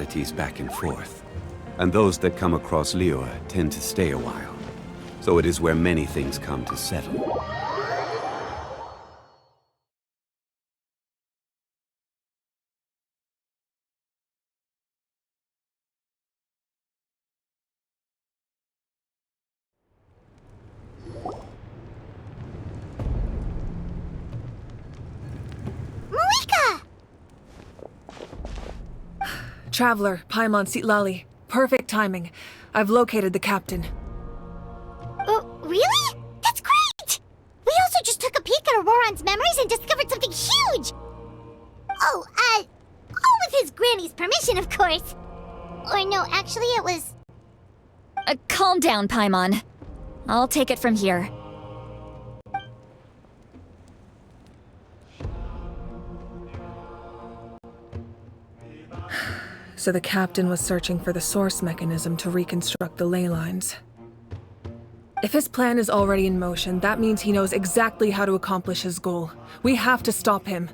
oddities back and forth. And those that come across Liyue tend to stay a while. So it is where many things come to settle. Traveler, Paimon Sitlali. Perfect timing. I've located the captain. Really? That's great! We also just took a peek at Auroron's memories and discovered something huge! All with his granny's permission, of course. Or no, actually it was... Calm down, Paimon. I'll take it from here. So the captain was searching for the source mechanism to reconstruct the ley lines. If his plan is already in motion, that means he knows exactly how to accomplish his goal. We have to stop him.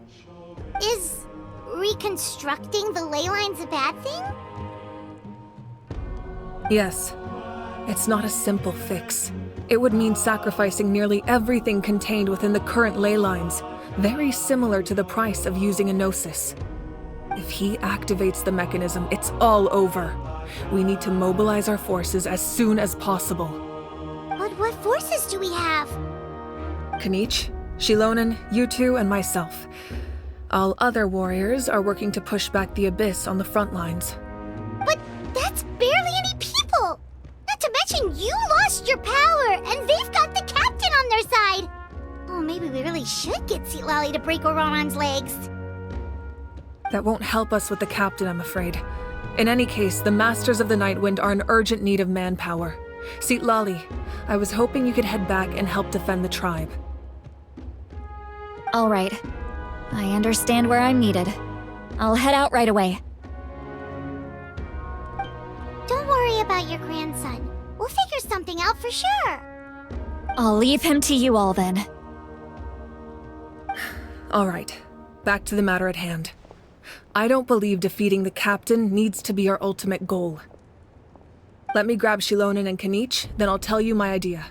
Is reconstructing the ley lines a bad thing? Yes. It's not a simple fix. It would mean sacrificing nearly everything contained within the current ley lines, very similar to the price of using a gnosis. If he activates the mechanism, it's all over. We need to mobilize our forces as soon as possible. But what forces do we have? Kanich, Shilonen, you two, and myself. All other warriors are working to push back the Abyss on the front lines. But that's barely any people! Not to mention you lost your power, and they've got the captain on their side! Oh, maybe we really should get Sitlali to break Auroron's legs. That won't help us with the captain, I'm afraid. In any case, the Masters of the Nightwind are in urgent need of manpower. Sitlali, I was hoping you could head back and help defend the tribe. All right. I understand where I'm needed. I'll head out right away. Don't worry about your grandson. We'll figure something out for sure. I'll leave him to you all then. All right. Back to the matter at hand. I don't believe defeating the captain needs to be our ultimate goal. Let me grab Shilonen and Kanich, then I'll tell you my idea.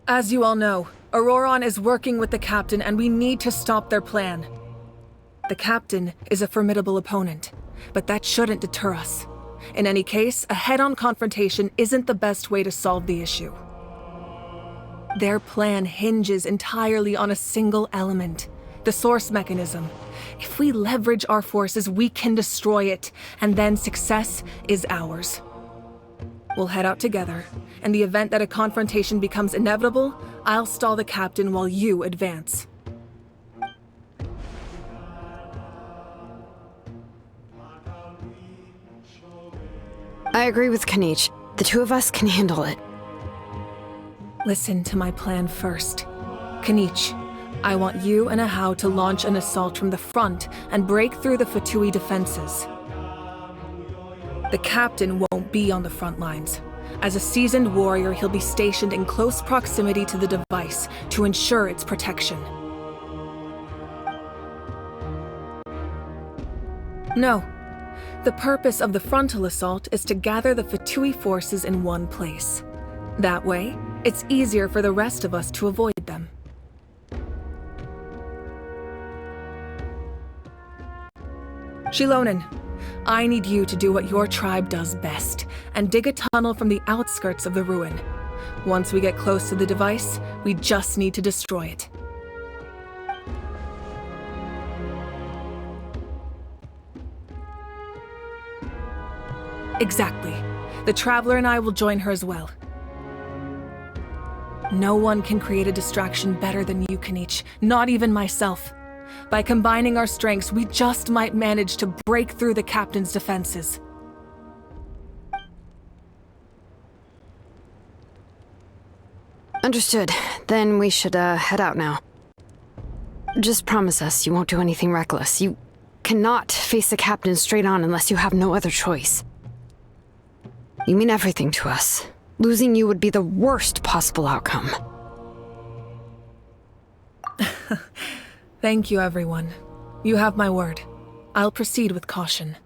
As you all know, Auroron is working with the captain and we need to stop their plan. The captain is a formidable opponent, but that shouldn't deter us. In any case, a head-on confrontation isn't the best way to solve the issue. Their plan hinges entirely on a single element, the source mechanism. If we leverage our forces, we can destroy it, and then success is ours. We'll head out together. In the event that a confrontation becomes inevitable, I'll stall the captain while you advance. I agree with Kanich. The two of us can handle it. Listen to my plan first. Kanich, I want you and Ahau to launch an assault from the front and break through the Fatui defenses. The captain won't be on the front lines. As a seasoned warrior, he'll be stationed in close proximity to the device to ensure its protection. No. The purpose of the frontal assault is to gather the Fatui forces in one place. That way, it's easier for the rest of us to avoid them. Shilonen, I need you to do what your tribe does best, and dig a tunnel from the outskirts of the ruin. Once we get close to the device, we just need to destroy it. Exactly. The Traveler and I will join her as well. No one can create a distraction better than you, Kanich, not even myself. By combining our strengths, we just might manage to break through the captain's defenses. Understood. Then we should, head out now. Just promise us you won't do anything reckless. You cannot face the captain straight on unless you have no other choice. You mean everything to us. Losing you would be the worst possible outcome. Thank you, everyone. You have my word. I'll proceed with caution.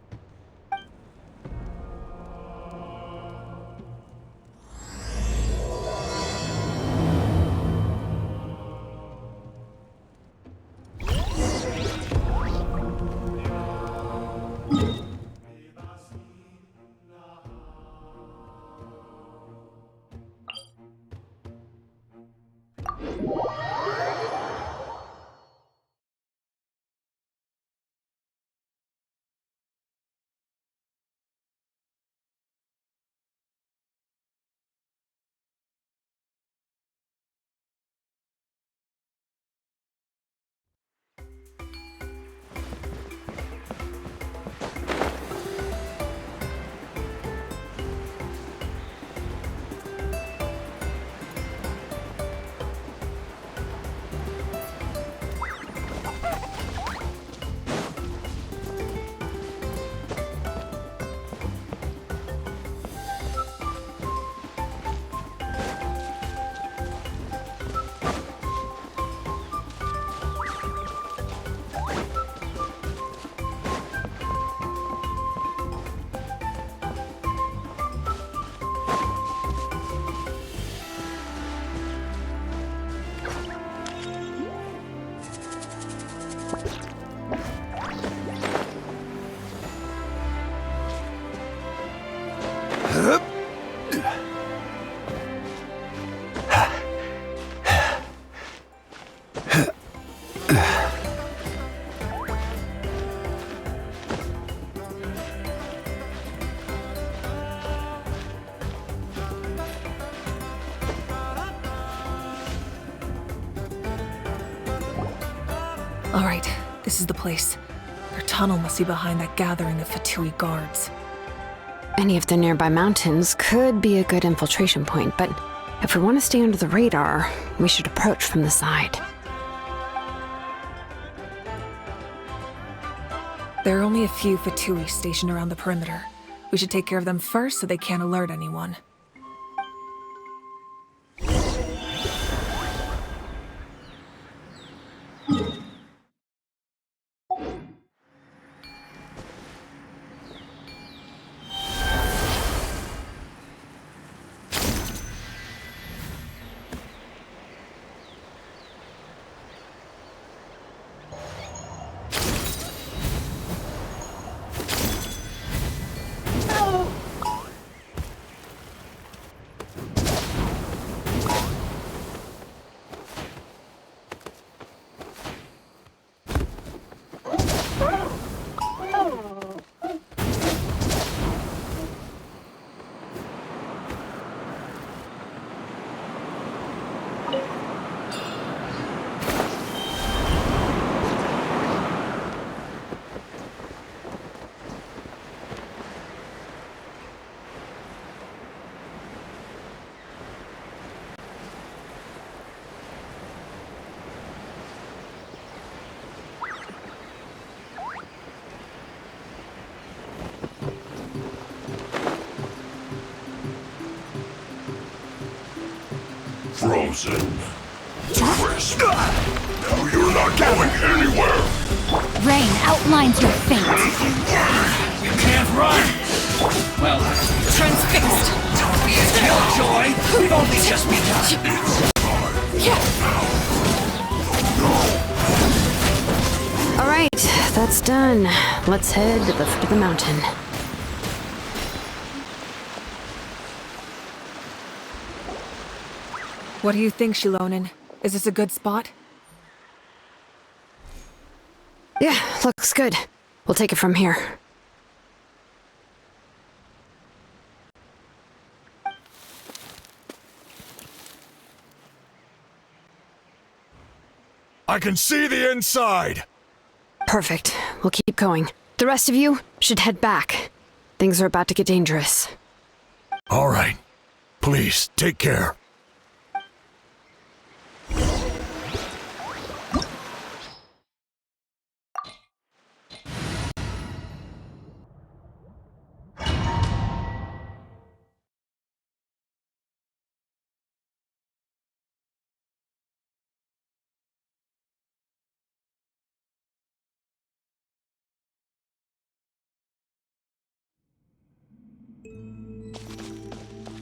All right, this is the place. Their tunnel must be behind that gathering of Fatui guards. Any of the nearby mountains could be a good infiltration point, but if we want to stay under the radar, we should approach from the side. There are only a few Fatui stationed around the perimeter. We should take care of them first so they can't alert anyone. Frozen. Crisp. Now you're not going anywhere. Rain outlines your fate. You can't run! Well, Transfixed! don't be a killjoy! We've only just begun! All right, that's done. Let's head to the foot of the mountain. What do you think, Shilonin? Is this a good spot? Yeah, looks good. We'll take it from here. I can see the inside. Perfect. We'll keep going. The rest of you should head back. Things are about to get dangerous. All right. Please, take care.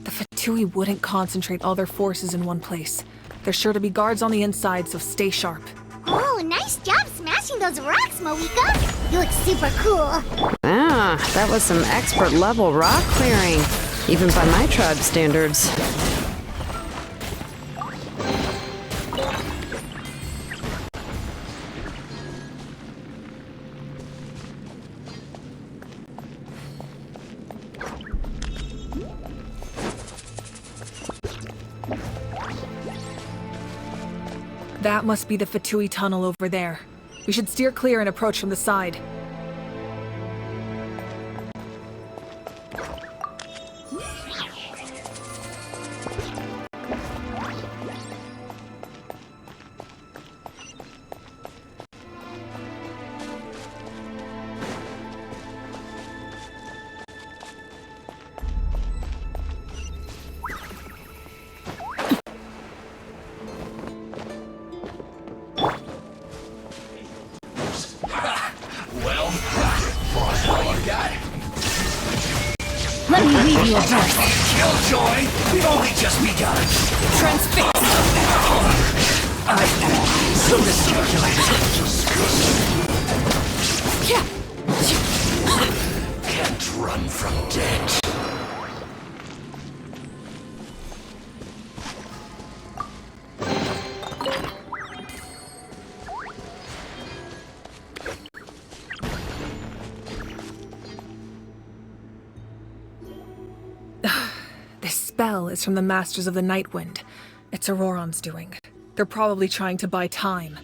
The Fatui wouldn't concentrate all their forces in one place. There's sure to be guards on the inside, so stay sharp. Oh, nice job smashing those rocks, Moika! You look super cool. Ah, that was some expert level rock clearing, even by my tribe standards. That must be the Fatui tunnel over there. We should steer clear and approach from the side. Let me leave you a verse. Killjoy, we've only just begun. Transfix! So miscalculated. Can't run from death. This spell is from the Masters of the Night Wind. It's Auroron's doing. They're probably trying to buy time.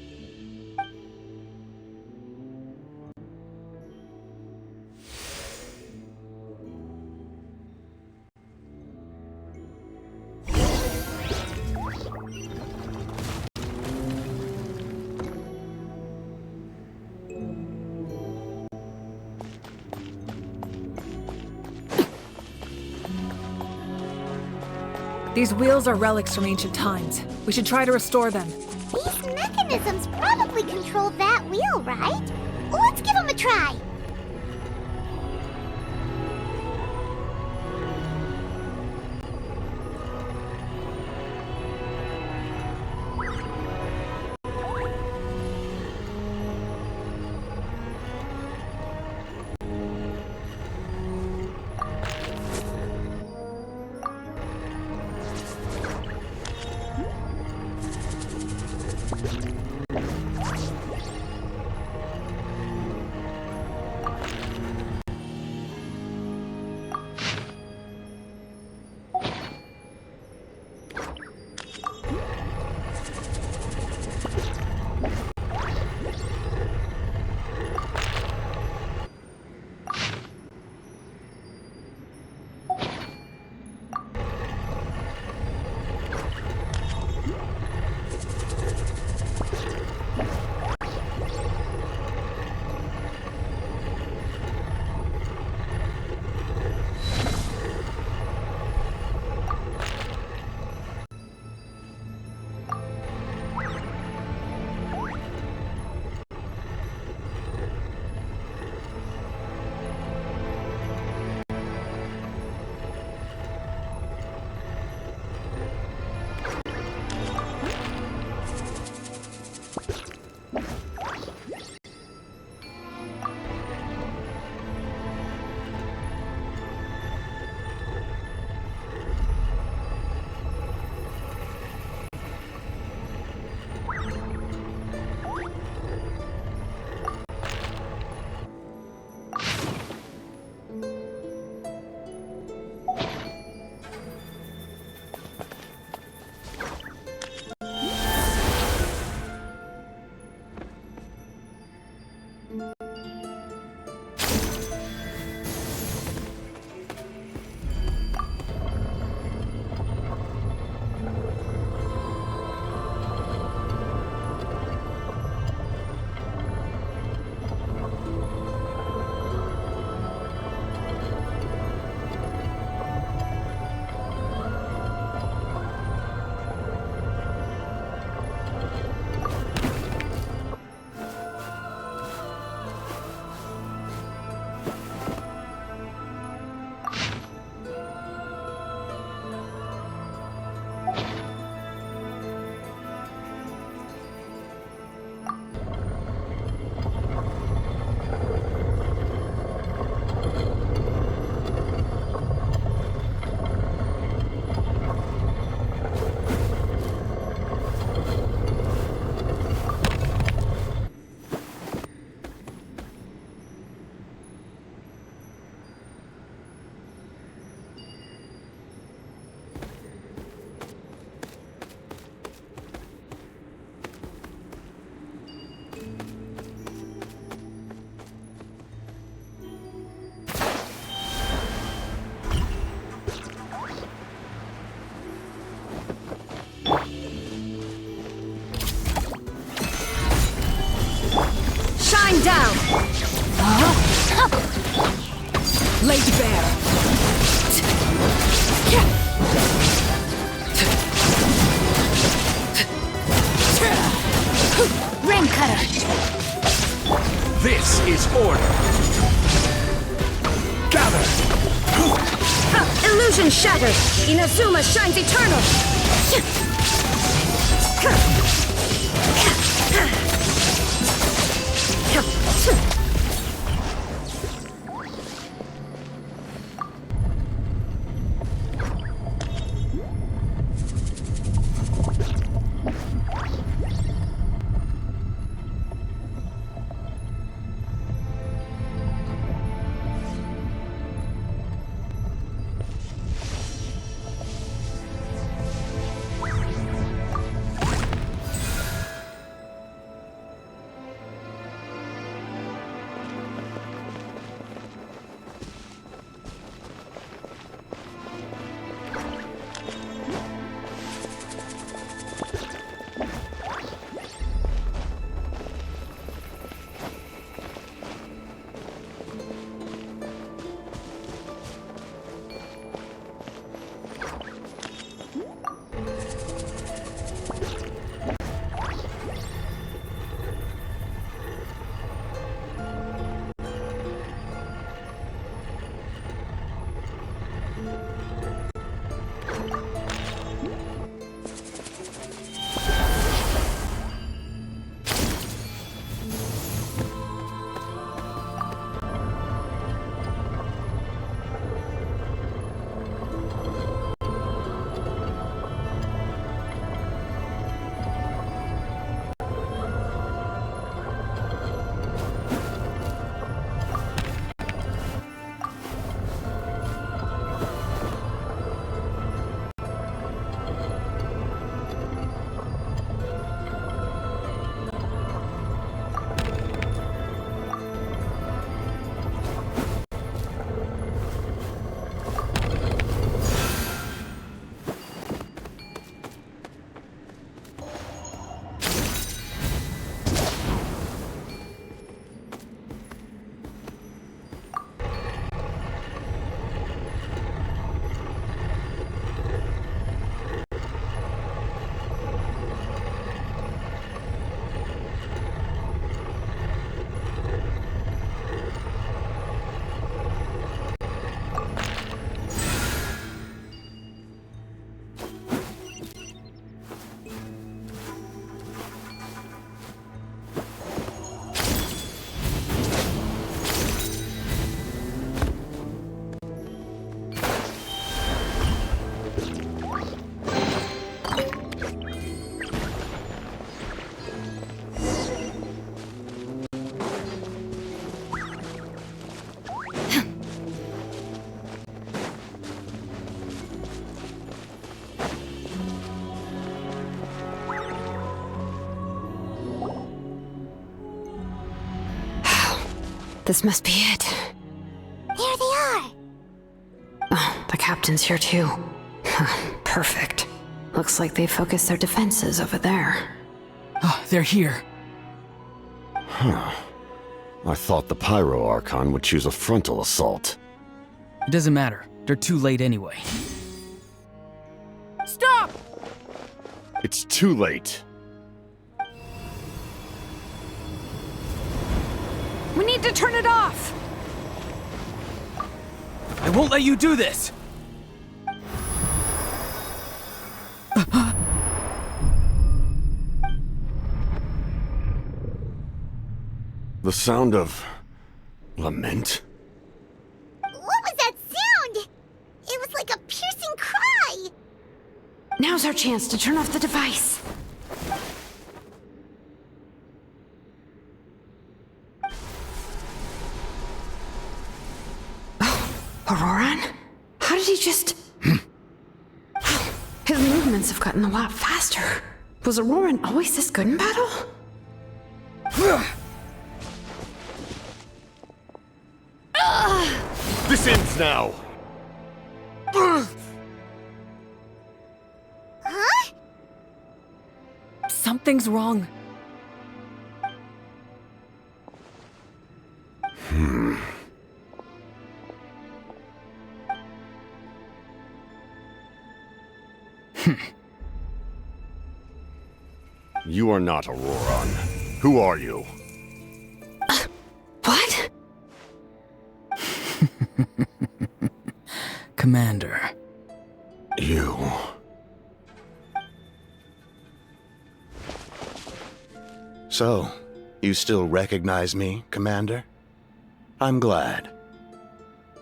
These wheels are relics from ancient times. We should try to restore them. These mechanisms probably control that wheel, right? Let's give them a try. down! Laid bare! Ring cutter! This is order. Gather. Illusion shattered! Inazuma shines eternal! This must be it. There they are! Oh, the captain's here too. Perfect. Looks like they focused their defenses over there. Oh, they're here. I thought the Pyro Archon would choose a frontal assault. It doesn't matter. They're too late anyway. Stop! It's too late. We need to turn it off! I won't let you do this! The sound of lament? What was that sound? It was like a piercing cry! Now's our chance to turn off the device. Oh, Auroran? How did he just... His movements have gotten a lot faster. Was Auroran always this good in battle? This ends now! Huh? Something's wrong. You are not Auroron. Who are you? What? Commander. You. So, you still recognize me, Commander? I'm glad.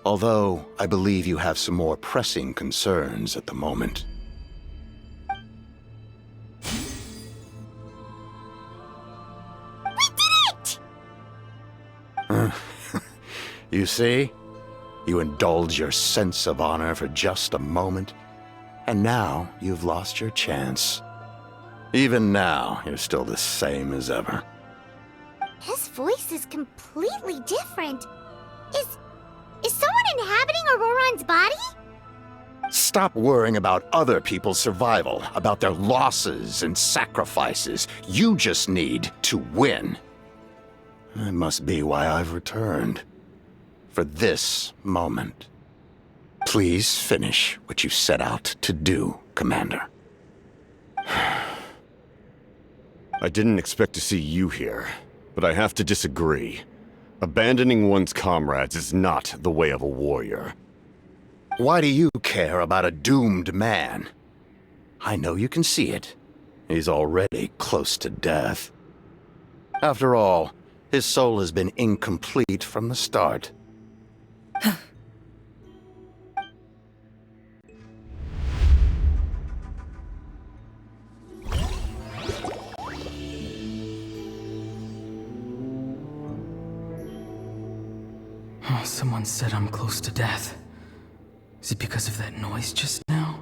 Although, I believe you have some more pressing concerns at the moment. We did it! You see? You indulge your sense of honor for just a moment, and now you've lost your chance. Even now, you're still the same as ever. His voice is completely different. Is someone inhabiting Auroron's body? Stop worrying about other people's survival, about their losses and sacrifices. You just need to win. That must be why I've returned. For this moment. Please finish what you set out to do, Commander. I didn't expect to see you here, but I have to disagree. Abandoning one's comrades is not the way of a warrior. Why do you care about a doomed man? I know you can see it. He's already close to death. After all, his soul has been incomplete from the start. Oh, someone said I'm close to death. Is it because of that noise just now?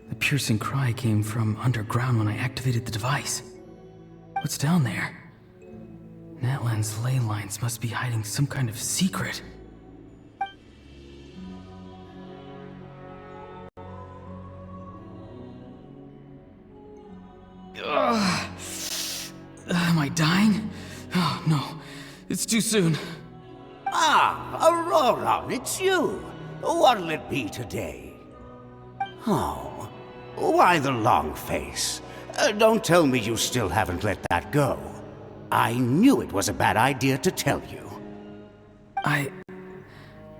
The piercing cry came from underground when I activated the device. What's down there? Natlan's ley lines must be hiding some kind of secret. Am I dying? Oh, no. It's too soon. Ah, Auroron, it's you. What'll it be today? Oh, why the long face? Don't tell me you still haven't let that go. I knew it was a bad idea to tell you. I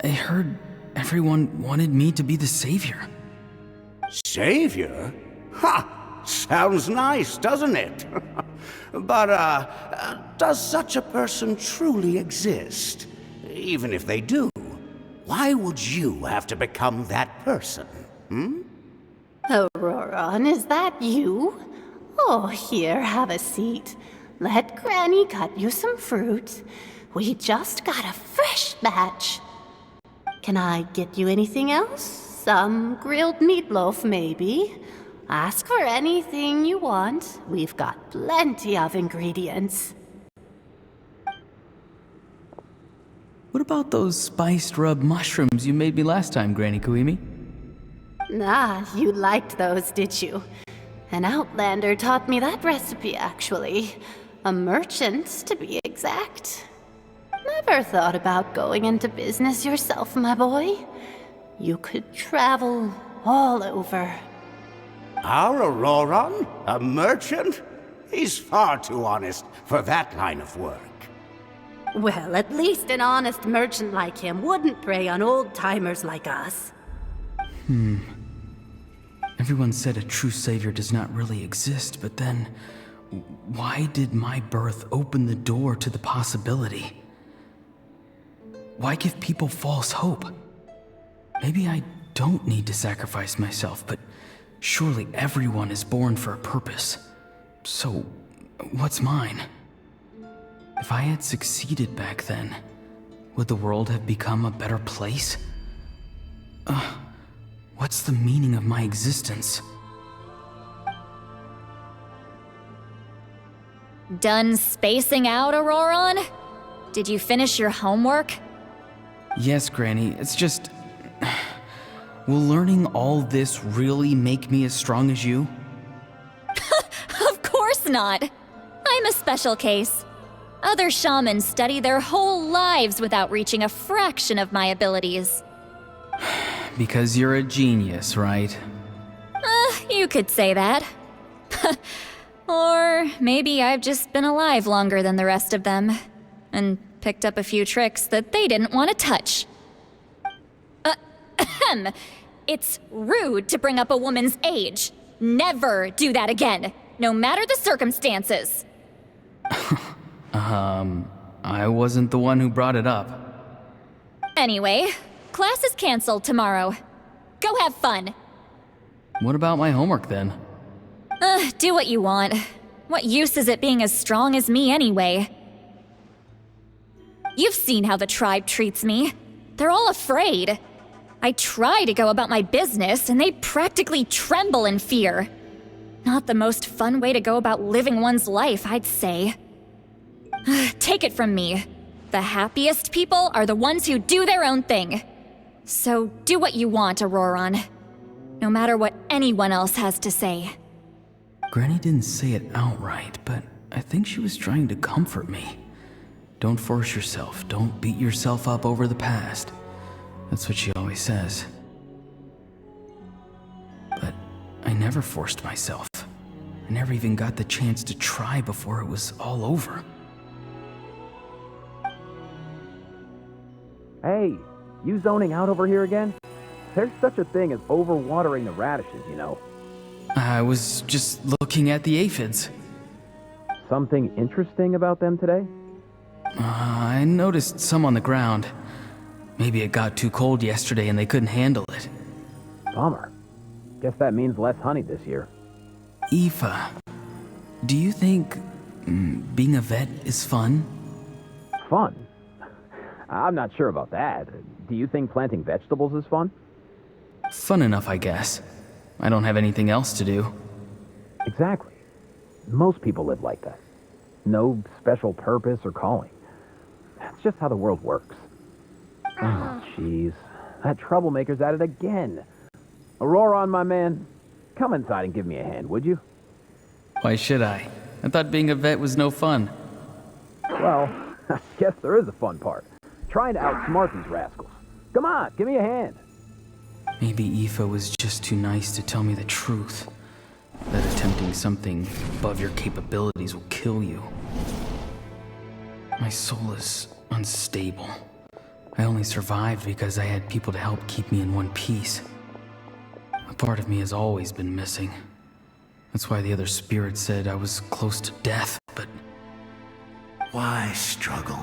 heard everyone wanted me to be the savior. Savior? Ha! Sounds nice, doesn't it? But, does such a person truly exist? Even if they do, why would you have to become that person? Auroron, is that you? Oh, here, have a seat. Let Granny cut you some fruit. We just got a fresh batch. Can I get you anything else? Some grilled meatloaf, maybe? Ask for anything you want. We've got plenty of ingredients. What about those spiced rub mushrooms you made me last time, Granny Kuimi? Ah, you liked those, did you? An outlander taught me that recipe, actually. A merchant, to be exact. Never thought about going into business yourself, my boy. You could travel all over. Our Auroron? A merchant? He's far too honest for that line of work. Well, at least an honest merchant like him wouldn't prey on old-timers like us. Everyone said a true savior does not really exist, but then why did my birth open the door to the possibility? Why give people false hope? Maybe I don't need to sacrifice myself, but surely everyone is born for a purpose. So, what's mine? If I had succeeded back then, would the world have become a better place? What's the meaning of my existence? Done spacing out, Auroron? Did you finish your homework? Yes, Granny, it's just... Will learning all this really make me as strong as you? Of course not. I'm a special case. Other shamans study their whole lives without reaching a fraction of my abilities. Because you're a genius, right? You could say that. Or maybe I've just been alive longer than the rest of them, and picked up a few tricks that they didn't want to touch. It's rude to bring up a woman's age. Never do that again, no matter the circumstances. I wasn't the one who brought it up. Anyway, class is canceled tomorrow. Go have fun. What about my homework then? Do what you want. What use is it being as strong as me anyway? You've seen how the tribe treats me. They're all afraid. I try to go about my business, and they practically tremble in fear. Not the most fun way to go about living one's life, I'd say. Take it from me. The happiest people are the ones who do their own thing. So do what you want, Auroron. No matter what anyone else has to say. Granny didn't say it outright, but I think she was trying to comfort me. Don't force yourself. Don't beat yourself up over the past. That's what she always says. But I never forced myself. I never even got the chance to try before it was all over. Hey, you zoning out over here again? There's such a thing as overwatering the radishes, you know. I was just looking at the aphids. Something interesting about them today? I noticed some on the ground. Maybe it got too cold yesterday and they couldn't handle it. Bummer. Guess that means less honey this year. Aoife, do you think being a vet is fun? Fun? I'm not sure about that. Do you think planting vegetables is fun? Fun enough, I guess. I don't have anything else to do. Exactly. Most people live like that. No special purpose or calling. That's just how the world works. Oh, jeez. That troublemaker's at it again. Auroron, my man, come inside and give me a hand, would you? Why should I? I thought being a vet was no fun. Well, I guess there is a fun part. Trying to outsmart these rascals. Come on, give me a hand. Maybe Aoife was just too nice to tell me the truth. That attempting something above your capabilities will kill you. My soul is unstable. I only survived because I had people to help keep me in one piece. A part of me has always been missing. That's why the other spirits said I was close to death, but... Why struggle?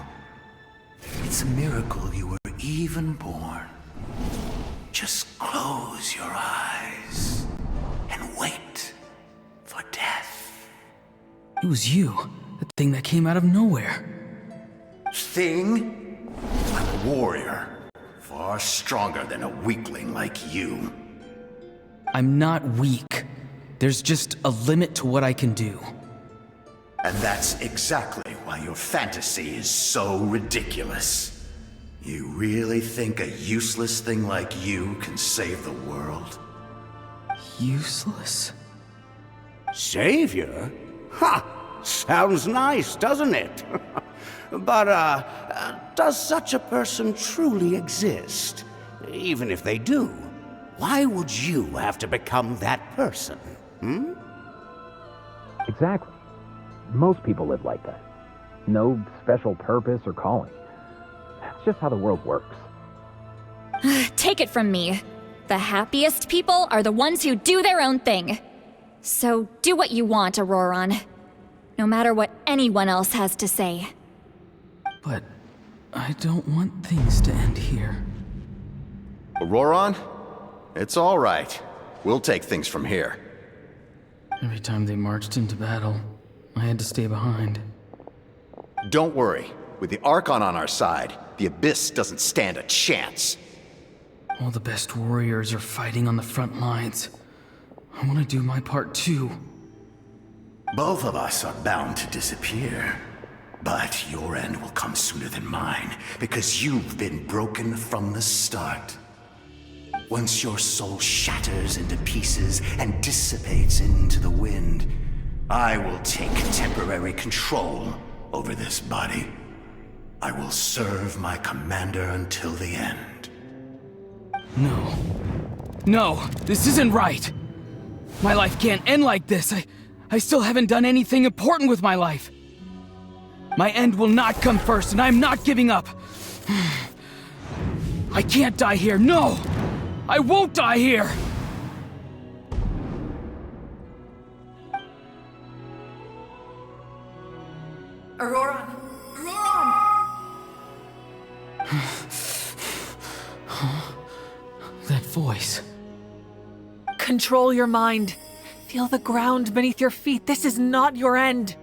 It's a miracle you were even born. Just close your eyes and wait for death. It was you, the thing that came out of nowhere. Thing? I'm a warrior, far stronger than a weakling like you. I'm not weak. There's just a limit to what I can do. And that's exactly why your fantasy is so ridiculous. You really think a useless thing like you can save the world? Useless? Savior? Ha! Sounds nice, doesn't it? But, does such a person truly exist? Even if they do, why would you have to become that person? Hmm? Exactly. Most people live like that. No special purpose or calling. That's just how the world works. Take it from me. The happiest people are the ones who do their own thing. So do what you want, Auroron. No matter what anyone else has to say. But I don't want things to end here. Auroron? It's all right. We'll take things from here. Every time they marched into battle, I had to stay behind. Don't worry. With the Archon on our side, the Abyss doesn't stand a chance. All the best warriors are fighting on the front lines. I want to do my part too. Both of us are bound to disappear. But your end will come sooner than mine, because you've been broken from the start. Once your soul shatters into pieces and dissipates into the wind, I will take temporary control over this body. I will serve my commander until the end. No. No, this isn't right. My life can't end like this. I still haven't done anything important with my life. My end will not come first, and I'm not giving up. I can't die here. No! I won't die here! Auroran! Auroran! That voice. Control your mind. Feel the ground beneath your feet. This is not your end.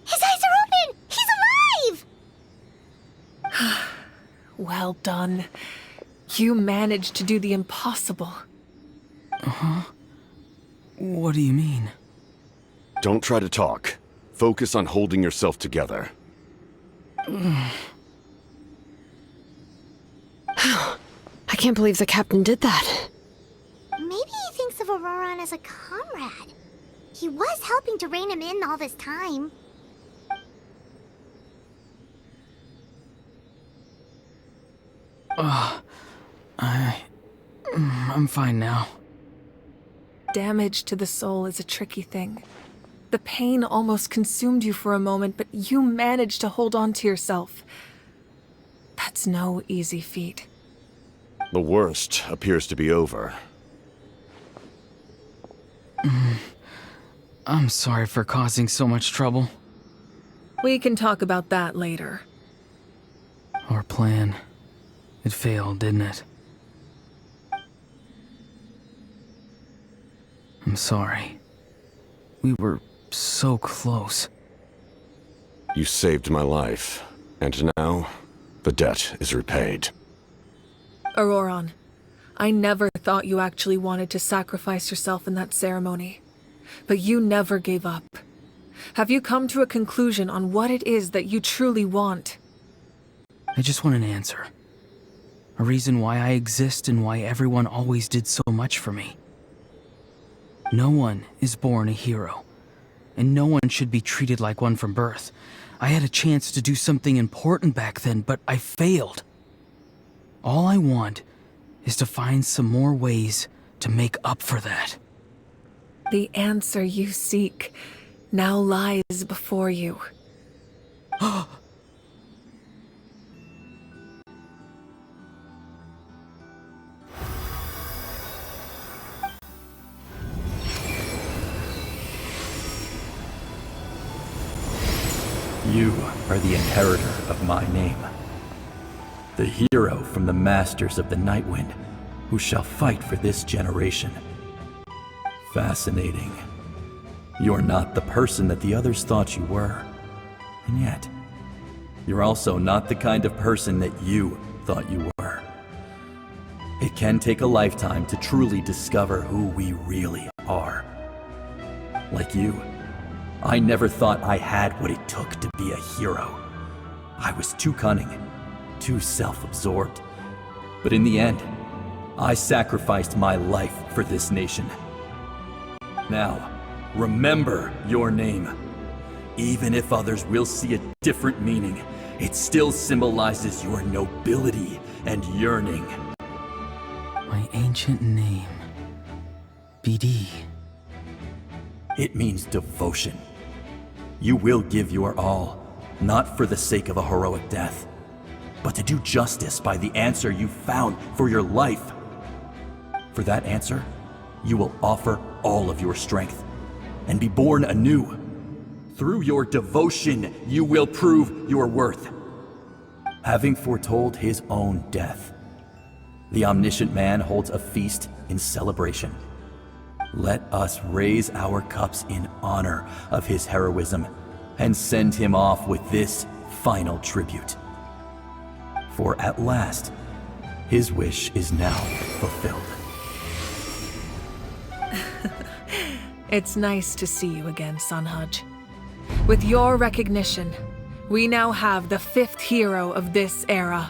His eyes are open! He's alive! Well done. You managed to do the impossible. What do you mean? Don't try to talk. Focus on holding yourself together. I can't believe the captain did that. Maybe he thinks of Auroran as a comrade. He was helping to rein him in all this time. I'm fine now. Damage to the soul is a tricky thing. The pain almost consumed you for a moment, but you managed to hold on to yourself. That's no easy feat. The worst appears to be over. I'm sorry for causing so much trouble. We can talk about that later. Our plan. It failed, didn't it? I'm sorry. We were so close. You saved my life, and now the debt is repaid. Auroran, I never thought you actually wanted to sacrifice yourself in that ceremony. But you never gave up. Have you come to a conclusion on what it is that you truly want? I just want an answer. A reason why I exist and why everyone always did so much for me. No one is born a hero, and no one should be treated like one from birth. I had a chance to do something important back then, but I failed. All I want is to find some more ways to make up for that. The answer you seek now lies before you. You are the inheritor of my name. The hero from the Masters of the Nightwind, who shall fight for this generation. Fascinating. You're not the person that the others thought you were. And yet, you're also not the kind of person that you thought you were. It can take a lifetime to truly discover who we really are. Like you, I never thought I had what it took to be a hero. I was too cunning, too self-absorbed. But in the end, I sacrificed my life for this nation. Now, remember your name. Even if others will see a different meaning, it still symbolizes your nobility and yearning. My ancient name. BD. It means devotion. You will give your all, not for the sake of a heroic death, but to do justice by the answer you found for your life. For that answer, you will offer all of your strength and be born anew. Through your devotion, you will prove your worth. Having foretold his own death, the omniscient man holds a feast in celebration. Let us raise our cups in honor of his heroism and send him off with this final tribute. For at last, his wish is now fulfilled. It's nice to see you again, Sunhudge. With your recognition, we now have the 5th hero of this era.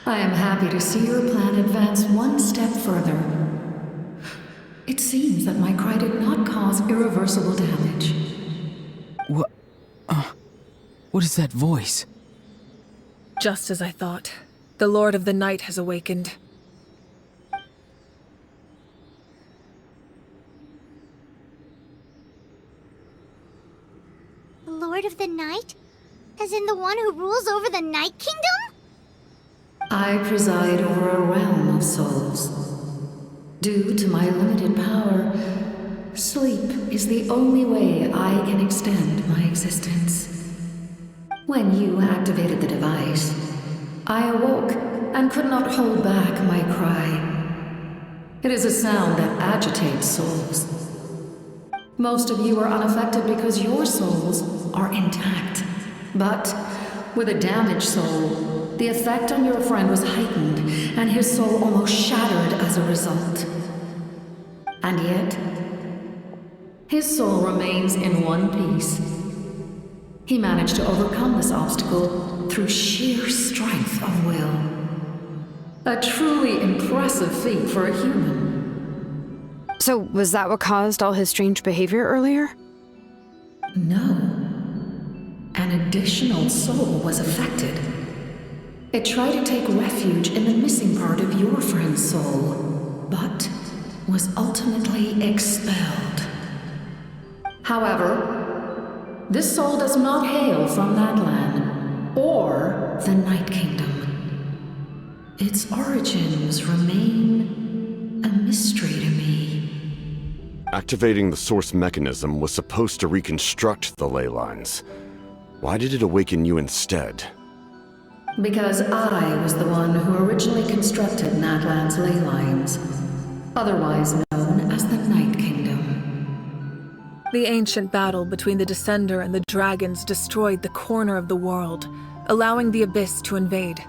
I am happy to see your plan advance one step further. It seems that my cry did not cause irreversible damage. What is that voice? Just as I thought. The Lord of the Night has awakened. The Lord of the Night? As in the one who rules over the Night Kingdom? I preside over a realm of souls. Due to my limited power, sleep is the only way I can extend my existence. When you activated the device, I awoke and could not hold back my cry. It is a sound that agitates souls. Most of you are unaffected because your souls are intact. But with a damaged soul, the effect on your friend was heightened, and his soul almost shattered as a result. And yet, his soul remains in one piece. He managed to overcome this obstacle through sheer strength of will. A truly impressive feat for a human. So, was that what caused all his strange behavior earlier? No. An additional soul was affected. It tried to take refuge in the missing part of your friend's soul, but was ultimately expelled. However, this soul does not hail from that land, or the Night Kingdom. Its origins remain a mystery to me. Activating the source mechanism was supposed to reconstruct the ley lines. Why did it awaken you instead? Because I was the one who originally constructed Natlan's ley lines, otherwise known as the Night Kingdom. The ancient battle between the Descender and the dragons destroyed the corner of the world, allowing the Abyss to invade.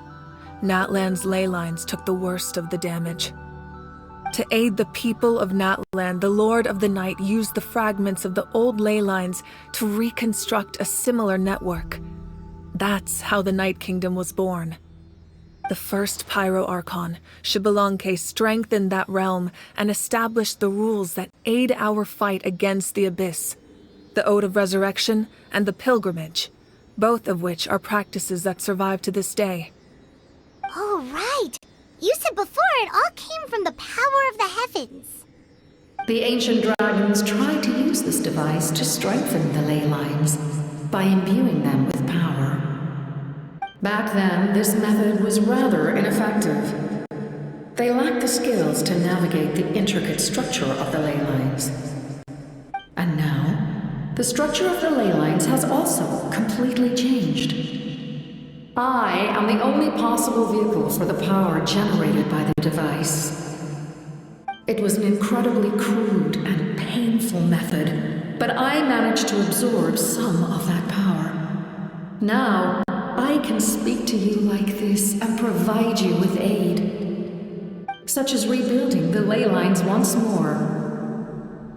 Natlan's ley lines took the worst of the damage. To aid the people of Natlan, the Lord of the Night used the fragments of the old ley lines to reconstruct a similar network. That's how the Night Kingdom was born. The first Pyro Archon, Xbalanque, strengthened that realm and established the rules that aid our fight against the Abyss. The Ode of Resurrection and the Pilgrimage, both of which are practices that survive to this day. Oh, right! You said before it all came from the power of the heavens. The ancient dragons tried to use this device to strengthen the ley lines by imbuing them with power. Back then, this method was rather ineffective. They lacked the skills to navigate the intricate structure of the ley lines. And now, the structure of the ley lines has also completely changed. I am the only possible vehicle for the power generated by the device. It was an incredibly crude and painful method, but I managed to absorb some of that power. Now, I can speak to you like this and provide you with aid, such as rebuilding the ley lines once more,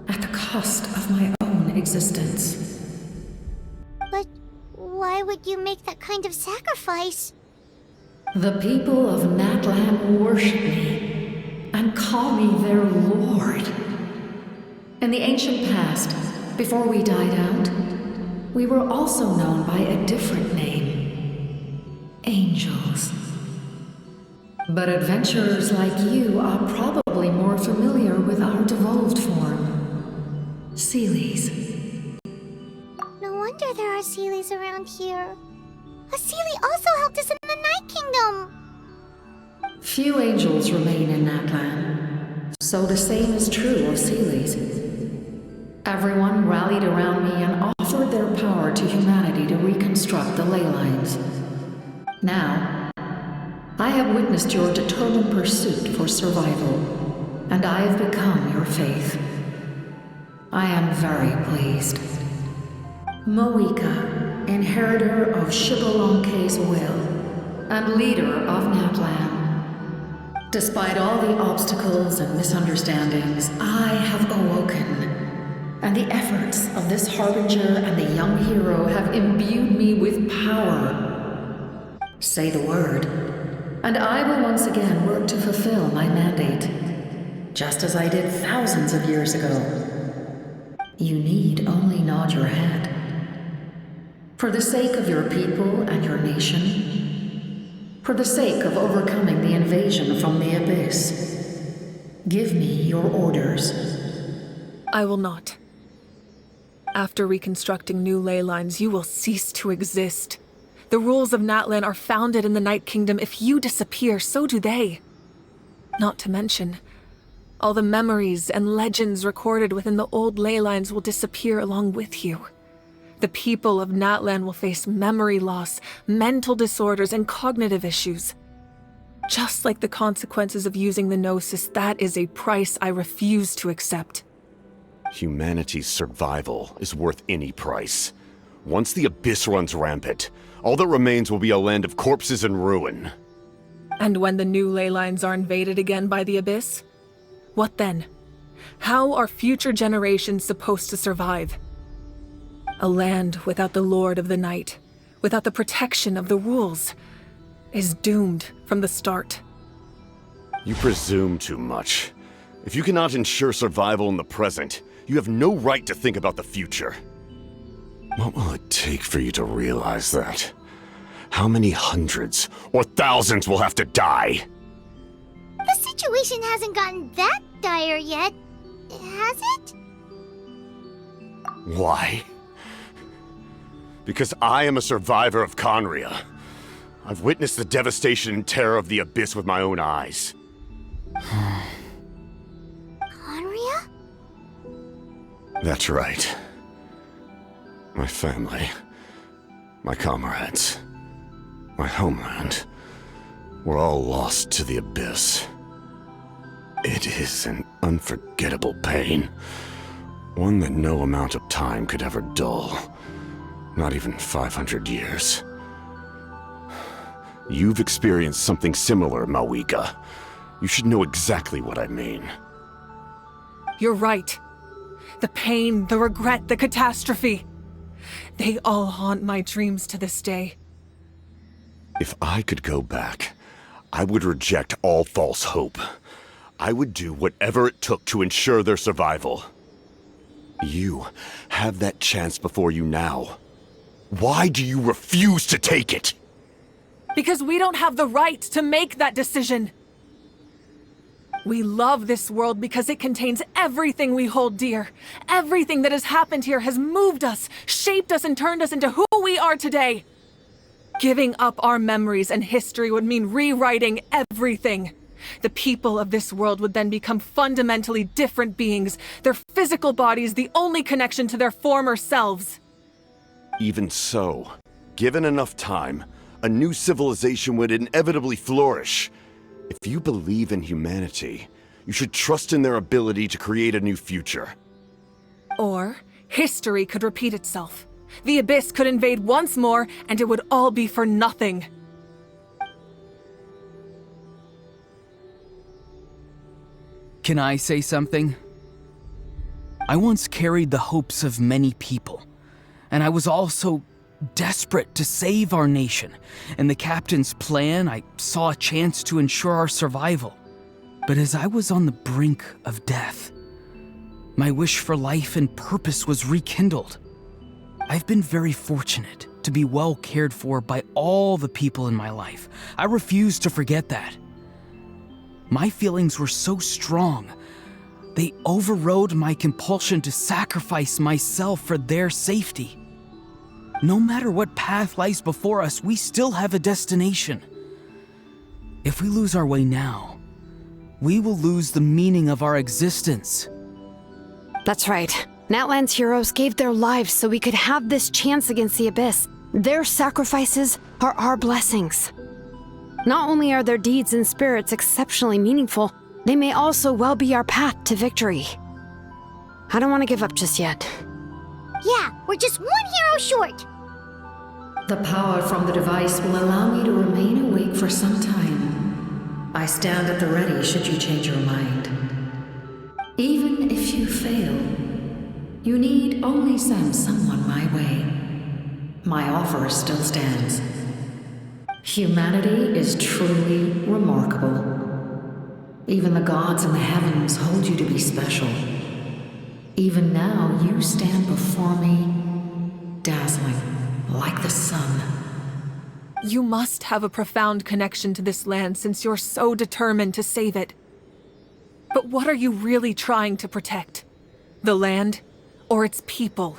at the cost of my own existence. But why would you make that kind of sacrifice? The people of Natlan worship me and call me their lord. In the ancient past, before we died out, we were also known by a different name. Angels. But adventurers like you are probably more familiar with our devolved form. Seelies. No wonder there are Seelies around here. A Seelie also helped us in the Night Kingdom! Few angels remain in Natlan, so the same is true of Seelies. Everyone rallied around me and offered their power to humanity to reconstruct the ley lines. Now, I have witnessed your determined pursuit for survival, and I have become your faith. I am very pleased. Moika, inheritor of Shibalonke's will, and leader of Natlan. Despite all the obstacles and misunderstandings, I have awoken, and the efforts of this harbinger and the young hero have imbued me with power. Say the word, and I will once again work to fulfill my mandate, just as I did thousands of years ago. You need only nod your head. For the sake of your people and your nation, for the sake of overcoming the invasion from the Abyss, give me your orders. I will not. After reconstructing new ley lines, you will cease to exist. The rules of Natlan are founded in the Night Kingdom. If you disappear, so do they. Not to mention, all the memories and legends recorded within the old ley lines will disappear along with you. The people of Natlan will face memory loss, mental disorders, and cognitive issues. Just like the consequences of using the Gnosis, that is a price I refuse to accept. Humanity's survival is worth any price. Once the Abyss runs rampant, all that remains will be a land of corpses and ruin. And when the new ley lines are invaded again by the Abyss? What then? How are future generations supposed to survive? A land without the Lord of the Night, without the protection of the rules, is doomed from the start. You presume too much. If you cannot ensure survival in the present, you have no right to think about the future. What will it take for you to realize that? How many hundreds or thousands will have to die? The situation hasn't gotten that dire yet, has it? Why? Because I am a survivor of Conria. I've witnessed the devastation and terror of the Abyss with my own eyes. Conria? That's right. My family, my comrades, my homeland, were all lost to the Abyss. It is an unforgettable pain, one that no amount of time could ever dull. Not even 500 years. You've experienced something similar, Mawika. You should know exactly what I mean. You're right. The pain, the regret, the catastrophe. They all haunt my dreams to this day. If I could go back, I would reject all false hope. I would do whatever it took to ensure their survival. You have that chance before you now. Why do you refuse to take it? Because we don't have the right to make that decision. We love this world because it contains everything we hold dear. Everything that has happened here has moved us, shaped us, and turned us into who we are today. Giving up our memories and history would mean rewriting everything. The people of this world would then become fundamentally different beings, their physical bodies the only connection to their former selves. Even so, given enough time, a new civilization would inevitably flourish. If you believe in humanity, you should trust in their ability to create a new future. Or, history could repeat itself. The Abyss could invade once more, and it would all be for nothing. Can I say something? I once carried the hopes of many people, and I was also desperate to save our nation. In the captain's plan, I saw a chance to ensure our survival. But as I was on the brink of death, my wish for life and purpose was rekindled. I've been very fortunate to be well cared for by all the people in my life. I refuse to forget that. My feelings were so strong, they overrode my compulsion to sacrifice myself for their safety. No matter what path lies before us, we still have a destination. If we lose our way now, we will lose the meaning of our existence. That's right. Natlan's heroes gave their lives so we could have this chance against the Abyss. Their sacrifices are our blessings. Not only are their deeds and spirits exceptionally meaningful, they may also well be our path to victory. I don't want to give up just yet. Yeah, we're just one hero short. The power from the device will allow me to remain awake for some time. I stand at the ready should you change your mind. Even if you fail, you need only send someone my way. My offer still stands. Humanity is truly remarkable. Even the gods in the heavens hold you to be special. Even now, you stand before me, dazzling, like the sun. You must have a profound connection to this land since you're so determined to save it. But what are you really trying to protect? The land, or its people?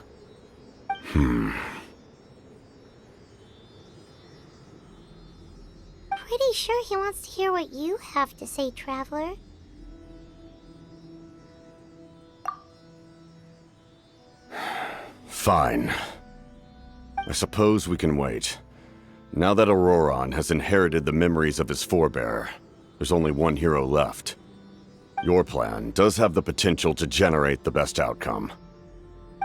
Pretty sure he wants to hear what you have to say, Traveler. Fine. I suppose we can wait. Now that Auroron has inherited the memories of his forebear, there's only one hero left. Your plan does have the potential to generate the best outcome.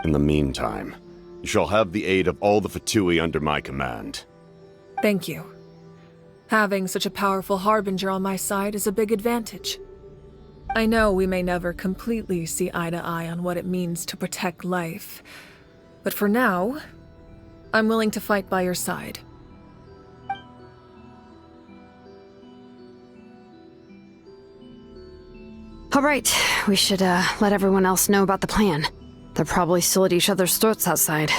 In the meantime, you shall have the aid of all the Fatui under my command. Thank you. Having such a powerful harbinger on my side is a big advantage. I know we may never completely see eye to eye on what it means to protect life, but for now, I'm willing to fight by your side. All right, we should let everyone else know about the plan. They're probably still at each other's throats outside.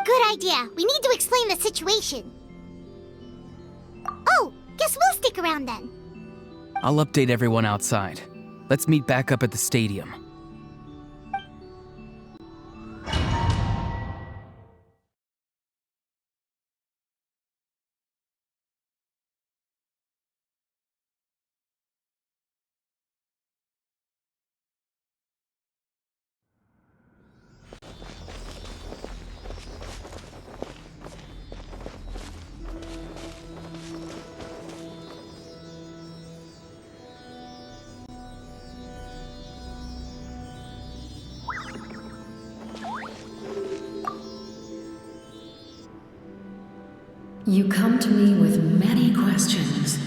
Good idea. We need to explain the situation. Oh, guess we'll stick around then. I'll update everyone outside. Let's meet back up at the stadium. You come to me with many questions,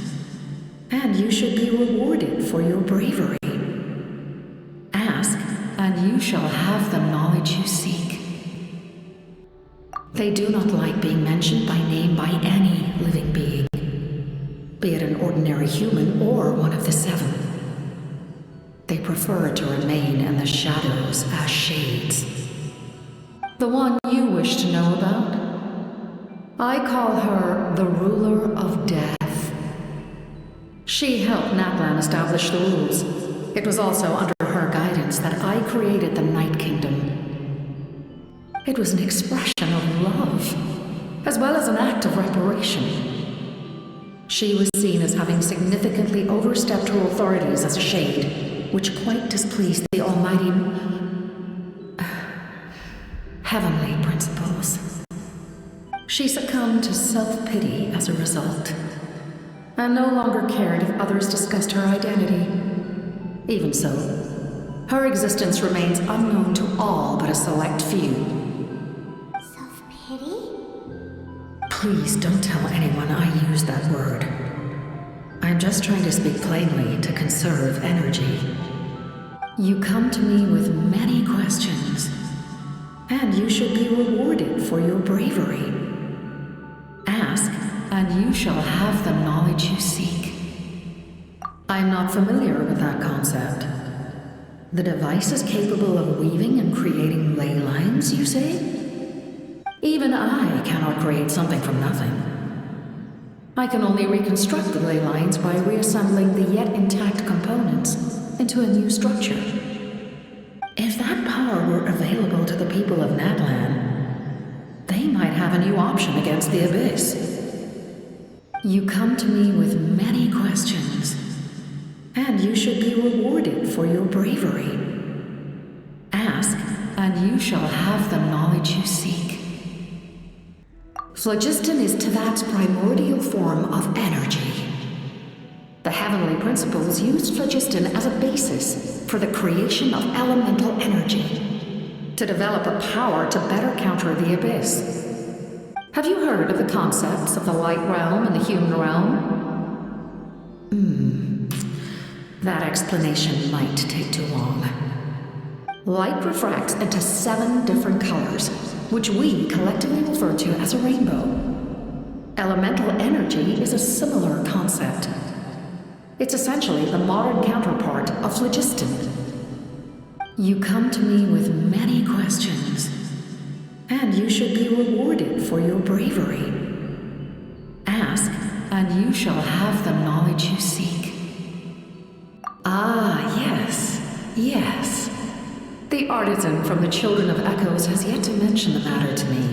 and you should be rewarded for your bravery. Ask, and you shall have the knowledge you seek. They do not like being mentioned by name by any living being, be it an ordinary human or one of the seven. They prefer to remain in the shadows as shades. The one you wish to know about? I call her the Ruler of Death. She helped Natlan establish the rules. It was also under her guidance that I created the Night Kingdom. It was an expression of love, as well as an act of reparation. She was seen as having significantly overstepped her authorities as a shade, which quite displeased the almighty heavenly principles. She succumbed to self-pity as a result, and no longer cared if others discussed her identity. Even so, her existence remains unknown to all but a select few. Self-pity? Please don't tell anyone I used that word. I'm just trying to speak plainly to conserve energy. You come to me with many questions, and you should be rewarded for your bravery. Ask, and you shall have the knowledge you seek. I'm not familiar with that concept. The device is capable of weaving and creating ley lines, you say? Even I cannot create something from nothing. I can only reconstruct the ley lines by reassembling the yet intact components into a new structure. If that power were available to the people of Natlan, they might have a new option against the Abyss. You come to me with many questions, and you should be rewarded for your bravery. Ask, and you shall have the knowledge you seek. Phlogiston is Tevat's primordial form of energy. The heavenly principles used phlogiston as a basis for the creation of elemental energy, to develop a power to better counter the abyss. Have you heard of the concepts of the light realm and the human realm? That explanation might take too long. Light refracts into 7 different colors, which we collectively refer to as a rainbow. Elemental energy is a similar concept. It's essentially the modern counterpart of phlogiston. You come to me with many questions, and you should be rewarded for your bravery. Ask, and you shall have the knowledge you seek. Ah, yes, yes. The artisan from the Children of Echoes has yet to mention the matter to me.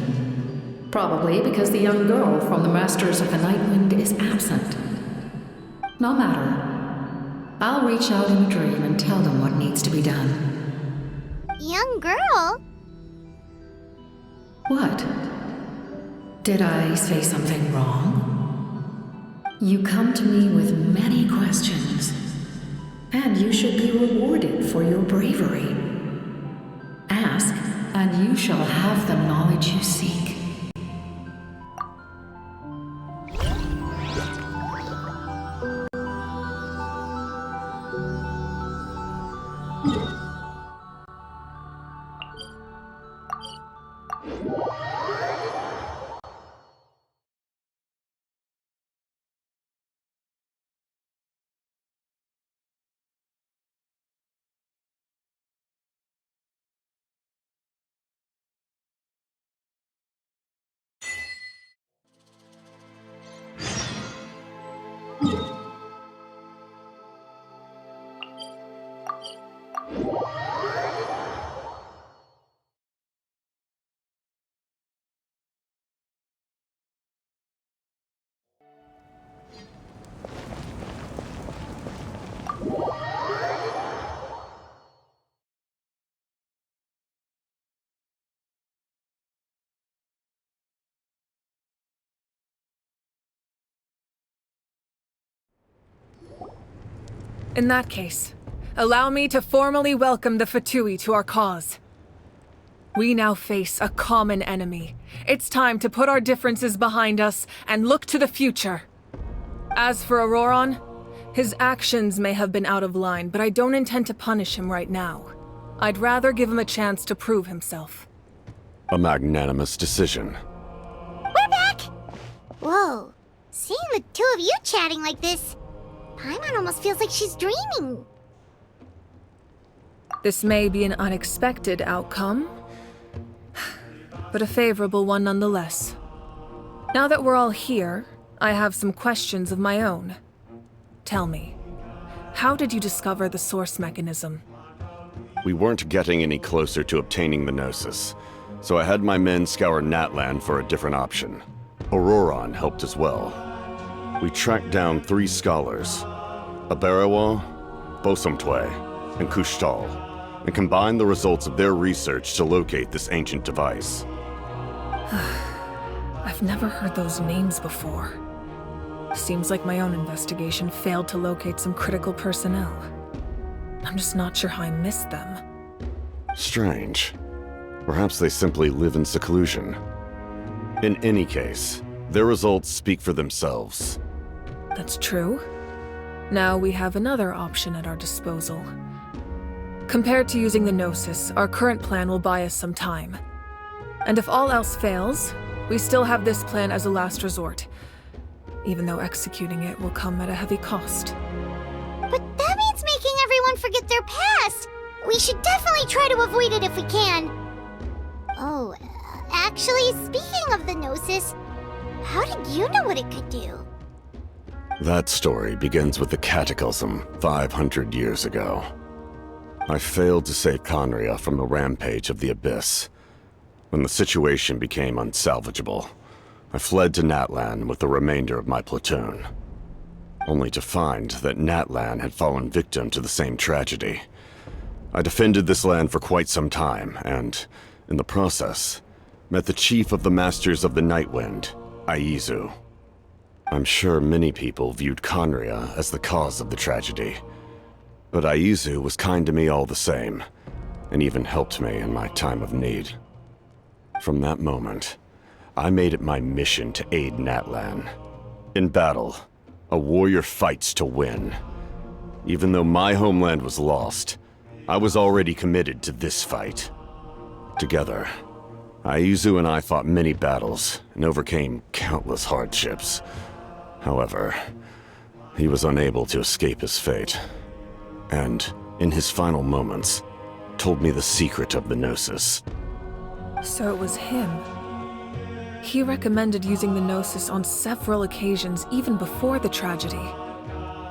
Probably because the young girl from the Masters of the Nightwind is absent. No matter. I'll reach out in a dream and tell them what needs to be done. Young girl? What? Did I say something wrong? You come to me with many questions, and you should be rewarded for your bravery. Ask, and you shall have the knowledge you seek. In that case, allow me to formally welcome the Fatui to our cause. We now face a common enemy. It's time to put our differences behind us and look to the future. As for Auroron, his actions may have been out of line, but I don't intend to punish him right now. I'd rather give him a chance to prove himself. A magnanimous decision. We're back! Whoa, seeing the two of you chatting like this, Paimon almost feels like she's dreaming. This may be an unexpected outcome, but a favorable one nonetheless. Now that we're all here, I have some questions of my own. Tell me, how did you discover the source mechanism? We weren't getting any closer to obtaining the Gnosis, so I had my men scour Natlan for a different option. Auroron helped as well. We tracked down 3 scholars, Aberawa, Bosomtwe, and Kushtal, and combined the results of their research to locate this ancient device. I've never heard those names before. Seems like my own investigation failed to locate some critical personnel. I'm just not sure how I missed them. Strange. Perhaps they simply live in seclusion. In any case, their results speak for themselves. That's true. Now we have another option at our disposal. Compared to using the Gnosis, our current plan will buy us some time. And if all else fails, we still have this plan as a last resort, even though executing it will come at a heavy cost. But that means making everyone forget their past! We should definitely try to avoid it if we can. Oh, actually, speaking of the Gnosis, how did you know what it could do? That story begins with the Cataclysm 500 years ago. I failed to save Conria from the rampage of the Abyss. When the situation became unsalvageable, I fled to Natlan with the remainder of my platoon, only to find that Natlan had fallen victim to the same tragedy. I defended this land for quite some time, and, in the process, met the chief of the Masters of the Nightwind, Aizu. I'm sure many people viewed Conria as the cause of the tragedy. But Aizu was kind to me all the same, and even helped me in my time of need. From that moment, I made it my mission to aid Natlan. In battle, a warrior fights to win. Even though my homeland was lost, I was already committed to this fight. Together, Aizu and I fought many battles and overcame countless hardships. However, he was unable to escape his fate, and, in his final moments, told me the secret of the Gnosis. So it was him. He recommended using the Gnosis on several occasions, even before the tragedy.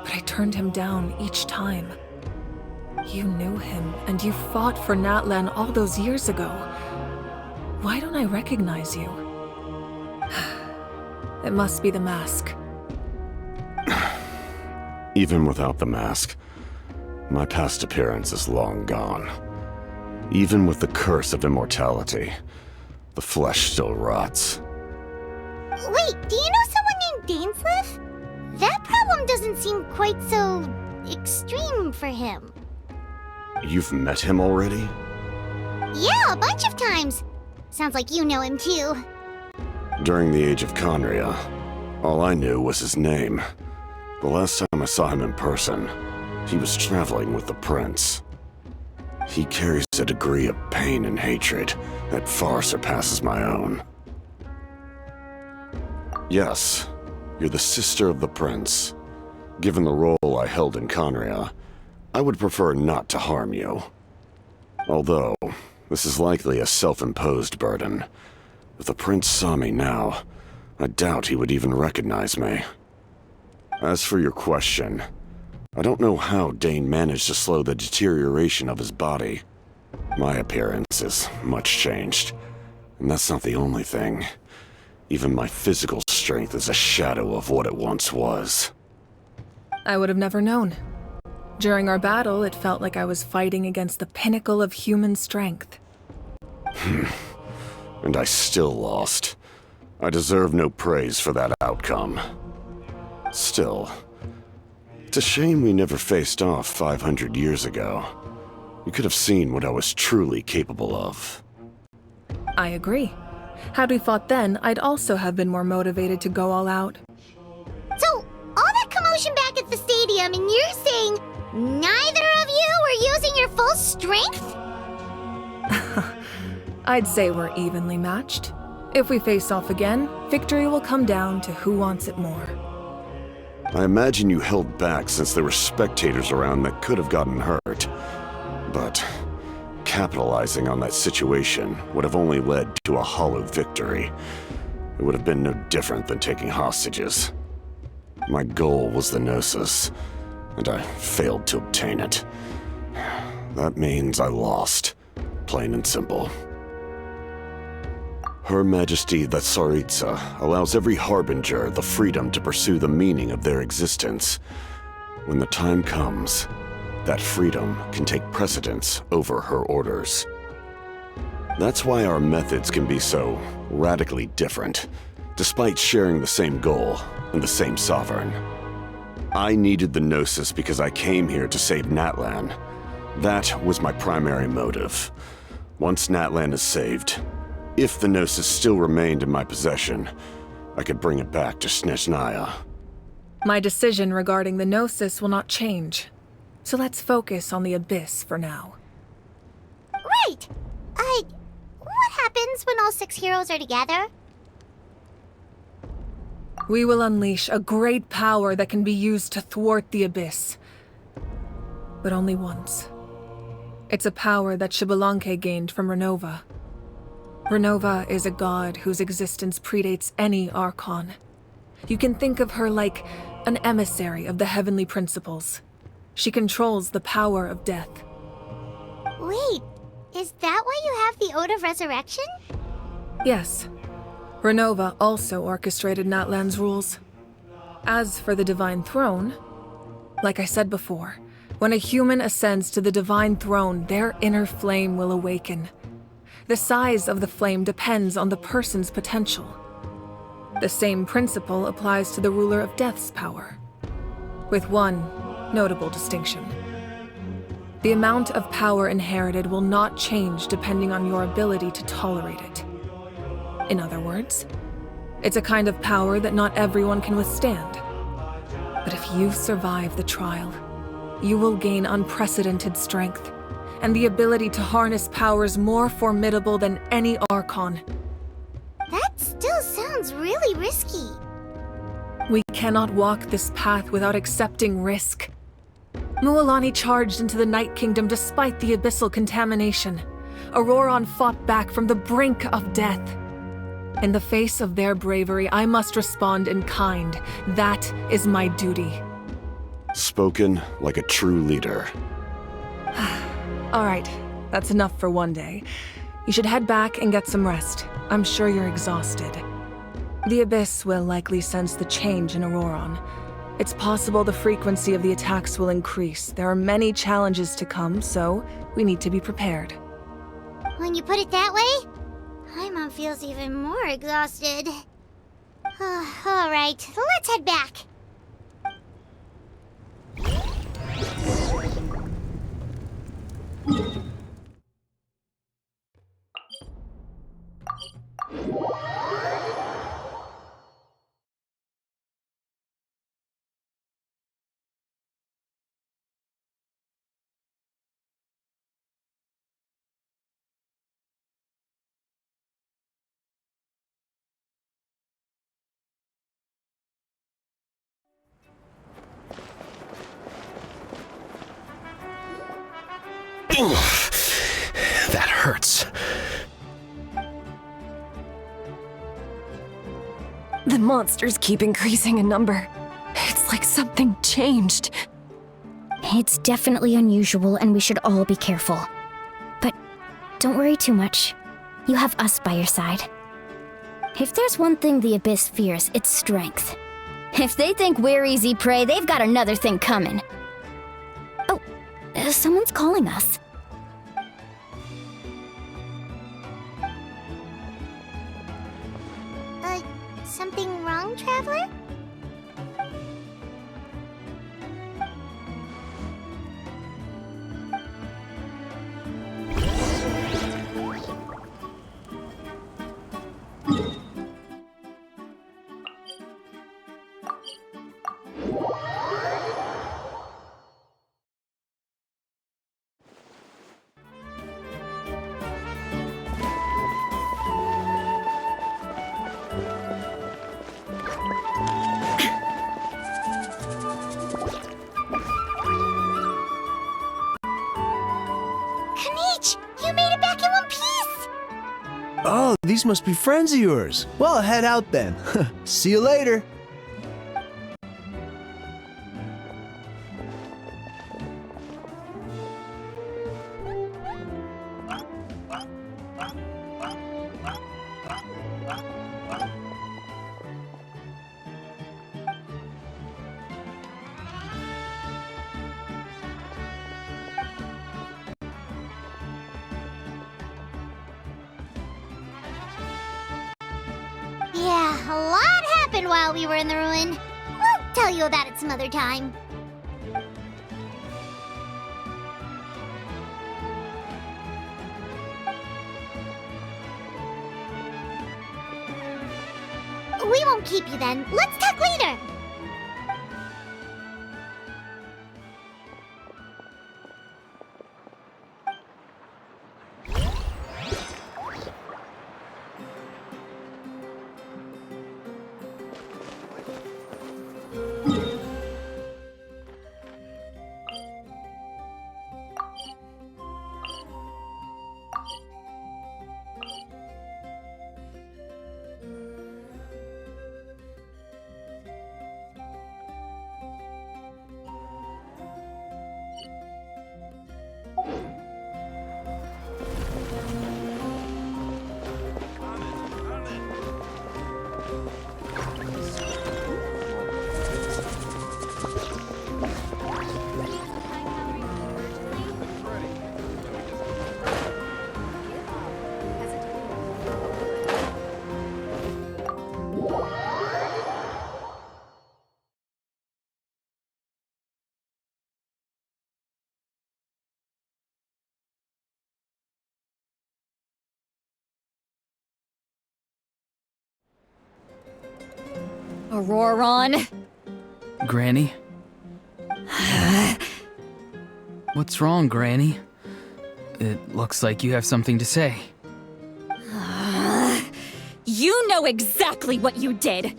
But I turned him down each time. You knew him, and you fought for Natlan all those years ago. Why don't I recognize you? It must be the mask. Even without the mask, my past appearance is long gone. Even with the curse of immortality, the flesh still rots. Wait, do you know someone named Dainsleif? That problem doesn't seem quite so extreme for him. You've met him already? Yeah, a bunch of times. Sounds like you know him too. During the age of Conria, all I knew was his name. The last time I saw him in person, he was traveling with the prince. He carries a degree of pain and hatred that far surpasses my own. Yes, you're the sister of the prince. Given the role I held in Conria, I would prefer not to harm you. Although, this is likely a self-imposed burden. If the prince saw me now, I doubt he would even recognize me. As for your question, I don't know how Dane managed to slow the deterioration of his body. My appearance is much changed, and that's not the only thing. Even my physical strength is a shadow of what it once was. I would have never known. During our battle, it felt like I was fighting against the pinnacle of human strength. And I still lost. I deserve no praise for that outcome. Still, it's a shame we never faced off 500 years ago. You could have seen what I was truly capable of. I agree. Had we fought then, I'd also have been more motivated to go all out. So, all that commotion back at the stadium, and you're saying neither of you were using your full strength? I'd say we're evenly matched. If we face off again, victory will come down to who wants it more. I imagine you held back since there were spectators around that could have gotten hurt. But capitalizing on that situation would have only led to a hollow victory. It would have been no different than taking hostages. My goal was the Gnosis, and I failed to obtain it. That means I lost, plain and simple. Her Majesty the Tsaritsa allows every Harbinger the freedom to pursue the meaning of their existence. When the time comes, that freedom can take precedence over her orders. That's why our methods can be so radically different, despite sharing the same goal and the same sovereign. I needed the Gnosis because I came here to save Natlan. That was my primary motive. Once Natlan is saved, if the Gnosis still remained in my possession, I could bring it back to Snezhnaya. My decision regarding the Gnosis will not change. So let's focus on the Abyss for now. Right! What happens when all 6 heroes are together? We will unleash a great power that can be used to thwart the Abyss. But only once. It's a power that Xbalanque gained from Renova. Renova is a god whose existence predates any Archon. You can think of her like an emissary of the heavenly principles. She controls the power of death. Wait, is that why you have the Ode of Resurrection? Yes. Renova also orchestrated Natlan's rules. As for the Divine Throne, like I said before, when a human ascends to the Divine Throne, their inner flame will awaken. The size of the flame depends on the person's potential. The same principle applies to the ruler of Death's power, with one notable distinction. The amount of power inherited will not change depending on your ability to tolerate it. In other words, it's a kind of power that not everyone can withstand. But if you survive the trial, you will gain unprecedented strength and the ability to harness powers more formidable than any Archon. That still sounds really risky. We cannot walk this path without accepting risk. Mualani charged into the Night Kingdom despite the abyssal contamination. Auroron fought back from the brink of death. In the face of their bravery, I must respond in kind. That is my duty. Spoken like a true leader. All right, that's enough for one day. You should head back and get some rest. I'm sure you're exhausted. The Abyss will likely sense the change in Auroron. It's possible the frequency of the attacks will increase. There are many challenges to come, so we need to be prepared. When you put it that way, Paimon feels even more exhausted. All right, let's head back. That hurts. The monsters keep increasing in number. It's like something changed. It's definitely unusual and we should all be careful. But don't worry too much. You have us by your side. If there's one thing the Abyss fears, it's strength. If they think we're easy prey, they've got another thing coming. Oh, someone's calling us. Something wrong, Traveler? You made it back in one piece! Oh, these must be friends of yours. Well, head out then. See you later. Yeah, a lot happened while we were in the ruin. We'll tell you about it some other time. We won't keep you then. Let's talk later. Auroron! Granny? What's wrong, Granny? It looks like you have something to say. You know exactly what you did!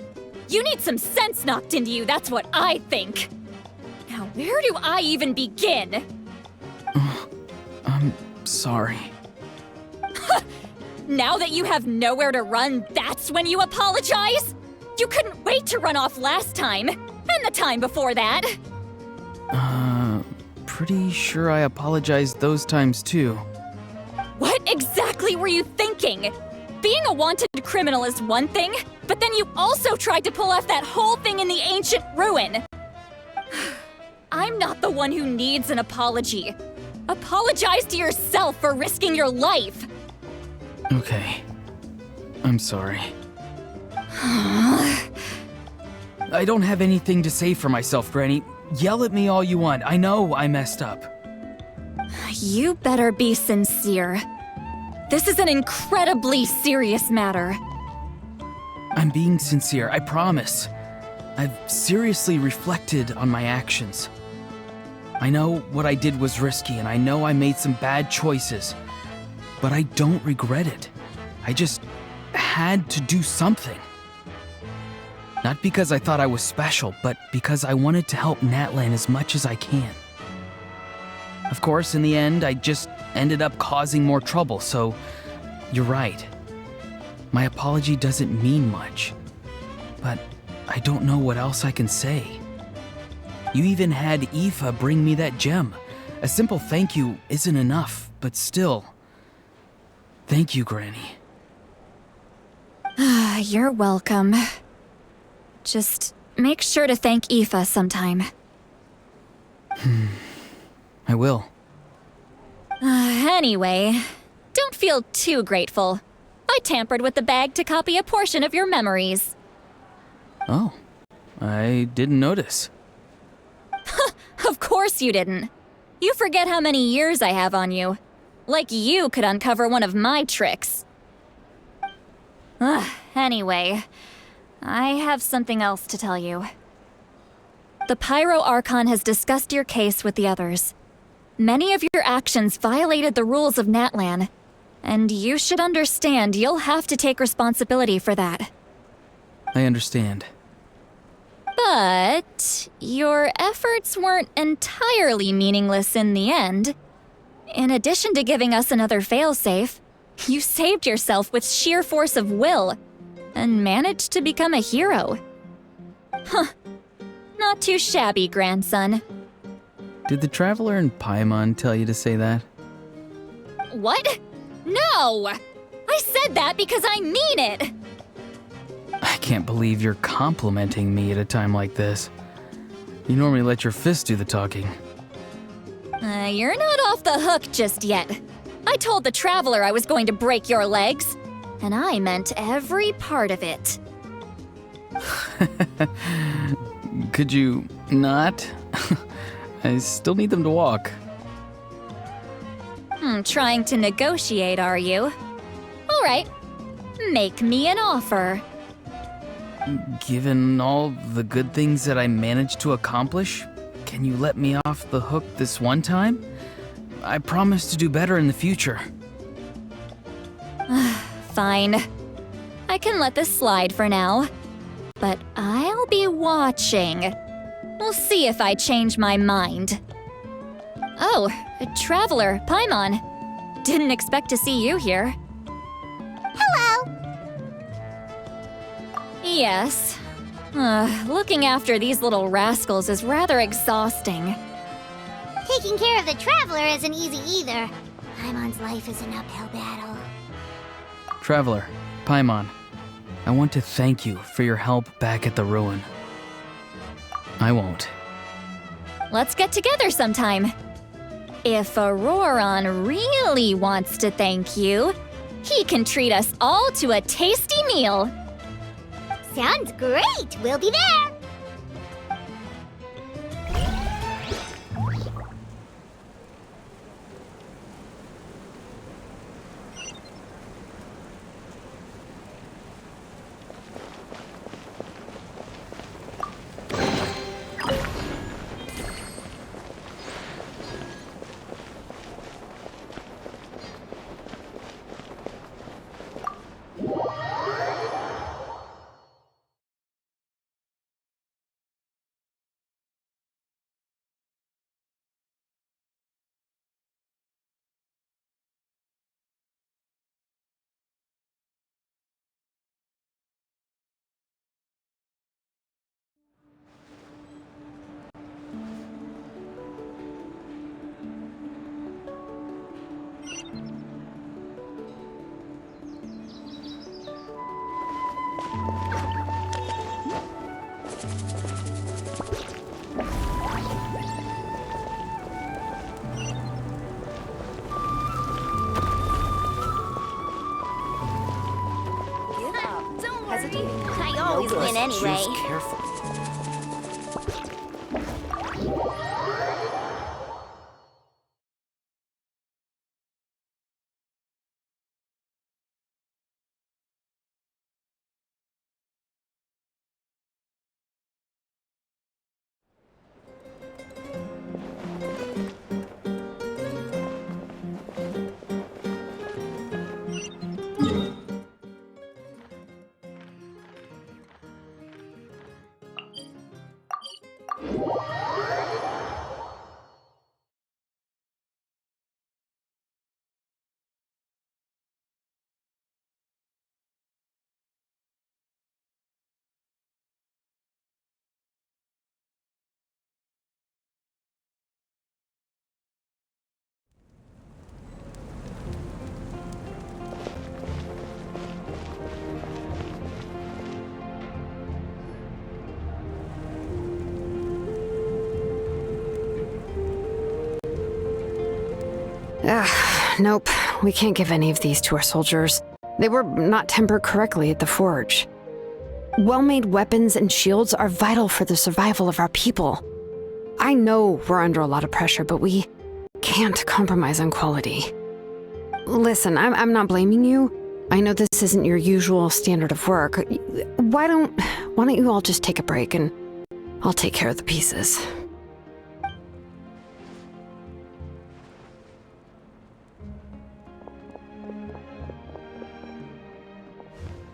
You need some sense knocked into you, that's what I think! Now, where do I even begin? I'm sorry. Now that you have nowhere to run, that's when you apologize? You couldn't wait to run off last time, and the time before that. Pretty sure I apologized those times too. What exactly were you thinking? Being a wanted criminal is one thing, but then you also tried to pull off that whole thing in the ancient ruin. I'm not the one who needs an apology. Apologize to yourself for risking your life. Okay. I'm sorry. I don't have anything to say for myself, Granny. Yell at me all you want. I know I messed up. You better be sincere. This is an incredibly serious matter. I'm being sincere, I promise. I've seriously reflected on my actions. I know what I did was risky, and I know I made some bad choices. But I don't regret it. I just had to do something. Not because I thought I was special, but because I wanted to help Natlan as much as I can. Of course, in the end, I just ended up causing more trouble, so you're right. My apology doesn't mean much, but I don't know what else I can say. You even had Aoife bring me that gem. A simple thank you isn't enough, but still. Thank you, Granny. You're welcome. Just make sure to thank Aoife sometime. I will. Anyway, don't feel too grateful. I tampered with the bag to copy a portion of your memories. Oh, I didn't notice. Of course you didn't. You forget how many years I have on you. Like you could uncover one of my tricks. Anyway, I have something else to tell you. The Pyro Archon has discussed your case with the others. Many of your actions violated the rules of Natlan, and you should understand you'll have to take responsibility for that. I understand. But your efforts weren't entirely meaningless in the end. In addition to giving us another failsafe, you saved yourself with sheer force of will and managed to become a hero. Huh. Not too shabby, grandson. Did the Traveler in Paimon tell you to say that? What? No! I said that because I mean it! I can't believe you're complimenting me at a time like this. You normally let your fist do the talking. You're not off the hook just yet. I told the Traveler I was going to break your legs, and I meant every part of it. Could you not? I still need them to walk. Trying to negotiate, are you? All right, make me an offer. Given all the good things that I managed to accomplish, can you let me off the hook this one time? I promise to do better in the future. Fine. I can let this slide for now. But I'll be watching. We'll see if I change my mind. Oh, Traveler, Paimon. Didn't expect to see you here. Hello! Yes. Looking after these little rascals is rather exhausting. Taking care of the Traveler isn't easy either. Paimon's life is an uphill battle. Traveler, Paimon, I want to thank you for your help back at the ruin. I won't. Let's get together sometime. If Auroron really wants to thank you, he can treat us all to a tasty meal. Sounds great! We'll be there! always win anyway. Choose carefully. Nope. We can't give any of these to our soldiers. They were not tempered correctly at the forge. Well-made weapons and shields are vital for the survival of our people. I know we're under a lot of pressure, but we can't compromise on quality. Listen, I'm not blaming you. I know this isn't your usual standard of work. Why don't you all just take a break and I'll take care of the pieces.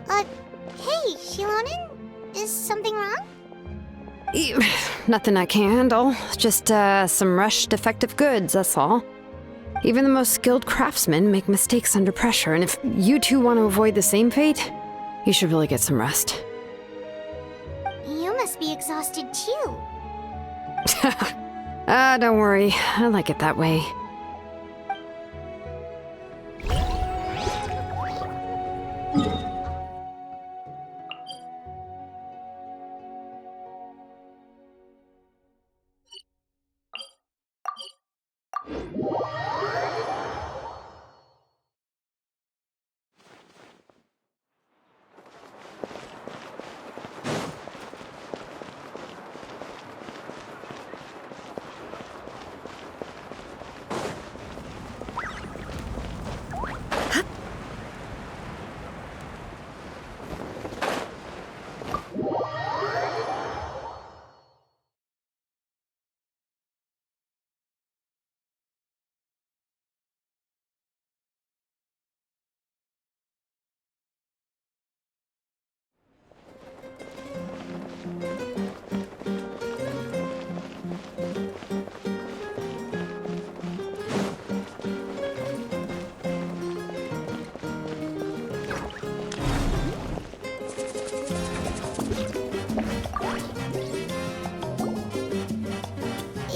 Hey, Shilonen? Is something wrong? Nothing I can't handle. Just, some rushed defective goods, that's all. Even the most skilled craftsmen make mistakes under pressure, and if you two want to avoid the same fate, you should really get some rest. You must be exhausted too. Don't worry. I like it that way.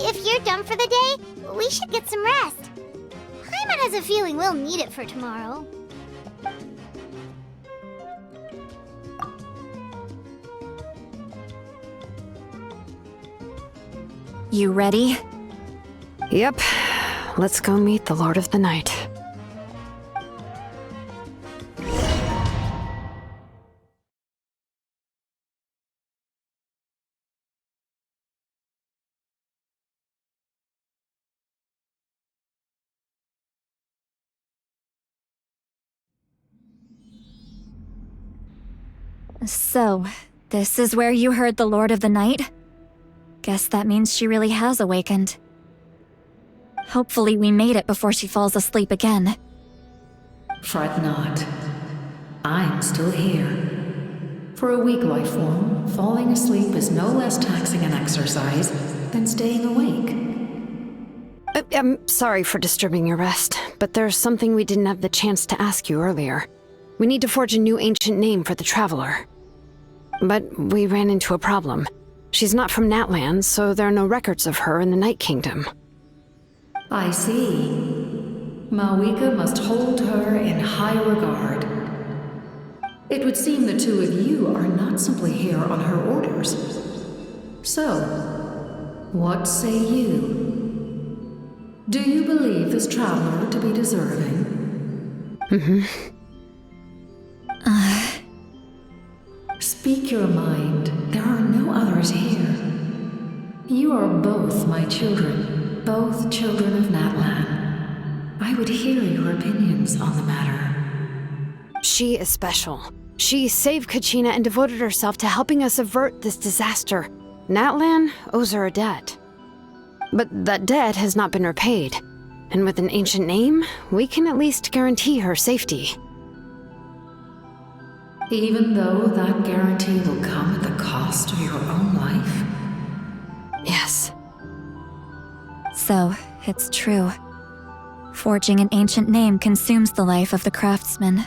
If you're done for the day, we should get some rest. Hyman has a feeling we'll need it for tomorrow. You ready? Yep. Let's go meet the Lord of the Night. So, this is where you heard the Lord of the Night? Guess that means she really has awakened. Hopefully we made it before she falls asleep again. Fret not. I'm still here. For a weak life form, falling asleep is no less taxing an exercise than staying awake. I'm sorry for disturbing your rest, but there's something we didn't have the chance to ask you earlier. We need to forge a new ancient name for the Traveler. But we ran into a problem. She's not from Natland, so there are no records of her in the Night Kingdom. I see. Mawika must hold her in high regard. It would seem the two of you are not simply here on her orders. So, what say you? Do you believe this traveler to be deserving? Mm-hmm. Speak Speak your mind. There are no others here. You are both my children, both children of Natlan. I would hear your opinions on the matter. She is special. She saved Kachina and devoted herself to helping us avert this disaster. Natlan owes her a debt. But that debt has not been repaid. And with an ancient name, we can at least guarantee her safety. Even though that guarantee will come at the cost of your own life? Yes. So, it's true. Forging an ancient name consumes the life of the craftsman.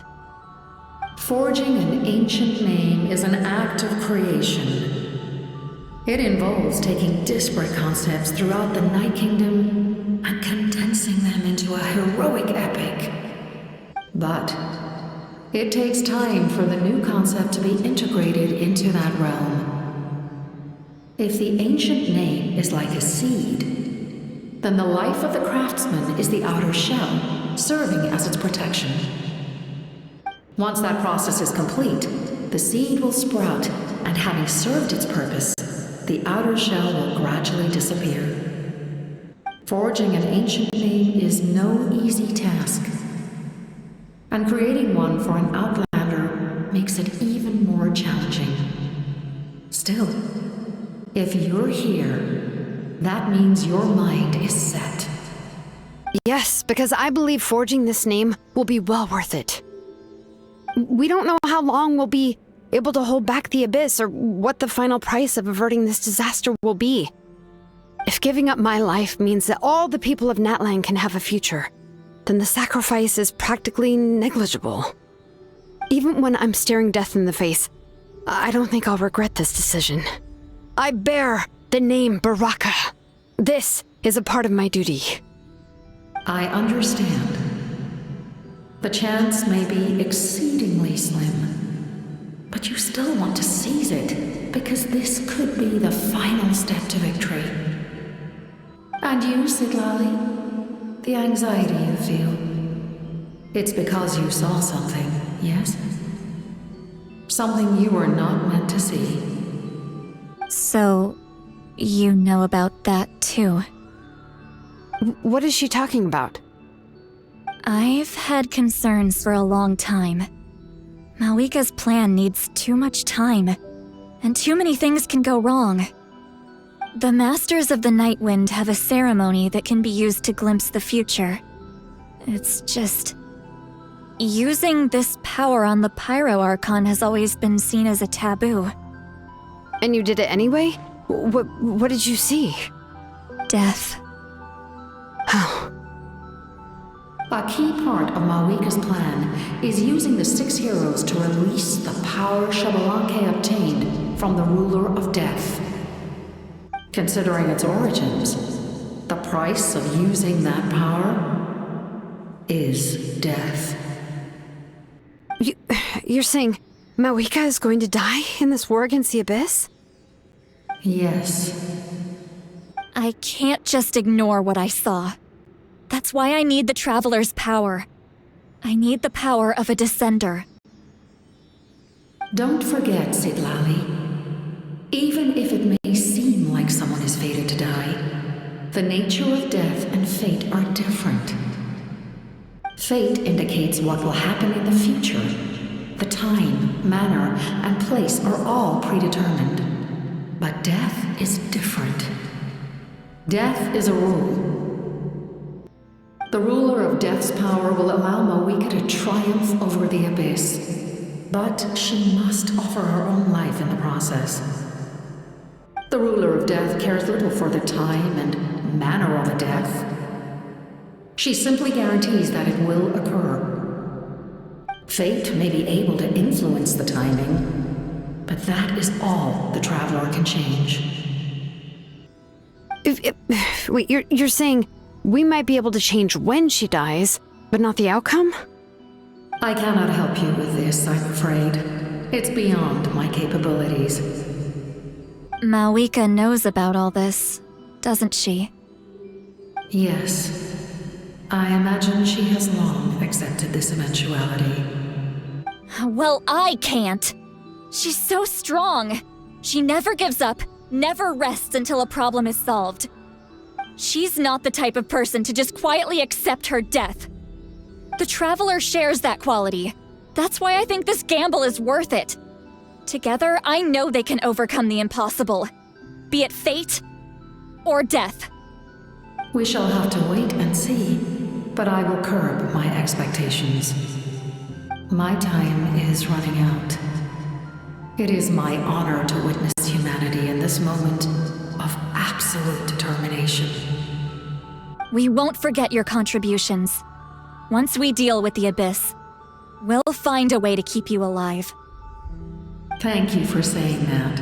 Forging an ancient name is an act of creation. It involves taking disparate concepts throughout the Night Kingdom and condensing them into a heroic epic. But it takes time for the new concept to be integrated into that realm. If the ancient name is like a seed, then the life of the craftsman is the outer shell, serving as its protection. Once that process is complete, the seed will sprout, and having served its purpose, the outer shell will gradually disappear. Forging an ancient name is no easy task, and creating one for an outlander makes it even more challenging. Still, if you're here, that means your mind is set. Yes, because I believe forging this name will be well worth it. We don't know how long we'll be able to hold back the Abyss or what the final price of averting this disaster will be. If giving up my life means that all the people of Natlan can have a future, then the sacrifice is practically negligible. Even when I'm staring death in the face, I don't think I'll regret this decision. I bear the name Baraka. This is a part of my duty. I understand. The chance may be exceedingly slim, but you still want to seize it because this could be the final step to victory. And you, Siglali, the anxiety you feel, it's because you saw something, yes? Something you were not meant to see. So, you know about that too? What is she talking about? I've had concerns for a long time. Malika's plan needs too much time, and too many things can go wrong. The Masters of the Night Wind have a ceremony that can be used to glimpse the future. It's just... using this power on the Pyro Archon has always been seen as a taboo. And you did it anyway? What did you see? Death. How? A key part of Malika's plan is using the 6 heroes to release the power Xbalanque obtained from the ruler of death. Considering its origins, the price of using that power is death. You're saying Malika is going to die in this war against the Abyss? Yes. I can't just ignore what I saw. That's why I need the Traveler's power. I need the power of a Descender. Don't forget, Siglali. Even if it may seem like someone is fated to die, the nature of death and fate are different. Fate indicates what will happen in the future. The time, manner, and place are all predetermined. But death is different. Death is a rule. The ruler of Death's power will allow Malika to triumph over the Abyss, but she must offer her own life in the process. The ruler of Death cares little for the time and manner of a death. She simply guarantees that it will occur. Fate may be able to influence the timing, but that is all the Traveler can change. Wait, you're saying we might be able to change when she dies, but not the outcome? I cannot help you with this, I'm afraid. It's beyond my capabilities. Malika knows about all this, doesn't she? Yes. I imagine she has long accepted this eventuality. Well, I can't. She's so strong. She never gives up, never rests until a problem is solved. She's not the type of person to just quietly accept her death. The Traveler shares that quality. That's why I think this gamble is worth it. Together, I know they can overcome the impossible. Be it fate or death. We shall have to wait and see, but I will curb my expectations. My time is running out. It is my honor to witness humanity in this moment of absolute determination. We won't forget your contributions. Once we deal with the Abyss, we'll find a way to keep you alive. Thank you for saying that,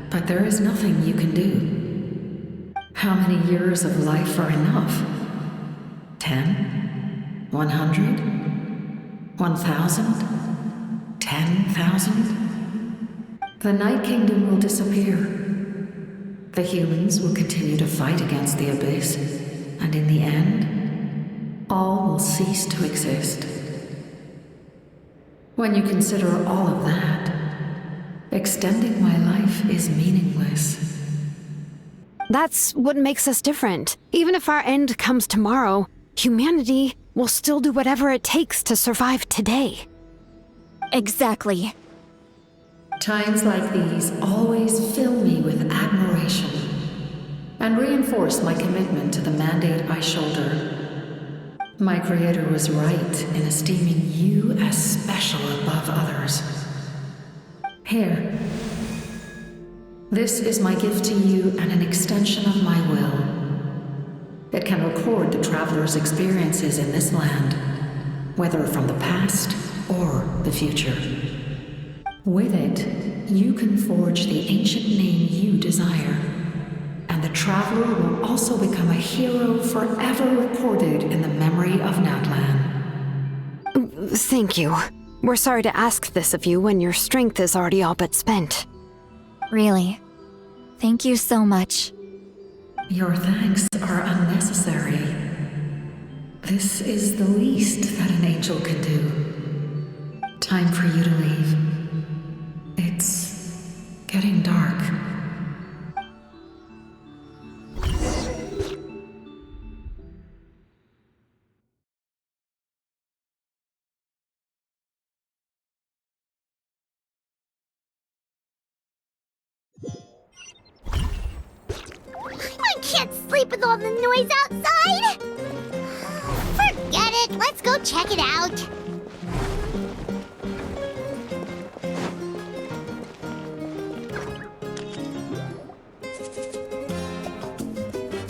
but there is nothing you can do. How many years of life are enough? 10? 100? 1,000? 10,000? The Night Kingdom will disappear. The humans will continue to fight against the Abyss, and in the end, all will cease to exist. When you consider all of that, extending my life is meaningless. That's what makes us different. Even if our end comes tomorrow, humanity will still do whatever it takes to survive today. Exactly. Times like these always fill me with admiration and reinforce my commitment to the mandate I shoulder. My creator was right in esteeming you as special above others. Here. This is my gift to you and an extension of my will. It can record the traveler's experiences in this land, whether from the past or the future. With it, you can forge the ancient name you desire, and the traveler will also become a hero forever recorded in the memory of Natlan. Thank you. We're sorry to ask this of you when your strength is already all but spent. Really. Thank you so much. Your thanks are unnecessary. This is the least that an angel can do. Time for you to leave. It's getting dark. I can't sleep with all the noise outside! Forget it, let's go check it out.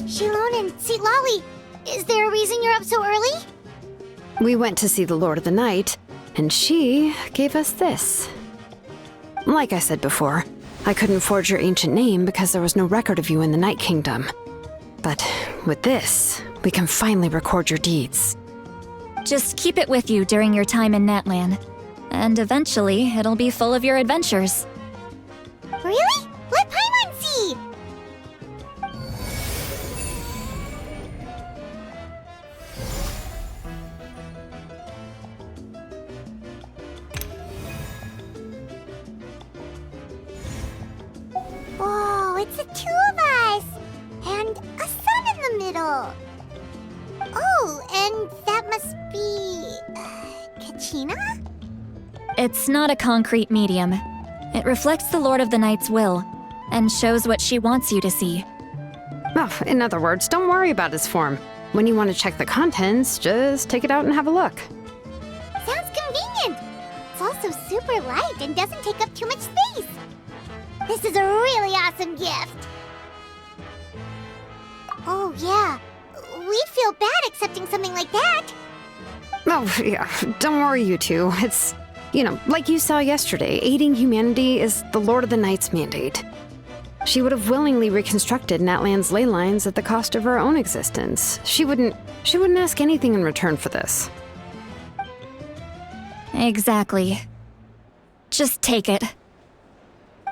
Shilon and Lolly, is there a reason you're up so early? We went to see the Lord of the Night, and she gave us this. Like I said before, I couldn't forge your ancient name because there was no record of you in the Night Kingdom. But with this, we can finally record your deeds. Just keep it with you during your time in Natlan, and eventually it'll be full of your adventures. Really? Let Paimon see! Whoa, it's the two of us! And a sun in the middle! Oh, and that must be... Kachina? It's not a concrete medium. It reflects the Lord of the Night's will, and shows what she wants you to see. Oh, in other words, don't worry about its form. When you want to check the contents, just take it out and have a look. Sounds convenient! It's also super light and doesn't take up too much space. This is a really awesome gift! Oh, yeah. We'd feel bad accepting something like that. Oh, yeah, don't worry, you two. It's, like you saw yesterday, aiding humanity is the Lord of the Night's mandate. She would have willingly reconstructed Natlan's ley lines at the cost of her own existence. She wouldn't ask anything in return for this. Exactly. Just take it.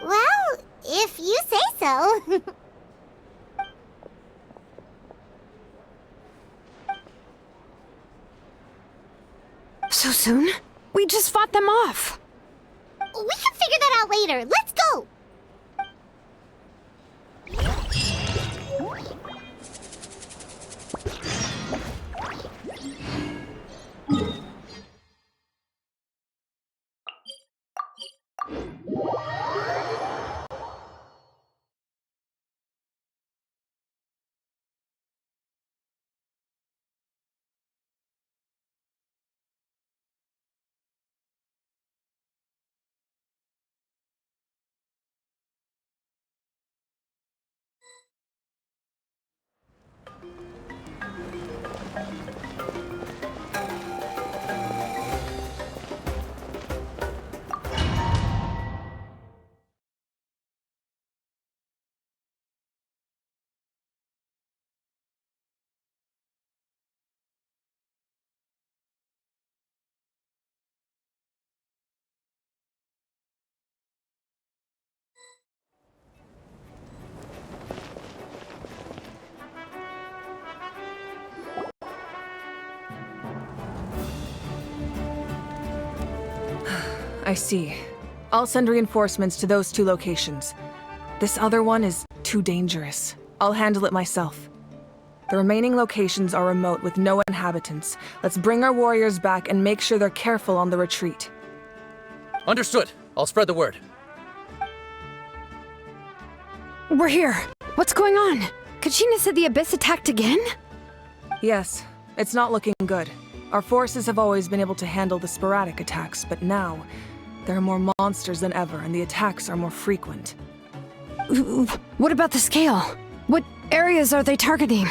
Well, if you say so. So soon? We just fought them off. We can figure that out later. Let's go! I see. I'll send reinforcements to those 2 locations. This other one is too dangerous. I'll handle it myself. The remaining locations are remote with no inhabitants. Let's bring our warriors back and make sure they're careful on the retreat. Understood. I'll spread the word. We're here. What's going on? Kachina said the Abyss attacked again? Yes, it's not looking good. Our forces have always been able to handle the sporadic attacks, but now there are more monsters than ever, and the attacks are more frequent. What about the scale? What areas are they targeting?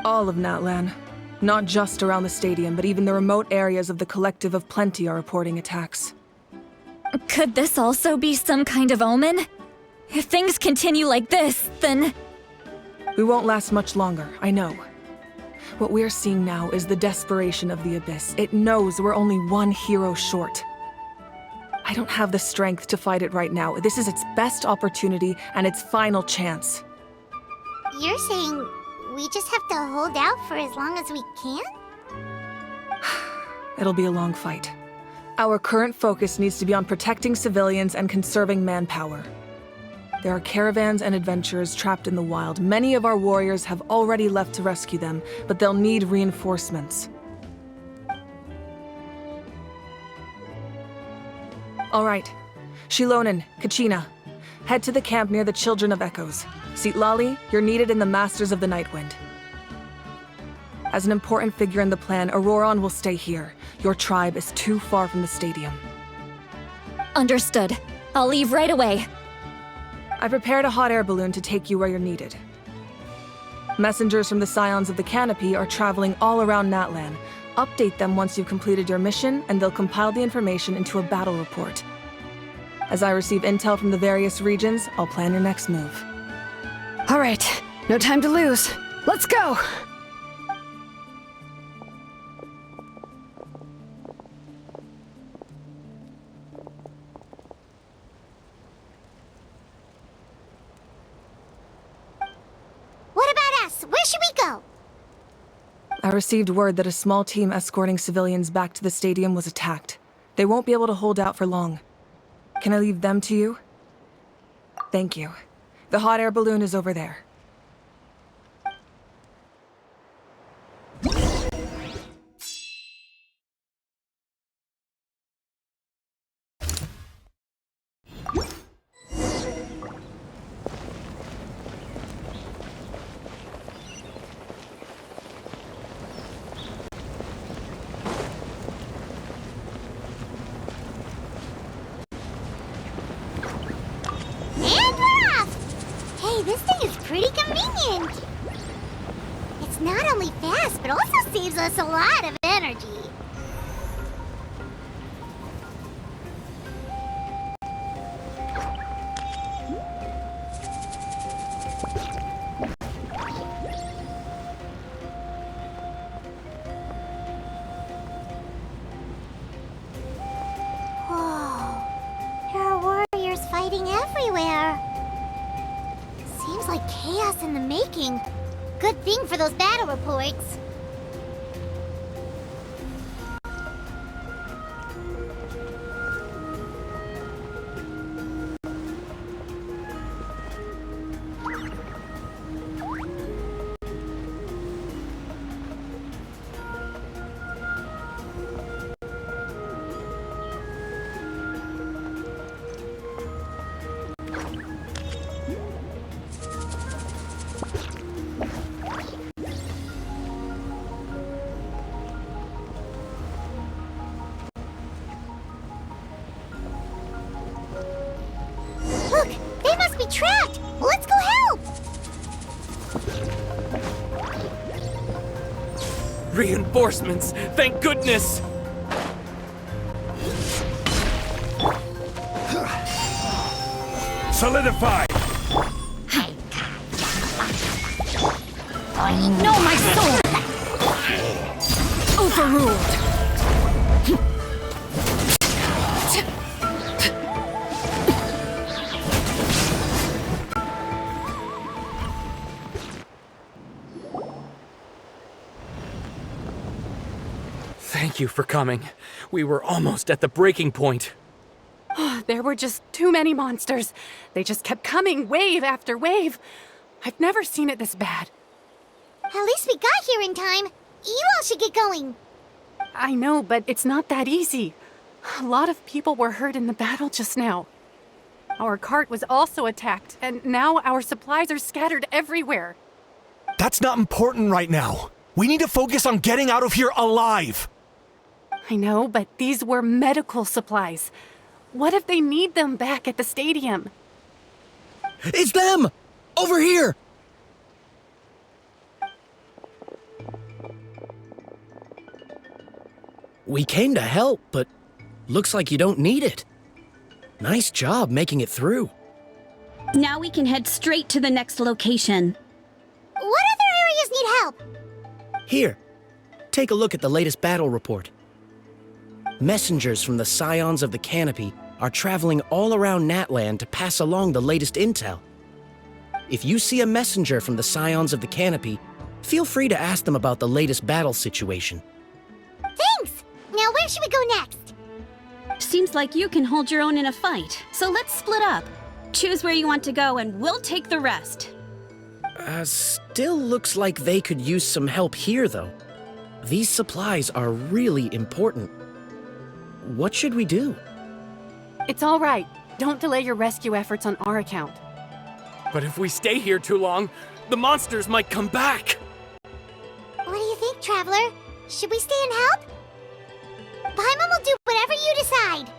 All of Natlan. Not just around the stadium, but even the remote areas of the Collective of Plenty are reporting attacks. Could this also be some kind of omen? If things continue like this, then... We won't last much longer, I know. What we're seeing now is the desperation of the Abyss. It knows we're only one hero short. I don't have the strength to fight it right now. This is its best opportunity and its final chance. You're saying we just have to hold out for as long as we can? It'll be a long fight. Our current focus needs to be on protecting civilians and conserving manpower. There are caravans and adventurers trapped in the wild. Many of our warriors have already left to rescue them, but they'll need reinforcements. All right. Shilonen, Kachina, head to the camp near the Children of Echoes. Sitlali, you're needed in the Masters of the Nightwind. As an important figure in the plan, Auroron will stay here. Your tribe is too far from the stadium. Understood. I'll leave right away. I prepared a hot air balloon to take you where you're needed. Messengers from the Scions of the Canopy are traveling all around Natlan. Update them once you've completed your mission, and they'll compile the information into a battle report. As I receive intel from the various regions, I'll plan your next move. All right, no time to lose. Let's go! What about us? Where should we go? I received word that a small team escorting civilians back to the stadium was attacked. They won't be able to hold out for long. Can I leave them to you? Thank you. The hot air balloon is over there. This thing is pretty convenient. It's not only fast, but also saves us a lot of energy. Whoa, there are warriors fighting everywhere. Seems like chaos in the making. Good thing for those battle reports. reinforcements! Thank goodness! Solidify! No, my soul! Overruled! Thank you for coming. We were almost at the breaking point. There were just too many monsters. They just kept coming, wave after wave. I've never seen it this bad. At least we got here in time. You all should get going. I know, but it's not that easy. A lot of people were hurt in the battle just now. Our cart was also attacked, and now our supplies are scattered everywhere. That's not important right now. We need to focus on getting out of here alive. I know, but these were medical supplies. What if they need them back at the stadium? It's them! Over here! We came to help, but looks like you don't need it. Nice job making it through. Now we can head straight to the next location. What other areas need help? Here, take a look at the latest battle report. Messengers from the Scions of the Canopy are traveling all around Natland to pass along the latest intel. If you see a messenger from the Scions of the Canopy, feel free to ask them about the latest battle situation. Thanks! Now where should we go next? Seems like you can hold your own in a fight, so let's split up. Choose where you want to go and we'll take the rest. Still looks like they could use some help here, though. These supplies are really important. What should we do? It's all right. Don't delay your rescue efforts on our account. But if we stay here too long, the monsters might come back! What do you think, Traveler? Should we stay and help? Paimon will do whatever you decide.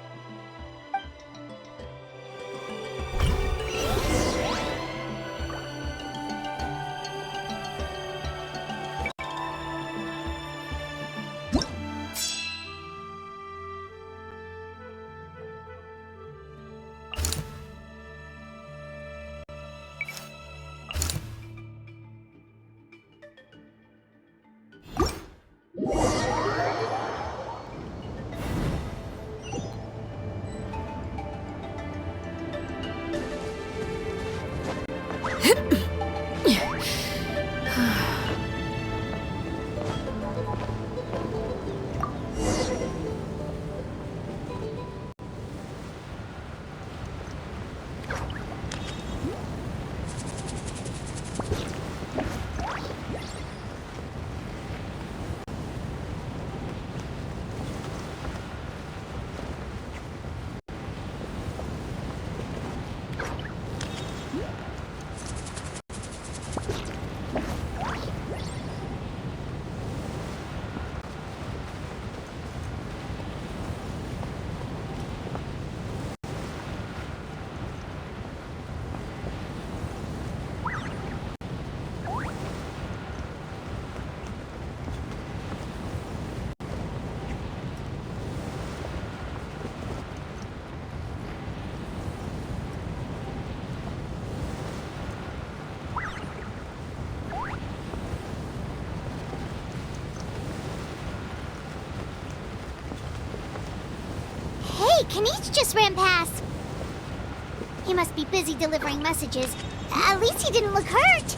Kanich just ran past. He must be busy delivering messages. At least he didn't look hurt.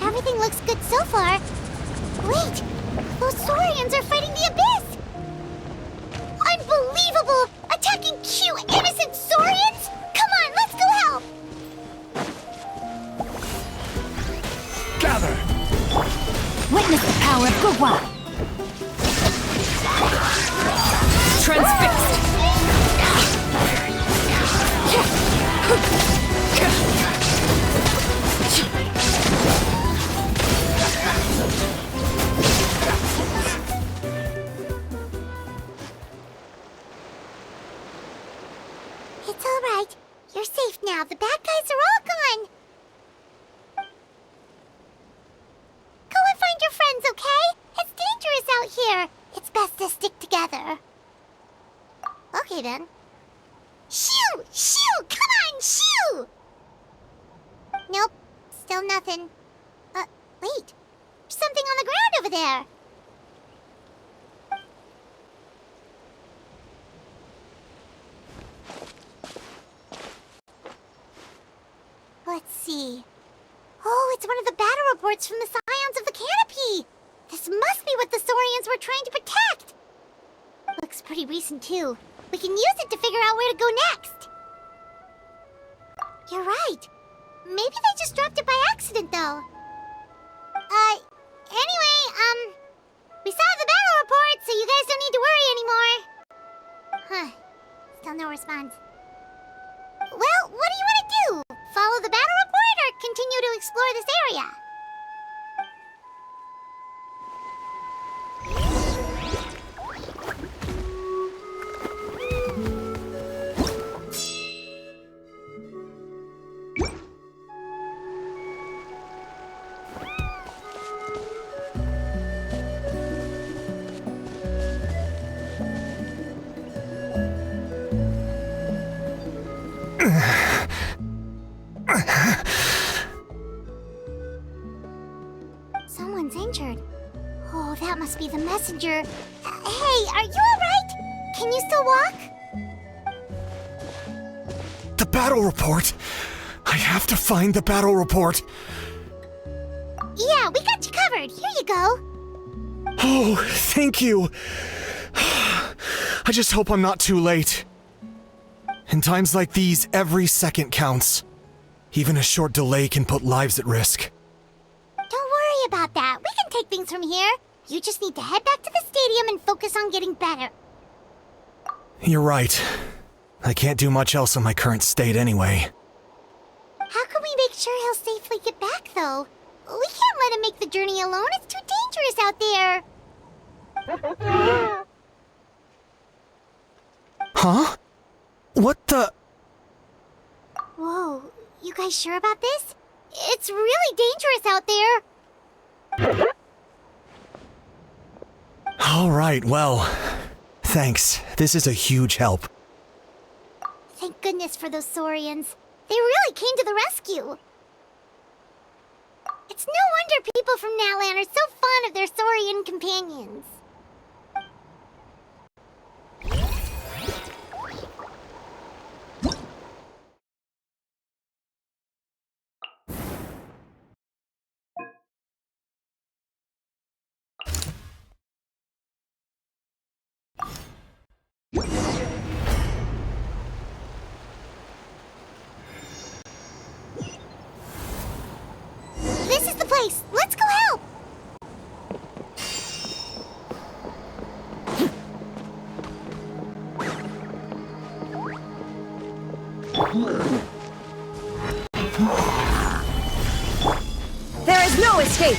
Everything looks good so far. Wait, those Saurians are fighting the Abyss! Unbelievable! Attacking cute, innocent Saurians? Come on, let's go help! Gather! Witness the power of Gugwa! Transfixed! It's all right. You're safe now. The bad guys are all gone. Go and find your friends, okay? It's dangerous out here. It's best to stick together. Okay, then. Shoo! Shoo! Come on, shoo! Nope. Still nothing. Wait. There's something on the ground over there. Let's see. Oh, it's one of the battle reports from the Scions of the Canopy! This must be what the Saurians were trying to protect! Looks pretty recent, too. We can use it to figure out where to go next. You're right. Maybe they just dropped it by accident, though. Anyway, we saw the battle report, so you guys don't need to worry anymore. Huh. Still no response. Well, what do you want to do? Follow the battle report or continue to explore this area? Someone's injured. Oh, that must be the messenger. Hey, are you alright? Can you still walk? The battle report! I have to find the battle report! Yeah, we got you covered. Here you go. Oh, thank you! I just hope I'm not too late. In times like these, every second counts. Even a short delay can put lives at risk. Don't worry about that. We can take things from here. You just need to head back to the stadium and focus on getting better. You're right. I can't do much else in my current state anyway. How can we make sure he'll safely get back, though? We can't let him make the journey alone. It's too dangerous out there. Huh? What the? Whoa, you guys sure about this? It's really dangerous out there. All right, well, thanks. This is a huge help. Thank goodness for those Saurians. They really came to the rescue. It's no wonder people from Natlan are so fond of their Saurian companions. This is the place. Let's go help. There is no escape!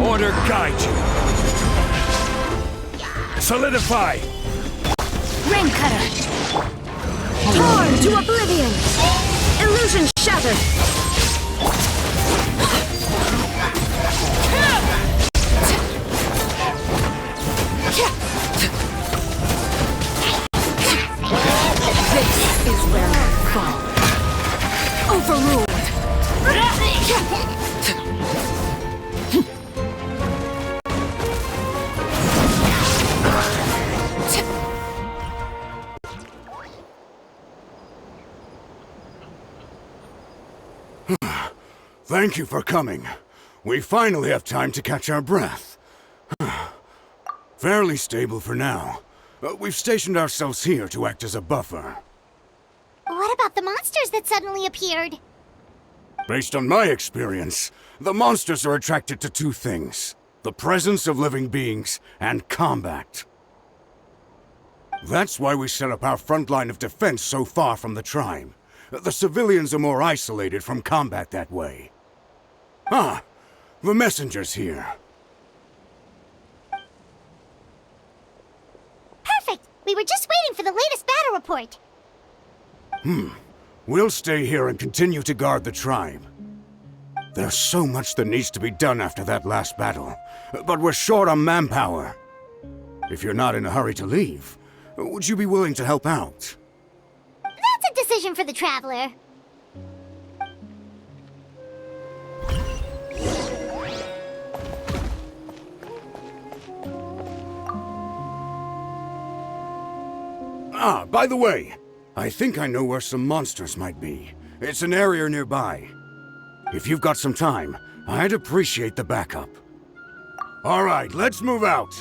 Order guide you. Solidify. Rain Cutter! Torn to oblivion! Illusion shattered! This is where I fall. Overruled! Thank you for coming. We finally have time to catch our breath. Fairly stable for now. We've stationed ourselves here to act as a buffer. What about the monsters that suddenly appeared? Based on my experience, the monsters are attracted to two things: the presence of living beings and combat. That's why we set up our front line of defense so far from the tribe. The civilians are more isolated from combat that way. Ah, the messenger's here. Perfect! We were just waiting for the latest battle report. We'll stay here and continue to guard the tribe. There's so much that needs to be done after that last battle, but we're short on manpower. If you're not in a hurry to leave, would you be willing to help out? That's a decision for the Traveler. Ah, by the way, I think I know where some monsters might be. It's an area nearby. If you've got some time, I'd appreciate the backup. All right, let's move out.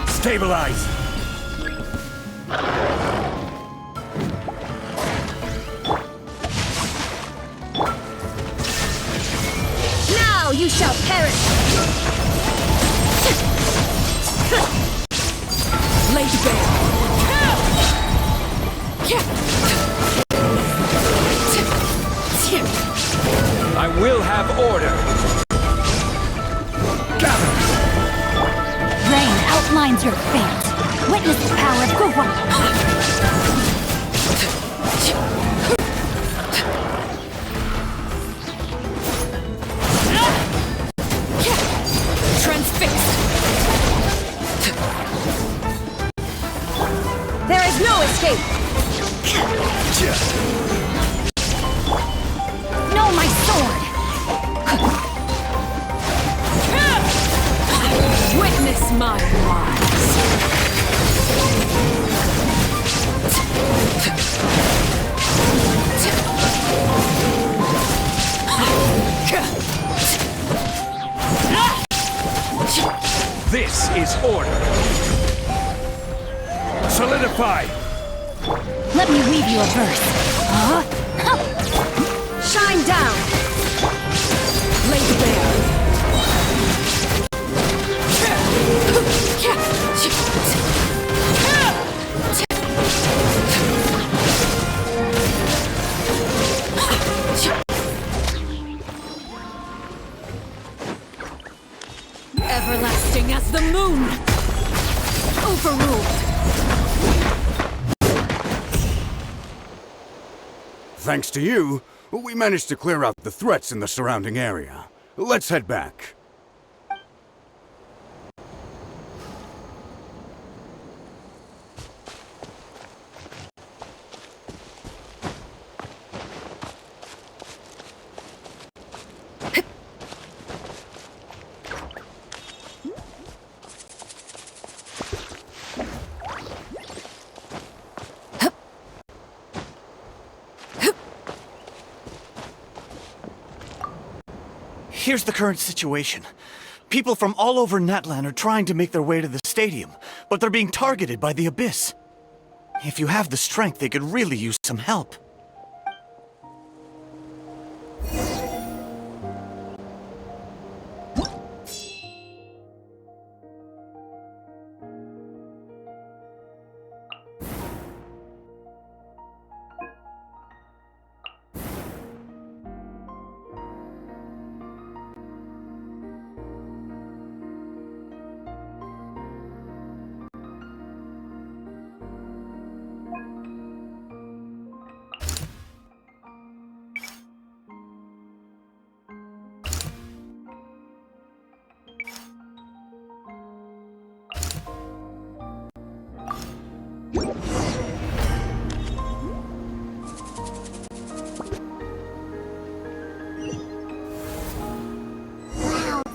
Stabilize! Now you shall perish! Laid bare! I will have order! Gather! Rain outlines your fate. Witness the power of Gurwa. Transfixed! There is no escape! Know my sword! Witness my wise! This is order! Solidify! Let me weave you a verse. Shine down! Laid bare! Everlasting as the moon! Overruled! Thanks to you, we managed to clear out the threats in the surrounding area. Let's head back. Here's the current situation. People from all over Natlan are trying to make their way to the stadium, but they're being targeted by the Abyss. If you have the strength, they could really use some help.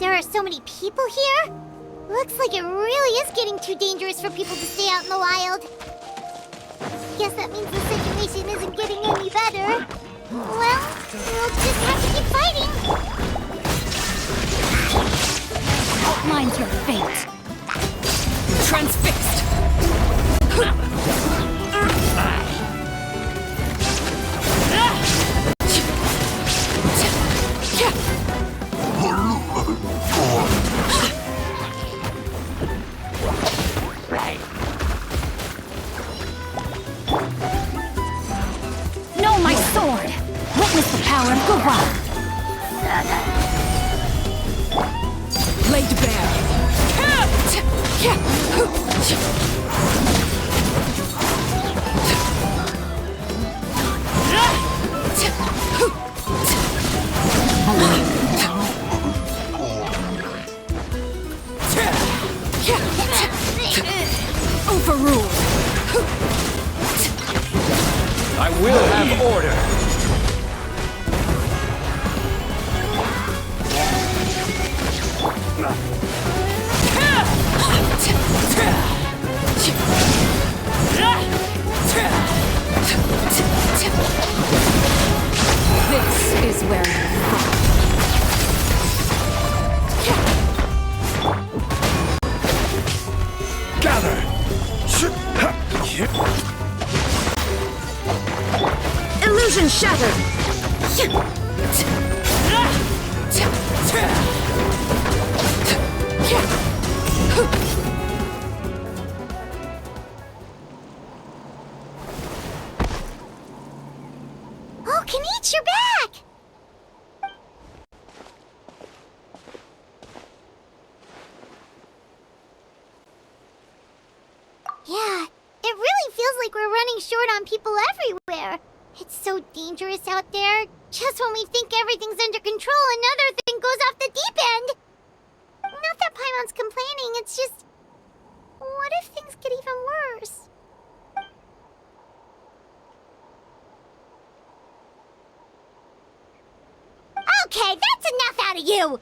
There are so many people here. Looks like it really is getting too dangerous for people to stay out in the wild. Guess that means the situation isn't getting any better. Well, we'll just have to keep fighting. Mine's your fate. Transfixed. Know my sword! Witness the power of Gura! Laid bare! Overruled! I will have order. This is where you're from. Gather. Illusion shattered! Oh, Kenichi, you're back! Yeah, it really feels like we're running short on people everywhere. It's so dangerous out there. Just when we think everything's under control, another thing goes off the deep end. Not that Paimon's complaining, it's just... What if things get even worse? Okay, that's enough out of you!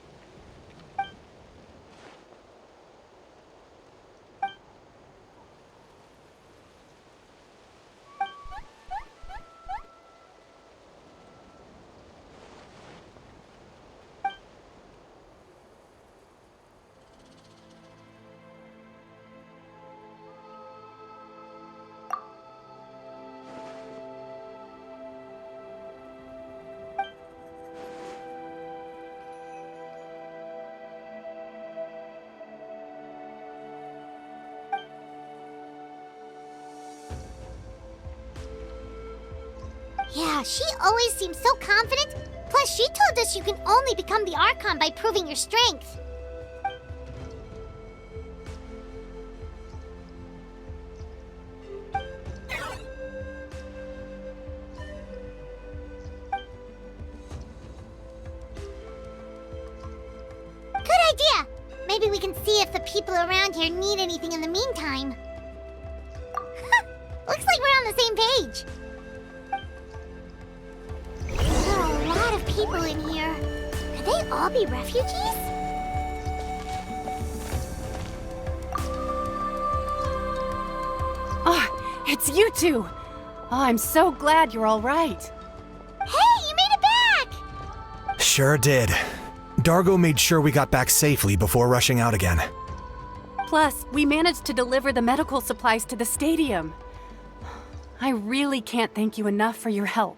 Yeah, she always seems so confident. Plus, she told us you can only become the Archon by proving your strength. Good idea! Maybe we can see if the people around here need anything in the meantime. Looks like we're on the same page. There are a lot of people in here. Could they all be refugees? Oh, it's you two! Oh, I'm so glad you're all right. Hey, you made it back! Sure did. Dargo made sure we got back safely before rushing out again. Plus, we managed to deliver the medical supplies to the stadium. I really can't thank you enough for your help.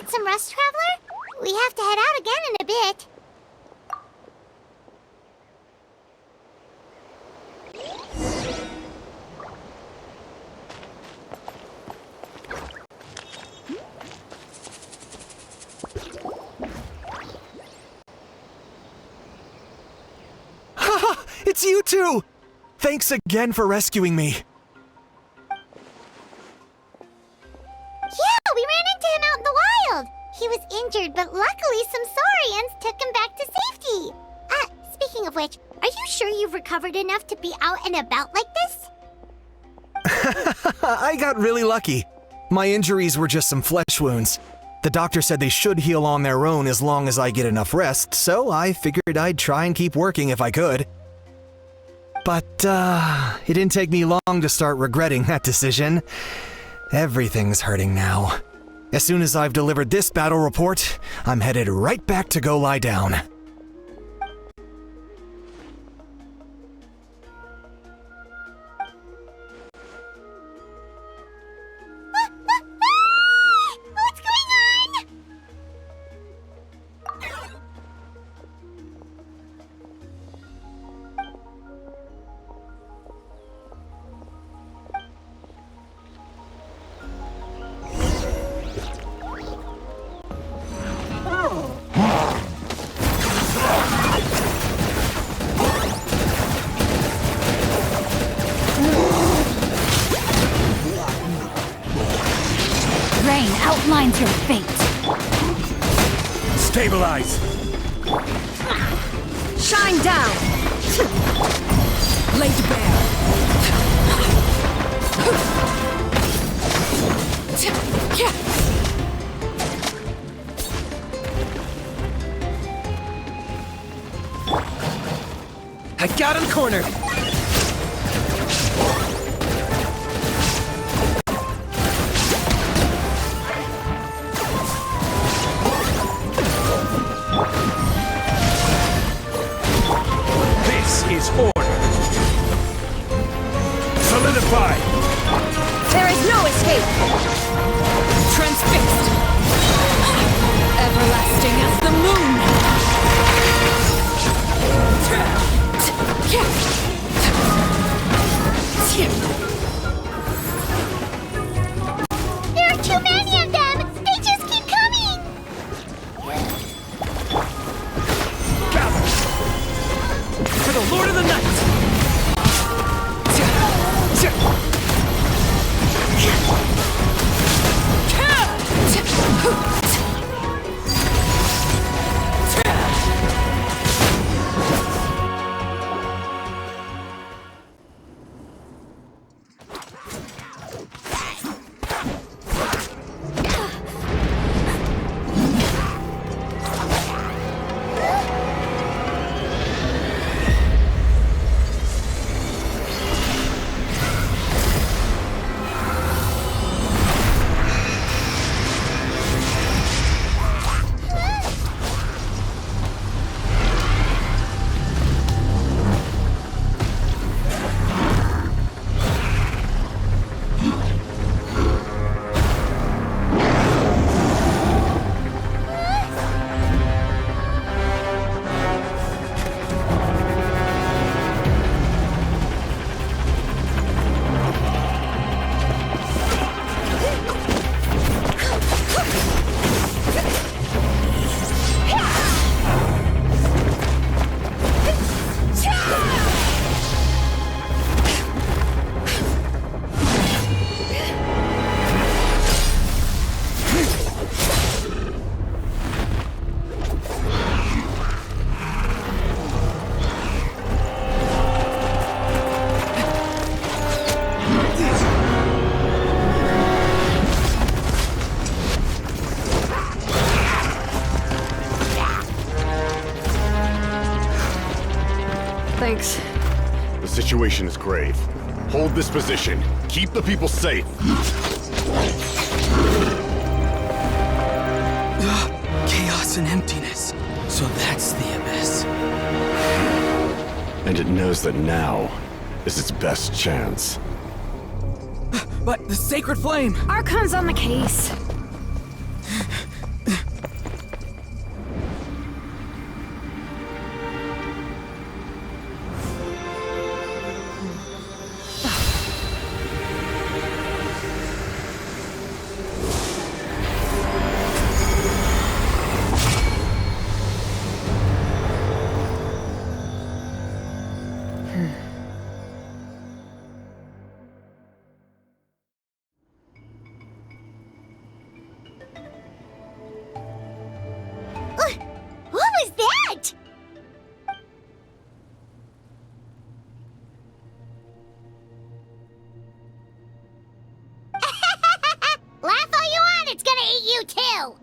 get some rest, Traveler? We have to head out again in a bit. Haha! It's you two! Thanks again for rescuing me. Yeah, we ran into him out in the wild. He was injured, but luckily some saurians took him back to safety. Speaking of which, are you sure you've recovered enough to be out and about like this? I got really lucky. My injuries were just some flesh wounds. The doctor said they should heal on their own as long as I get enough rest, so I figured I'd try and keep working if I could. But, it didn't take me long to start regretting that decision. Everything's hurting now. As soon as I've delivered this battle report, I'm headed right back to go lie down. What's going on? Rain outlines your fate. Stabilize! Shine down! Lay to bear. I got him cornered! This is order! Solidify! There is no escape! Transfixed! Everlasting as the moon! There are too many of them! They just keep coming! For the Lord of the Night! Thanks. The situation is grave. Hold this position. Keep the people safe. Chaos and emptiness. So that's the abyss. And it knows that now is its best chance. But the sacred flame! Archon's on the case. you too!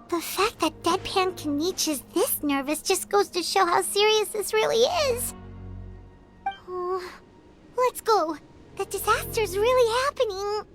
The fact that Deadpan Kaniche is this nervous just goes to show how serious this really is. Oh, let's go. The disaster's really happening.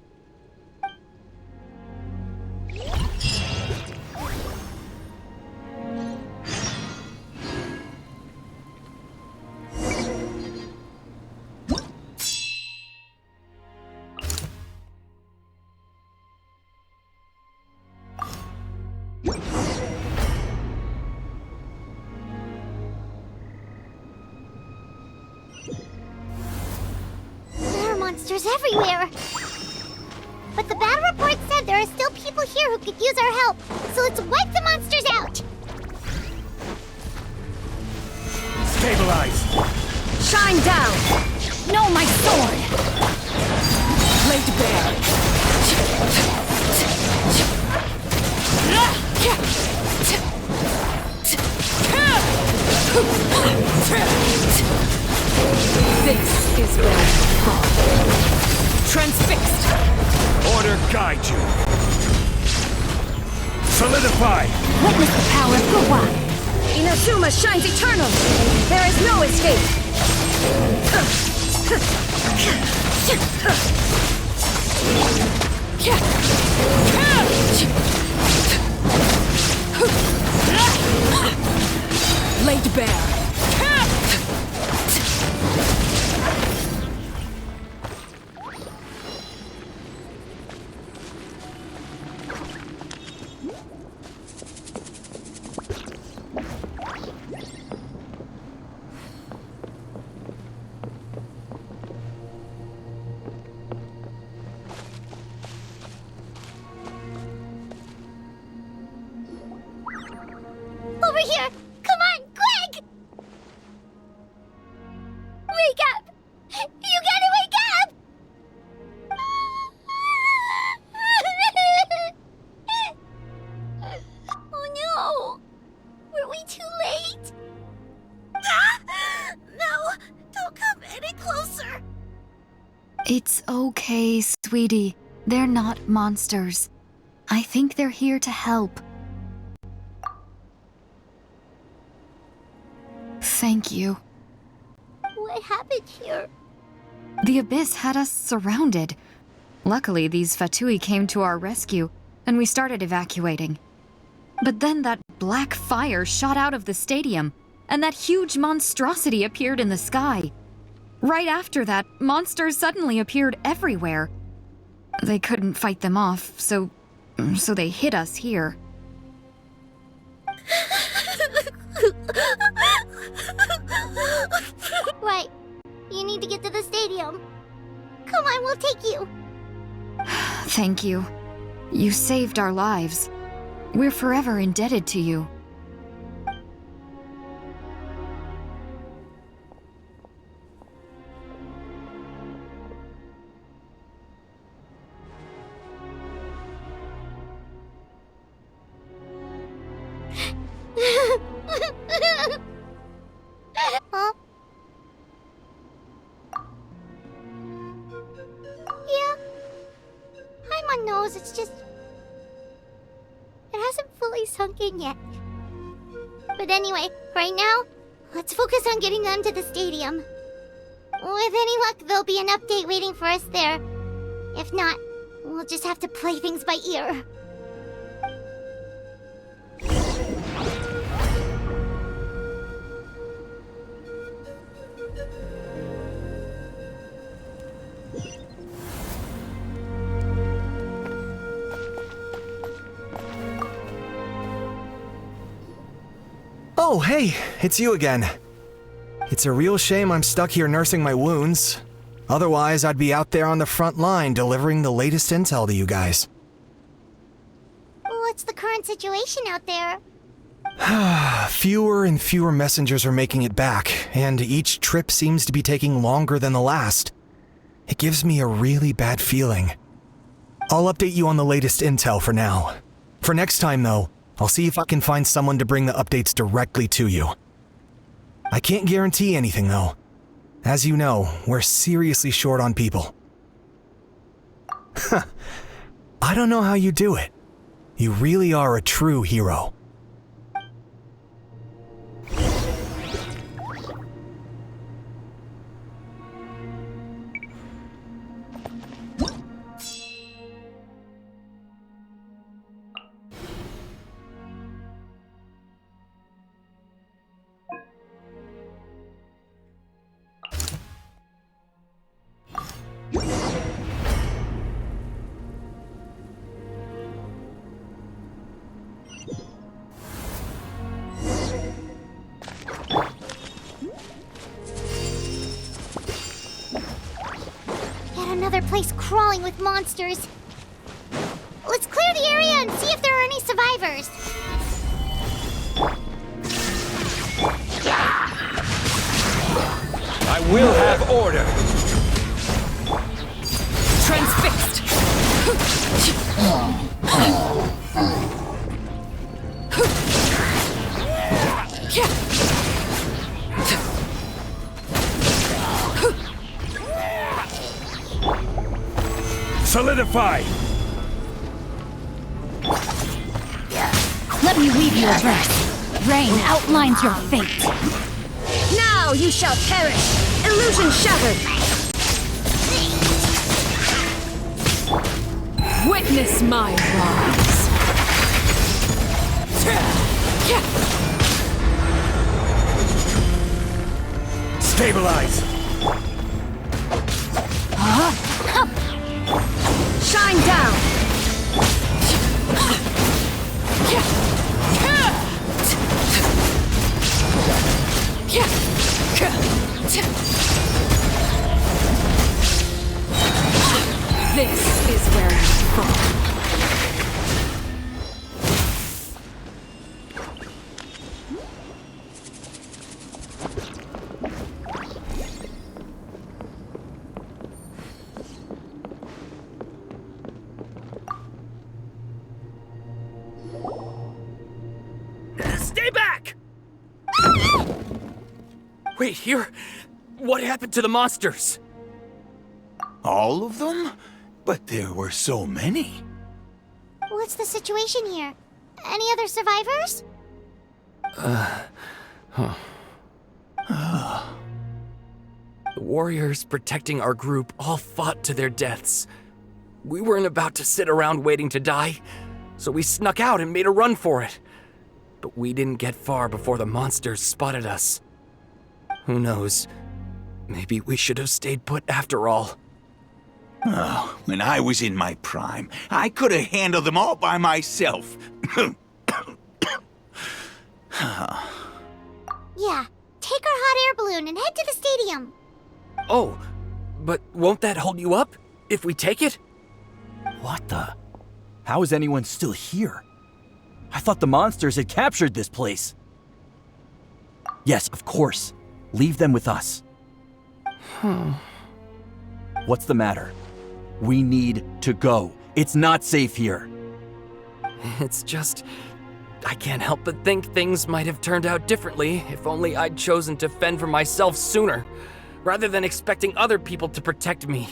There are monsters everywhere. But the battle report said there are still people here who could use our help. So let's wipe the monsters out. Stabilize! Shine down! No, my sword! Laid bare. This is where I fall. Transfixed! Order guide you! Solidify! Witness the power of Guwa! Inazuma shines eternal! There is no escape! Laid bare. Over here! Come on, quick! Wake up! You gotta wake up! Oh no! Were we too late? No! Don't come any closer! It's okay, sweetie. They're not monsters. I think they're here to help. Thank you. What happened here? The Abyss had us surrounded. Luckily, these Fatui came to our rescue, and we started evacuating. But then that black fire shot out of the stadium, and that huge monstrosity appeared in the sky. Right after that, monsters suddenly appeared everywhere. They couldn't fight them off, so they hit us here. Right. You need to get to the stadium. Come on, we'll take you. Thank you. You saved our lives. We're forever indebted to you. Huh? Yeah. Paimon knows, it's just... it hasn't fully sunk in yet. But anyway, right now, let's focus on getting them to the stadium. With any luck, there'll be an update waiting for us there. If not, we'll just have to play things by ear. Oh, hey, it's you again. It's a real shame I'm stuck here nursing my wounds. Otherwise, I'd be out there on the front line delivering the latest intel to you guys. What's the current situation out there? Fewer and fewer messengers are making it back, and each trip seems to be taking longer than the last. It gives me a really bad feeling. I'll update you on the latest intel for now. For next time, though, I'll see if I can find someone to bring the updates directly to you. I can't guarantee anything, though. As you know, we're seriously short on people. I don't know how you do it. You really are a true hero. Another place crawling with monsters. Let's clear the area and see if there are any survivors. I will have order. Transfixed! Solidify! Let me weave you a verse. Rain outlines your fate. Now you shall perish! Illusion shattered! Witness my rise! Stabilize! Shine down! This is where you fall. Stay back! Wait, here? What happened to the monsters? All of them? But there were so many. What's the situation here? Any other survivors? The warriors protecting our group all fought to their deaths. We weren't about to sit around waiting to die, so we snuck out and made a run for it. But we didn't get far before the monsters spotted us. Who knows? Maybe we should have stayed put after all. Oh, when I was in my prime, I could have handled them all by myself. Yeah, take our hot air balloon and head to the stadium. Oh, but won't that hold you up if we take it? What the? How is anyone still here? I thought the monsters had captured this place. Yes, of course. Leave them with us. What's the matter? We need to go. It's not safe here. It's just... I can't help but think things might have turned out differently if only I'd chosen to fend for myself sooner, rather than expecting other people to protect me.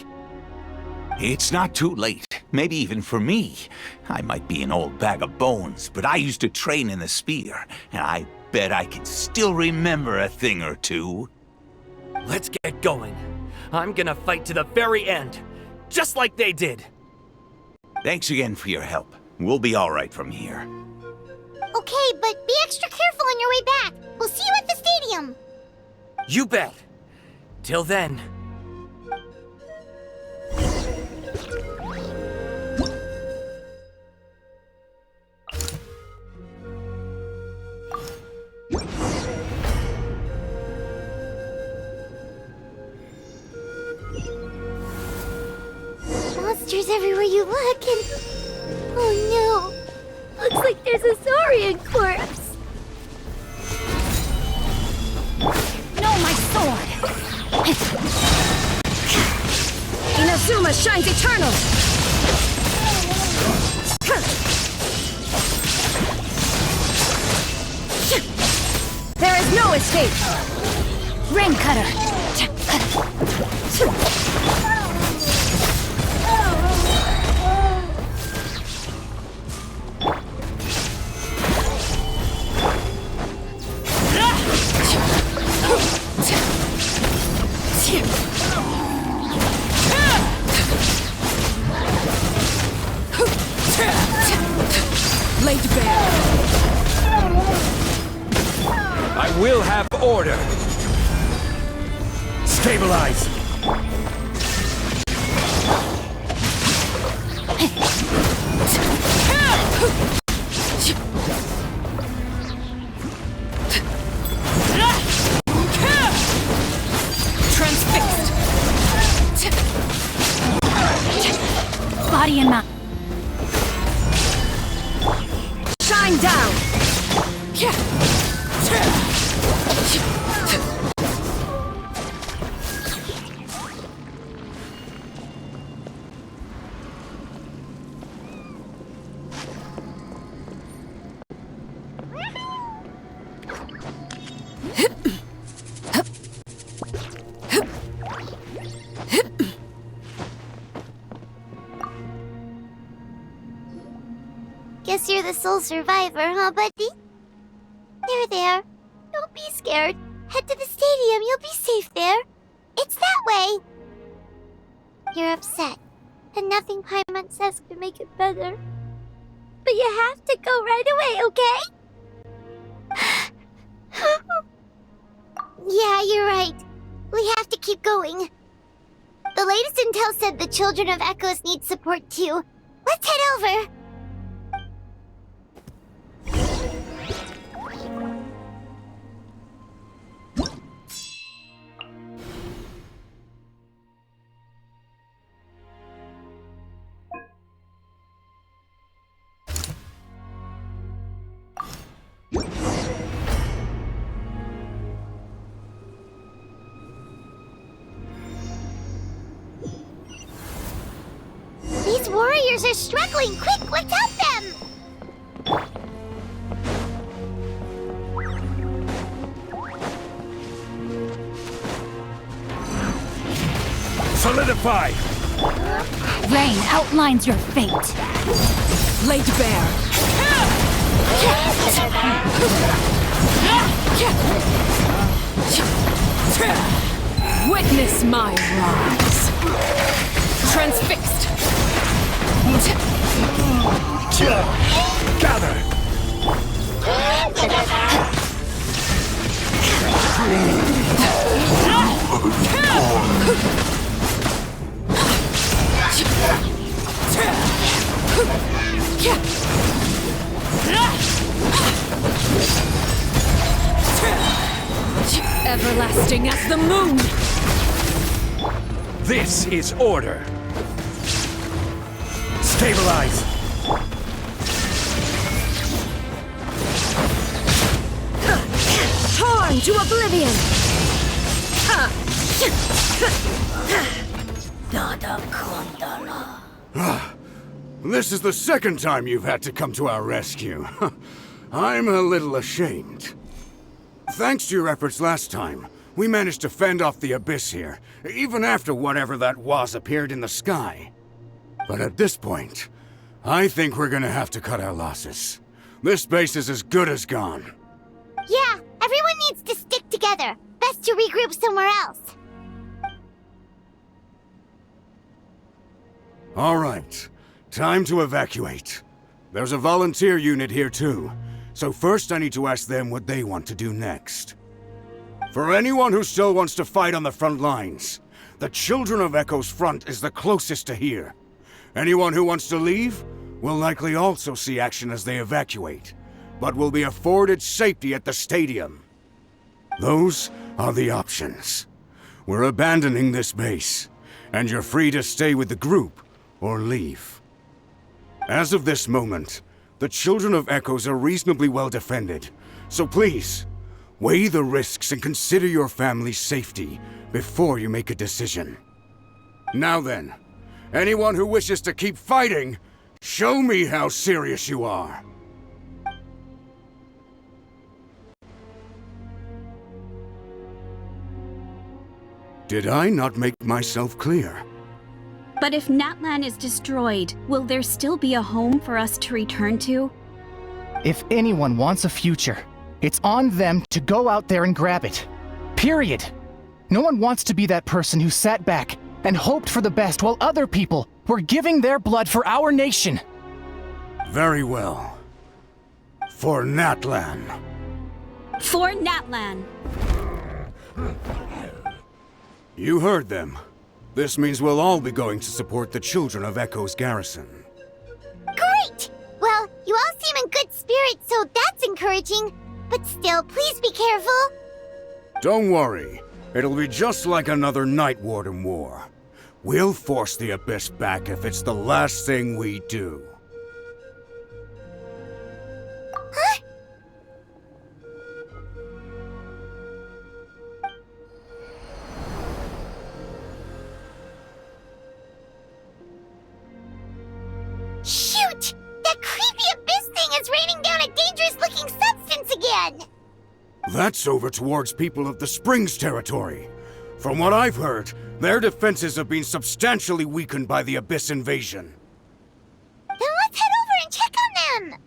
It's not too late. Maybe even for me. I might be an old bag of bones, but I used to train in the spear, and I bet I can still remember a thing or two. Let's get going. I'm gonna fight to the very end, just like they did. Thanks again for your help. We'll be all right from here. Okay, but be extra careful on your way back. We'll see you at the stadium. You bet. Till then. Monsters everywhere you look and... Oh no. Looks like there's a Saurian corpse. No, my sword! Inazuma shines eternal! There is no escape! Rain Cutter! Laid bare. I will have order. Stabilize. Transfixed! Body and mind. Shine down! Guess you're the sole survivor, huh, buddy? There. Don't be scared. Head to the stadium, you'll be safe there. It's that way. You're upset, and nothing Paimon says could make it better. But you have to go right away, okay? Yeah, you're right. We have to keep going. The latest intel said the Children of Echoes need support too. Let's head over. These warriors are struggling! Quick, let's help them! Solidify! Rain outlines your fate. Laid bare. Witness my rise. Transfixed. Gather! Everlasting as the moon. This is order. Stabilize. Torn to oblivion! This is the second time you've had to come to our rescue. I'm a little ashamed. Thanks to your efforts last time, we managed to fend off the Abyss here, even after whatever that was appeared in the sky. But at this point, I think we're gonna have to cut our losses. This base is as good as gone. Yeah, everyone needs to stick together. Best to regroup somewhere else. All right, time to evacuate. There's a volunteer unit here too, so first I need to ask them what they want to do next. For anyone who still wants to fight on the front lines, the Children of Echo's front is the closest to here. Anyone who wants to leave will likely also see action as they evacuate, but will be afforded safety at the stadium. Those are the options. We're abandoning this base, and you're free to stay with the group or leave. As of this moment, the Children of Echoes are reasonably well defended, so please, weigh the risks and consider your family's safety before you make a decision. Now then, anyone who wishes to keep fighting Show me how serious you are. Did I not make myself clear? But if Natlan is destroyed, will there still be a home for us to return to? If anyone wants a future, it's on them to go out there and grab it. Period. No one wants to be that person who sat back and hoped for the best while other people were giving their blood for our nation. Very well. For Natlan. For Natlan. You heard them. This means we'll all be going to support the children of Echo's garrison. Great! Well, you all seem in good spirits, so that's encouraging. But still, please be careful. Don't worry. It'll be just like another Night Warden war. We'll force the Abyss back if it's the last thing we do. Huh? Shoot! That creepy Abyss thing is raining down a dangerous-looking substance again! That's over towards people of the Springs territory. From what I've heard, their defenses have been substantially weakened by the Abyss invasion. Then let's head over and check on them!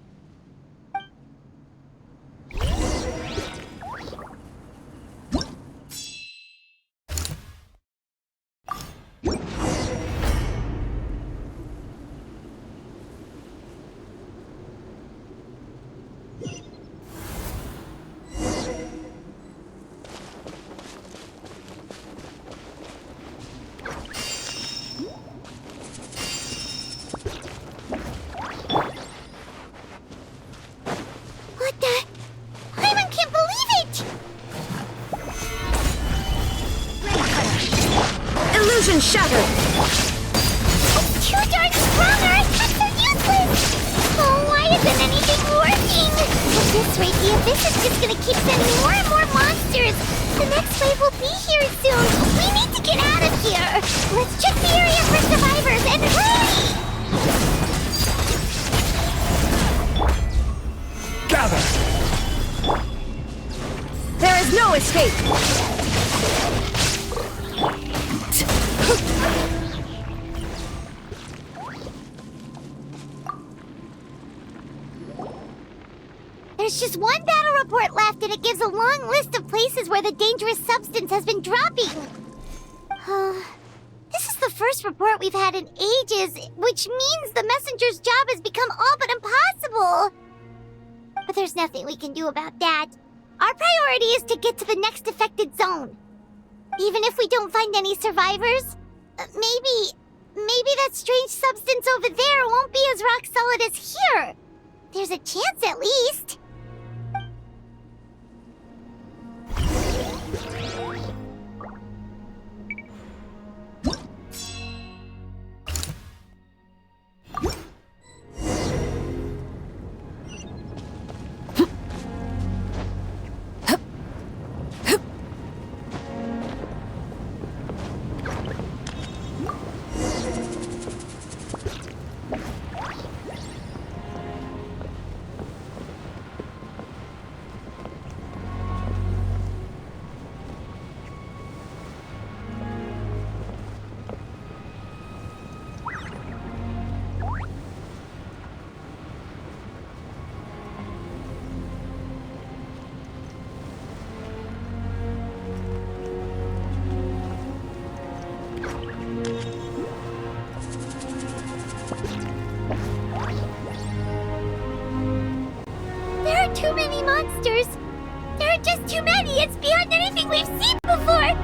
Illusion shattered! It's too darn strong, our attacks are useless! Oh, why isn't anything working? At this rate, the Abyss is just gonna keep sending more and more monsters! The next wave will be here soon! We need to get out of here! Let's check the area for survivors and hurry! Gather! There is no escape! There's just one battle report left, and it gives a long list of places where the dangerous substance has been dropping. This is the first report we've had in ages, which means the messenger's job has become all but impossible. But there's nothing we can do about that. Our priority is to get to the next affected zone. Even if we don't find any survivors, maybe that strange substance over there won't be as rock solid as here. There's a chance at least. Too many monsters! There are just too many! It's beyond anything we've seen before!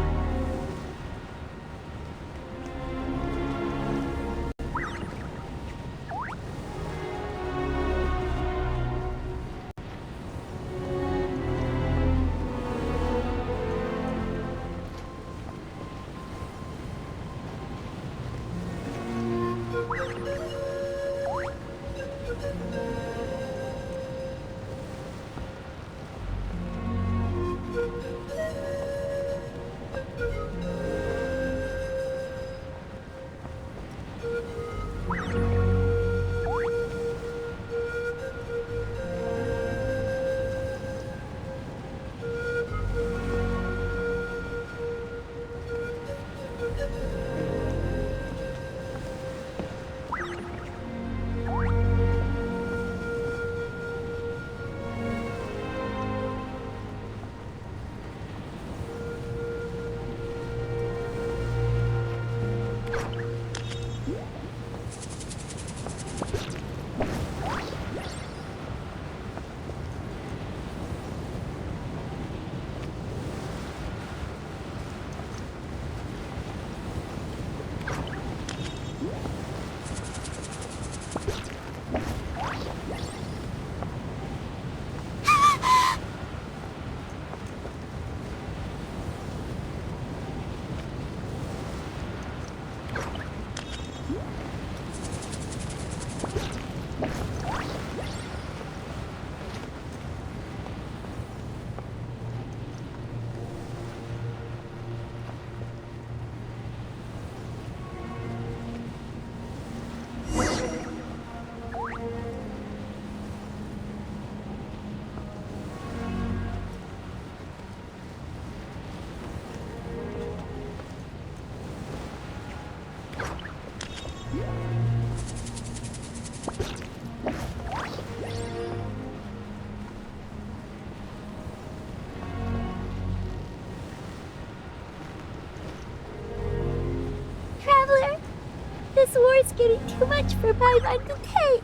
too much for Paimon to take.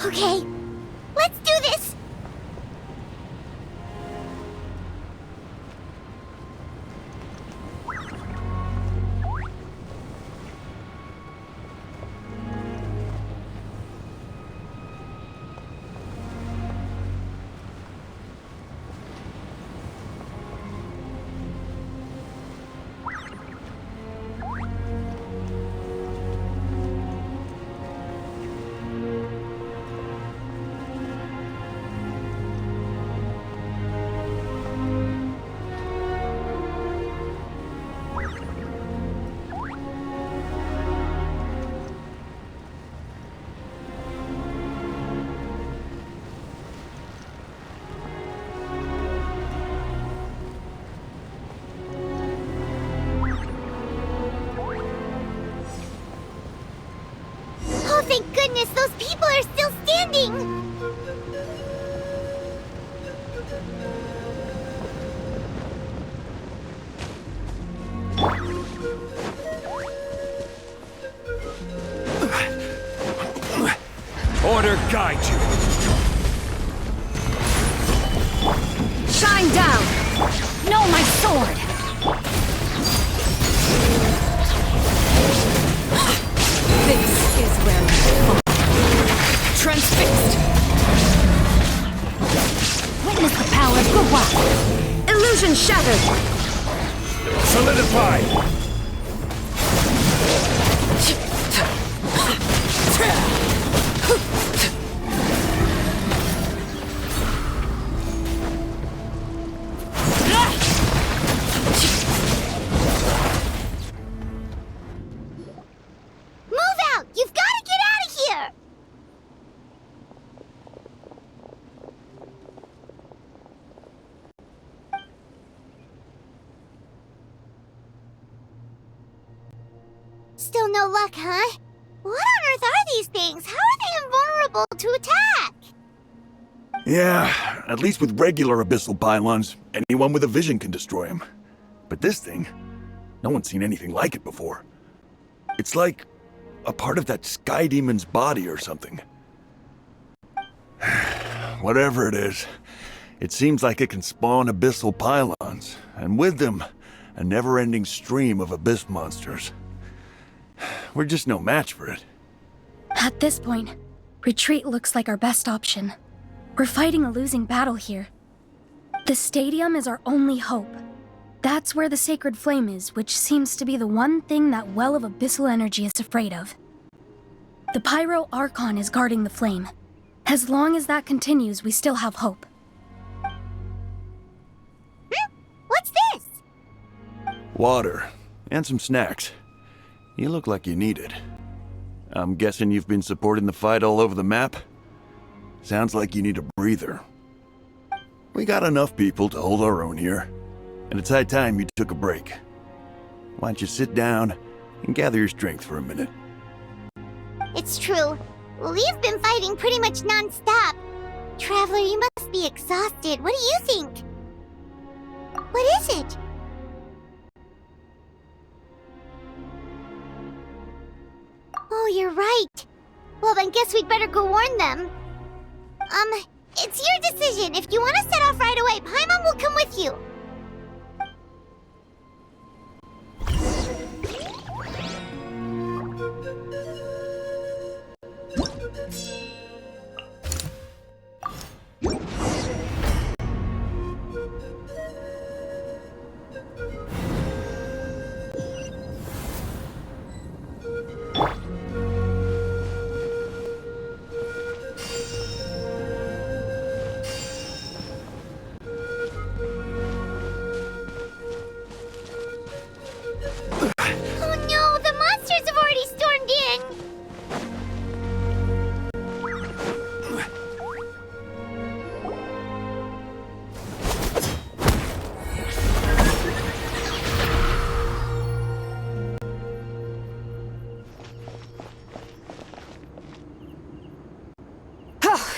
Okay, let's do this! Oh, thank goodness, those people are still standing! Order guide you. Shine down! No, my sword! This is where we fall. Transfixed! Witness the power of Gua! Illusion shattered! Solidify! Move out! You've got to get out of here! Still no luck, huh? What on earth are these things? How are they invulnerable to attack? Yeah, at least with regular abyssal pylons, anyone with a vision can destroy them. But this thing, no one's seen anything like it before. It's like a part of that sky demon's body or something. Whatever it is, it seems like it can spawn abyssal pylons, and with them, a never-ending stream of abyss monsters. We're just no match for it. At this point, retreat looks like our best option. We're fighting a losing battle here. The stadium is our only hope. That's where the sacred flame is, which seems to be the one thing that well of abyssal energy is afraid of. The Pyro Archon is guarding the flame. As long as that continues, we still have hope. What's this? Water, and some snacks. You look like you need it. I'm guessing you've been supporting the fight all over the map? Sounds like you need a breather. We got enough people to hold our own here, and it's high time you took a break. Why don't you sit down and gather your strength for a minute? It's true. We've been fighting pretty much non-stop. Traveler, you must be exhausted. What do you think? What is it? Oh, you're right. Well, then guess we'd better go warn them. It's your decision. If you want to set off right away, Paimon will come with you.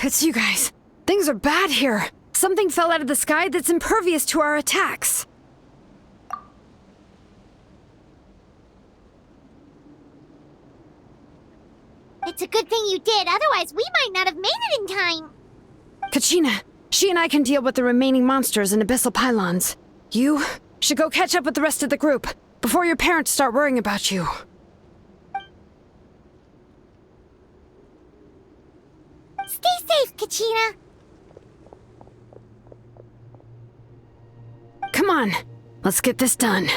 It's you guys. Things are bad here. Something fell out of the sky that's impervious to our attacks. It's a good thing you did, otherwise we might not have made it in time. Kachina, she and I can deal with the remaining monsters and abyssal pylons. You should go catch up with the rest of the group before your parents start worrying about you. Stay safe, Kachina. Come on, let's get this done.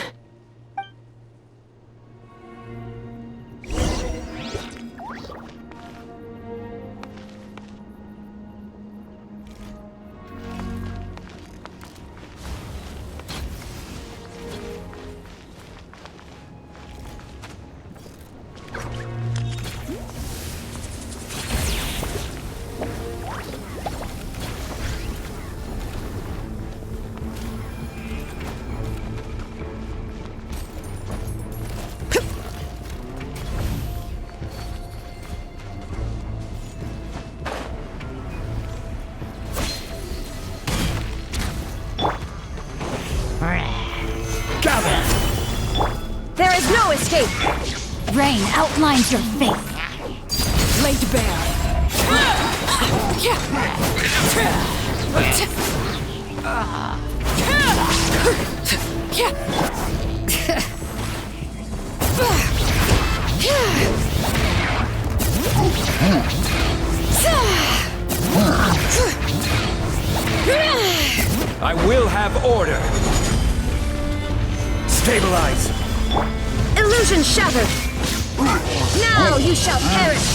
There is no escape! Rain outlines your fate. Laid bare. I will have order. Stabilize. Illusion shattered! Now you shall perish!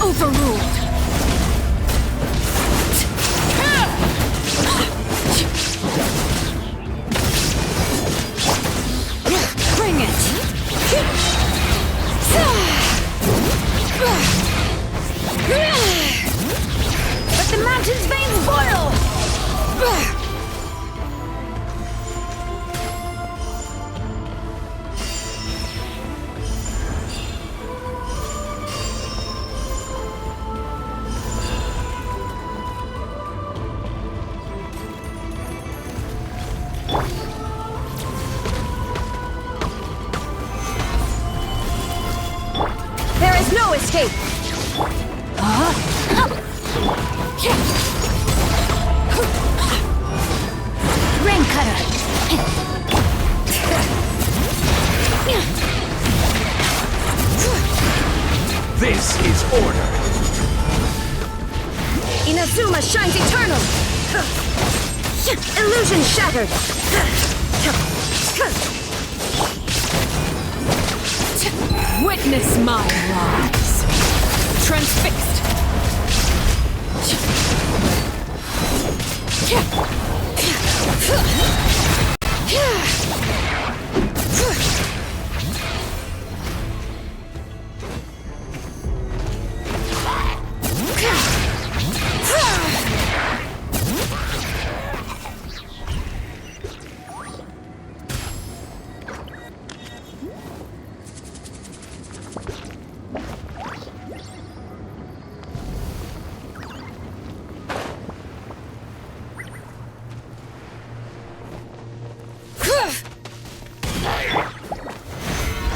Overruled. Bring it! Let the mountain's veins boil! There is no escape! Rain cutter! This is order. Inazuma shines eternal! Illusion shattered! Witness my rise. Transfixed.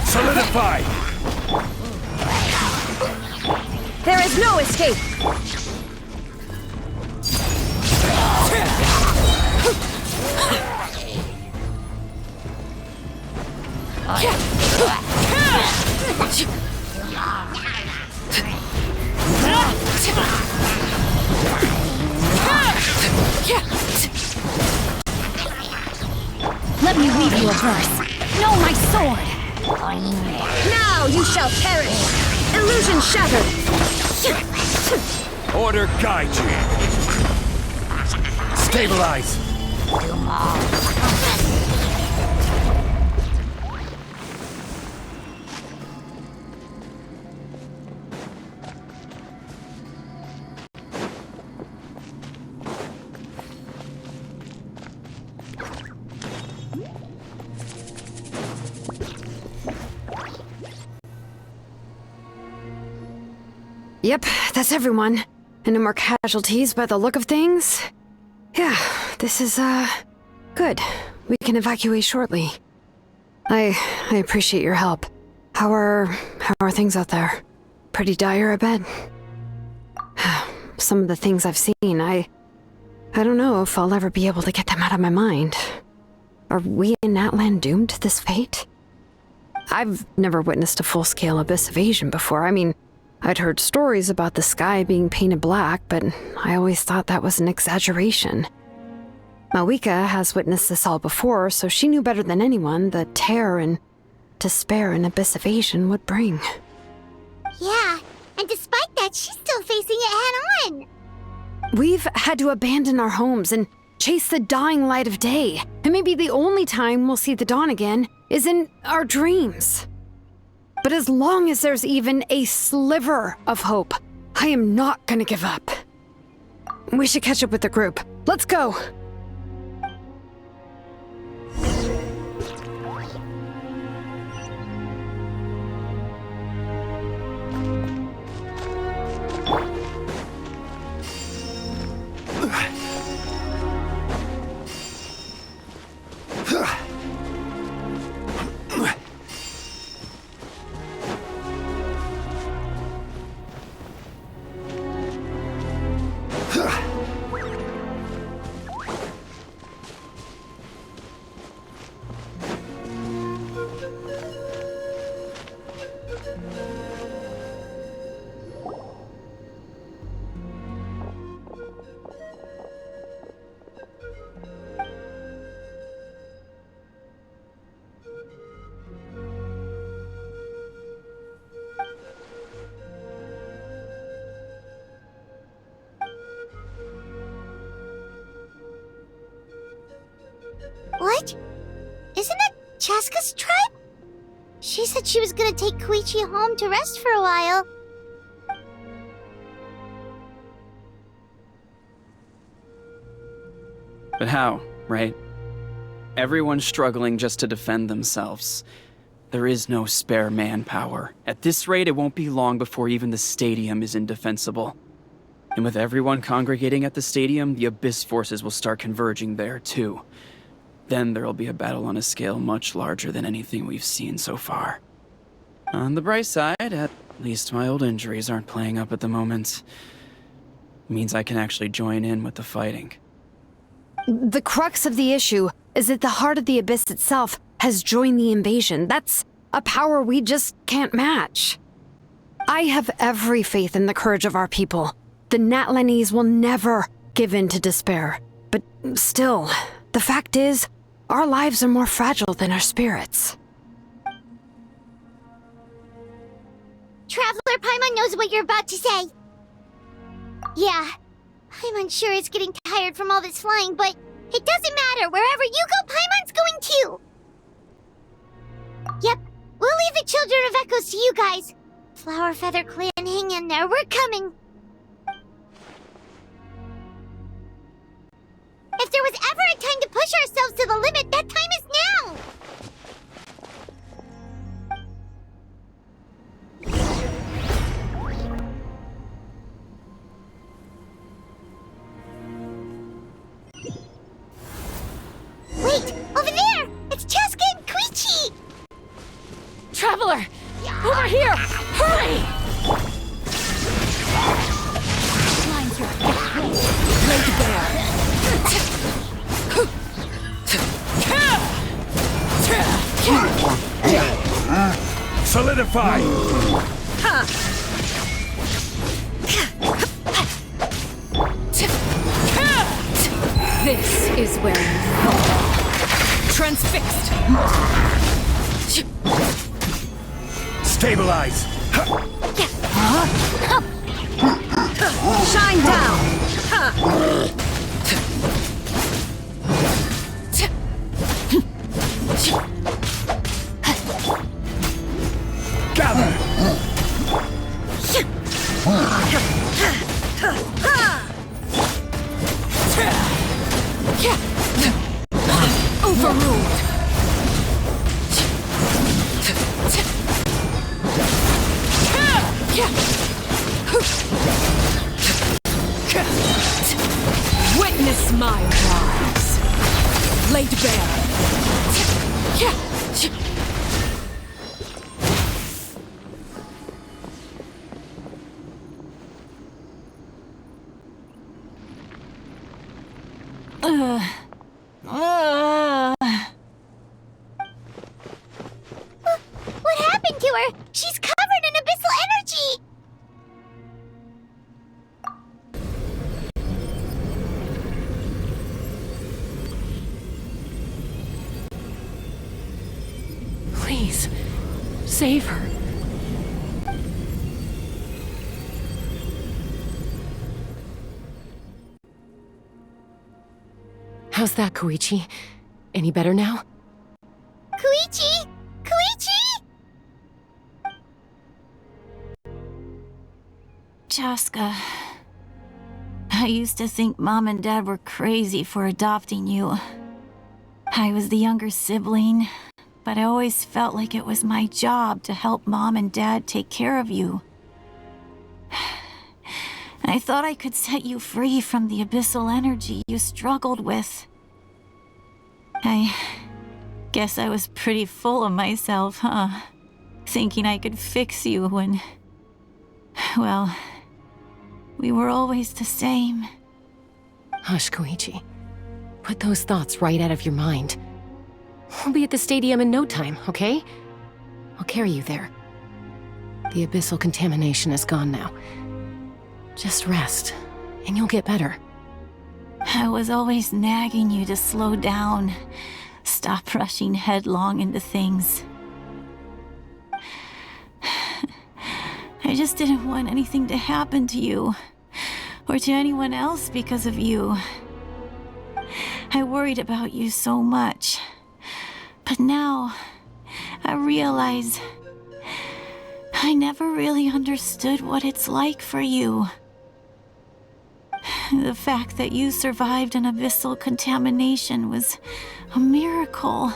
Solidify! There is no escape! Let me weave you a verse. No, my sword! Now you shall perish! Illusion shattered! Order guide you. Stabilize. Yep, that's everyone. And no more casualties by the look of things. Yeah, this is, good. We can evacuate shortly. I appreciate your help. how are things out there? Pretty dire, I bet. Some of the things I've seen, I don't know if I'll ever be able to get them out of my mind. Are we in Natlan doomed to this fate? I've never witnessed a full-scale abyss invasion before. I mean, I'd heard stories about the sky being painted black, but I always thought that was an exaggeration. Malika has witnessed this all before, so she knew better than anyone the terror and despair an abyss invasion would bring. Yeah, and despite that, she's still facing it head-on. We've had to abandon our homes and chase the dying light of day, and maybe the only time we'll see the dawn again is in our dreams. But as long as there's even a sliver of hope, I am not gonna give up. We should catch up with the group. Let's go! What? Isn't that Chaska's tribe? She said she was gonna take Koichi home to rest for a while. But how, right? Everyone's struggling just to defend themselves. There is no spare manpower. At this rate, it won't be long before even the stadium is indefensible. And with everyone congregating at the stadium, the Abyss forces will start converging there, too. Then there'll be a battle on a scale much larger than anything we've seen so far. On the bright side, at least my old injuries aren't playing up at the moment. Means I can actually join in with the fighting. The crux of the issue is that the heart of the Abyss itself has joined the invasion. That's a power we just can't match. I have every faith in the courage of our people. The Natlanese will never give in to despair. But still, the fact is, our lives are more fragile than our spirits. Traveler Paimon knows what you're about to say. Yeah, Paimon's sure is getting tired from all this flying, but it doesn't matter. Wherever you go, Paimon's going too. Yep, we'll leave the Children of Echoes to you guys. Flower Feather Clan, hang in there. We're coming. If there was ever a time to push ourselves to the limit, that time is now! Wait! Over there! It's Chaska and Koichi! Traveler! Over here! Hurry! Blind your laid bare. Solidify! This is where you fall. Transfixed! Stabilize! Shine down! Gather! Overruled! Witness my rise! Laid bare! her! She's covered in abyssal energy! Please, save her. How's that, Koichi? Any better now? Koichi! Koichi! Chaska, I used to think Mom and Dad were crazy for adopting you. I was the younger sibling, but I always felt like it was my job to help Mom and Dad take care of you. I thought I could set you free from the abyssal energy you struggled with. I guess I was pretty full of myself, huh? Thinking I could fix you when... well, we were always the same. Hush, Koichi. Put those thoughts right out of your mind. We'll be at the stadium in no time, okay? I'll carry you there. The abyssal contamination is gone now. Just rest, and you'll get better. I was always nagging you to slow down. Stop rushing headlong into things. I just didn't want anything to happen to you, or to anyone else because of you. I worried about you so much. But now, I realize I never really understood what it's like for you. The fact that you survived an abyssal contamination was a miracle.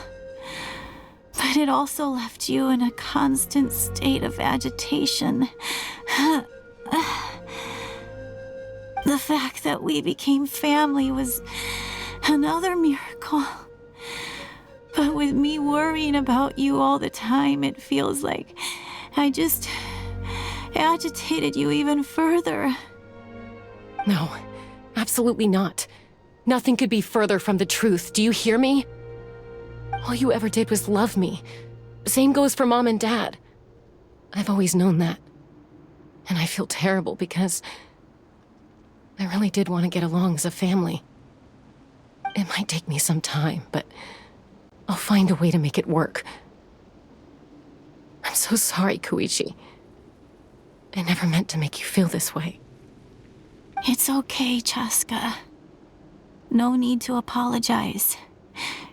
But it also left you in a constant state of agitation. The fact that we became family was another miracle. But with me worrying about you all the time, it feels like I just agitated you even further. No, absolutely not. Nothing could be further from the truth. Do you hear me? All you ever did was love me. Same goes for Mom and Dad. I've always known that. And I feel terrible because I really did want to get along as a family. It might take me some time, but I'll find a way to make it work. I'm so sorry, Koichi. I never meant to make you feel this way. It's okay, Chaska. No need to apologize.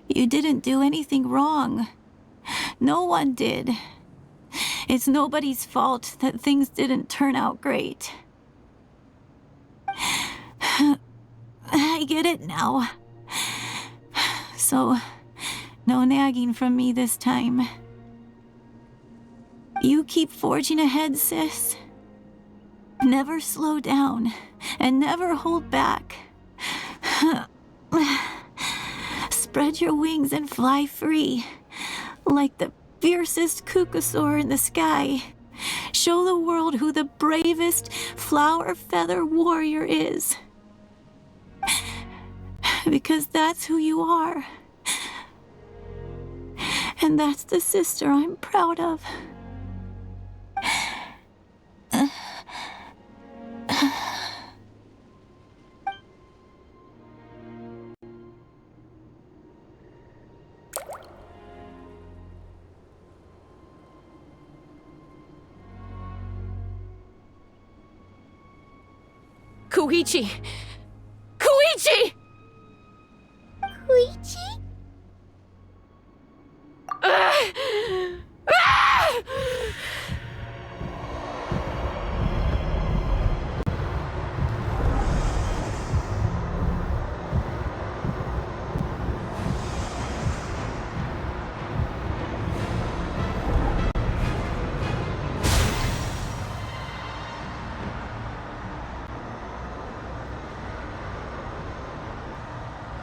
You didn't do anything wrong. No one did. It's nobody's fault that things didn't turn out great. I get it now. So, no nagging from me this time. You keep forging ahead, sis. Never slow down, and never hold back. Spread your wings and fly free, like the fiercest kukasaur in the sky. Show the world who the bravest flower feather warrior is. Because that's who you are. And that's the sister I'm proud of. Koichi! Koichi! Koichi?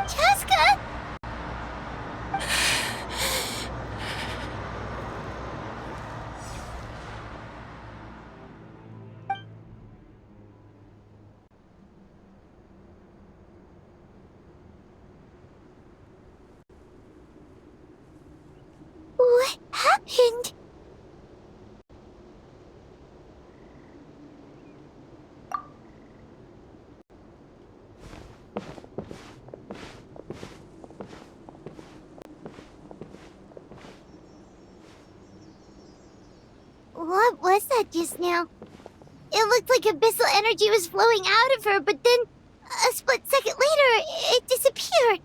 Chaska! What happened? What was that just now? It looked like abyssal energy was flowing out of her, but then, a split second later, it disappeared.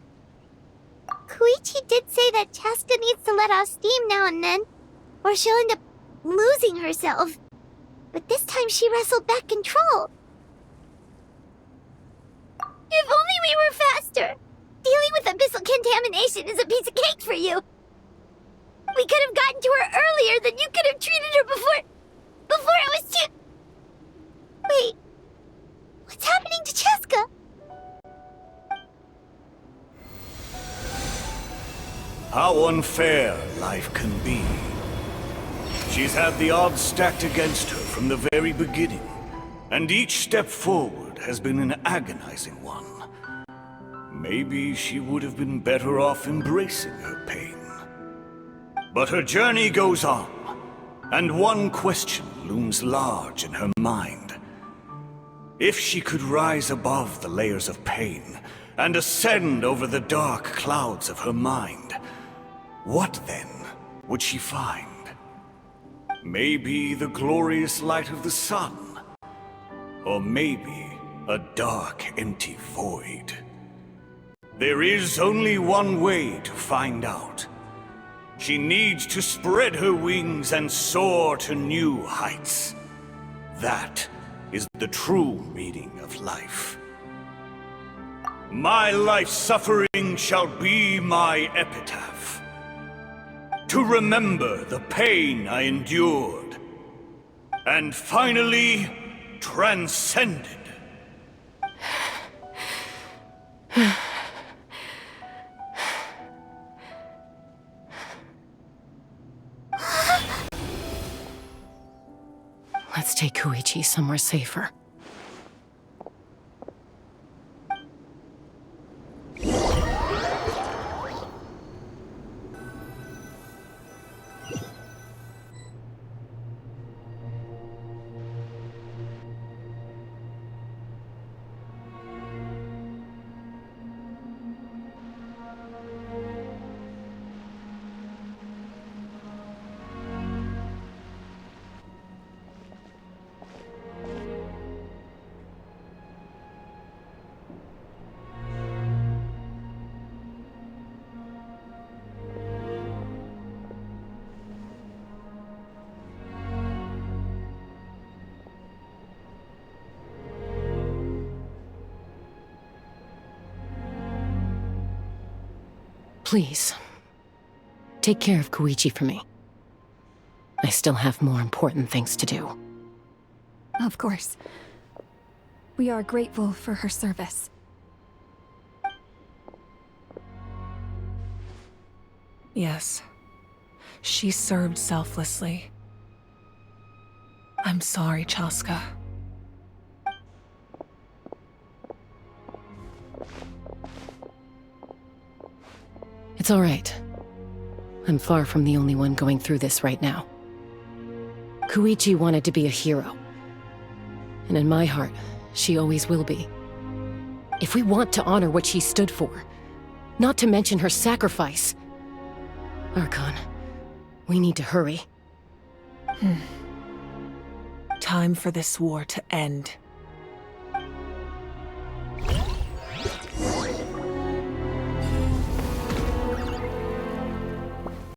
Koichi did say that Chaska needs to let off steam now and then, or she'll end up losing herself. But this time she wrestled back control. If only we were faster! Dealing with abyssal contamination is a piece of cake for you! We could have gotten to her earlier, then you could have treated her before it was too... Wait, what's happening to Chaska? How unfair life can be. She's had the odds stacked against her from the very beginning, and each step forward has been an agonizing one. Maybe she would have been better off embracing her pain. But her journey goes on, and one question looms large in her mind. If she could rise above the layers of pain and ascend over the dark clouds of her mind, what then would she find? Maybe the glorious light of the sun, or maybe a dark, empty void. There is only one way to find out. She needs to spread her wings and soar to new heights. That is the true meaning of life. My life's suffering shall be my epitaph. To remember the pain I endured, and finally transcended. Let's take Koichi somewhere safer. Please, take care of Koichi for me. I still have more important things to do. Of course. We are grateful for her service. Yes. She served selflessly. I'm sorry, Chaska. It's all right. I'm far from the only one going through this right now. Koichi wanted to be a hero. And in my heart, she always will be. If we want to honor what she stood for, not to mention her sacrifice, Archon, we need to hurry. Time for this war to end.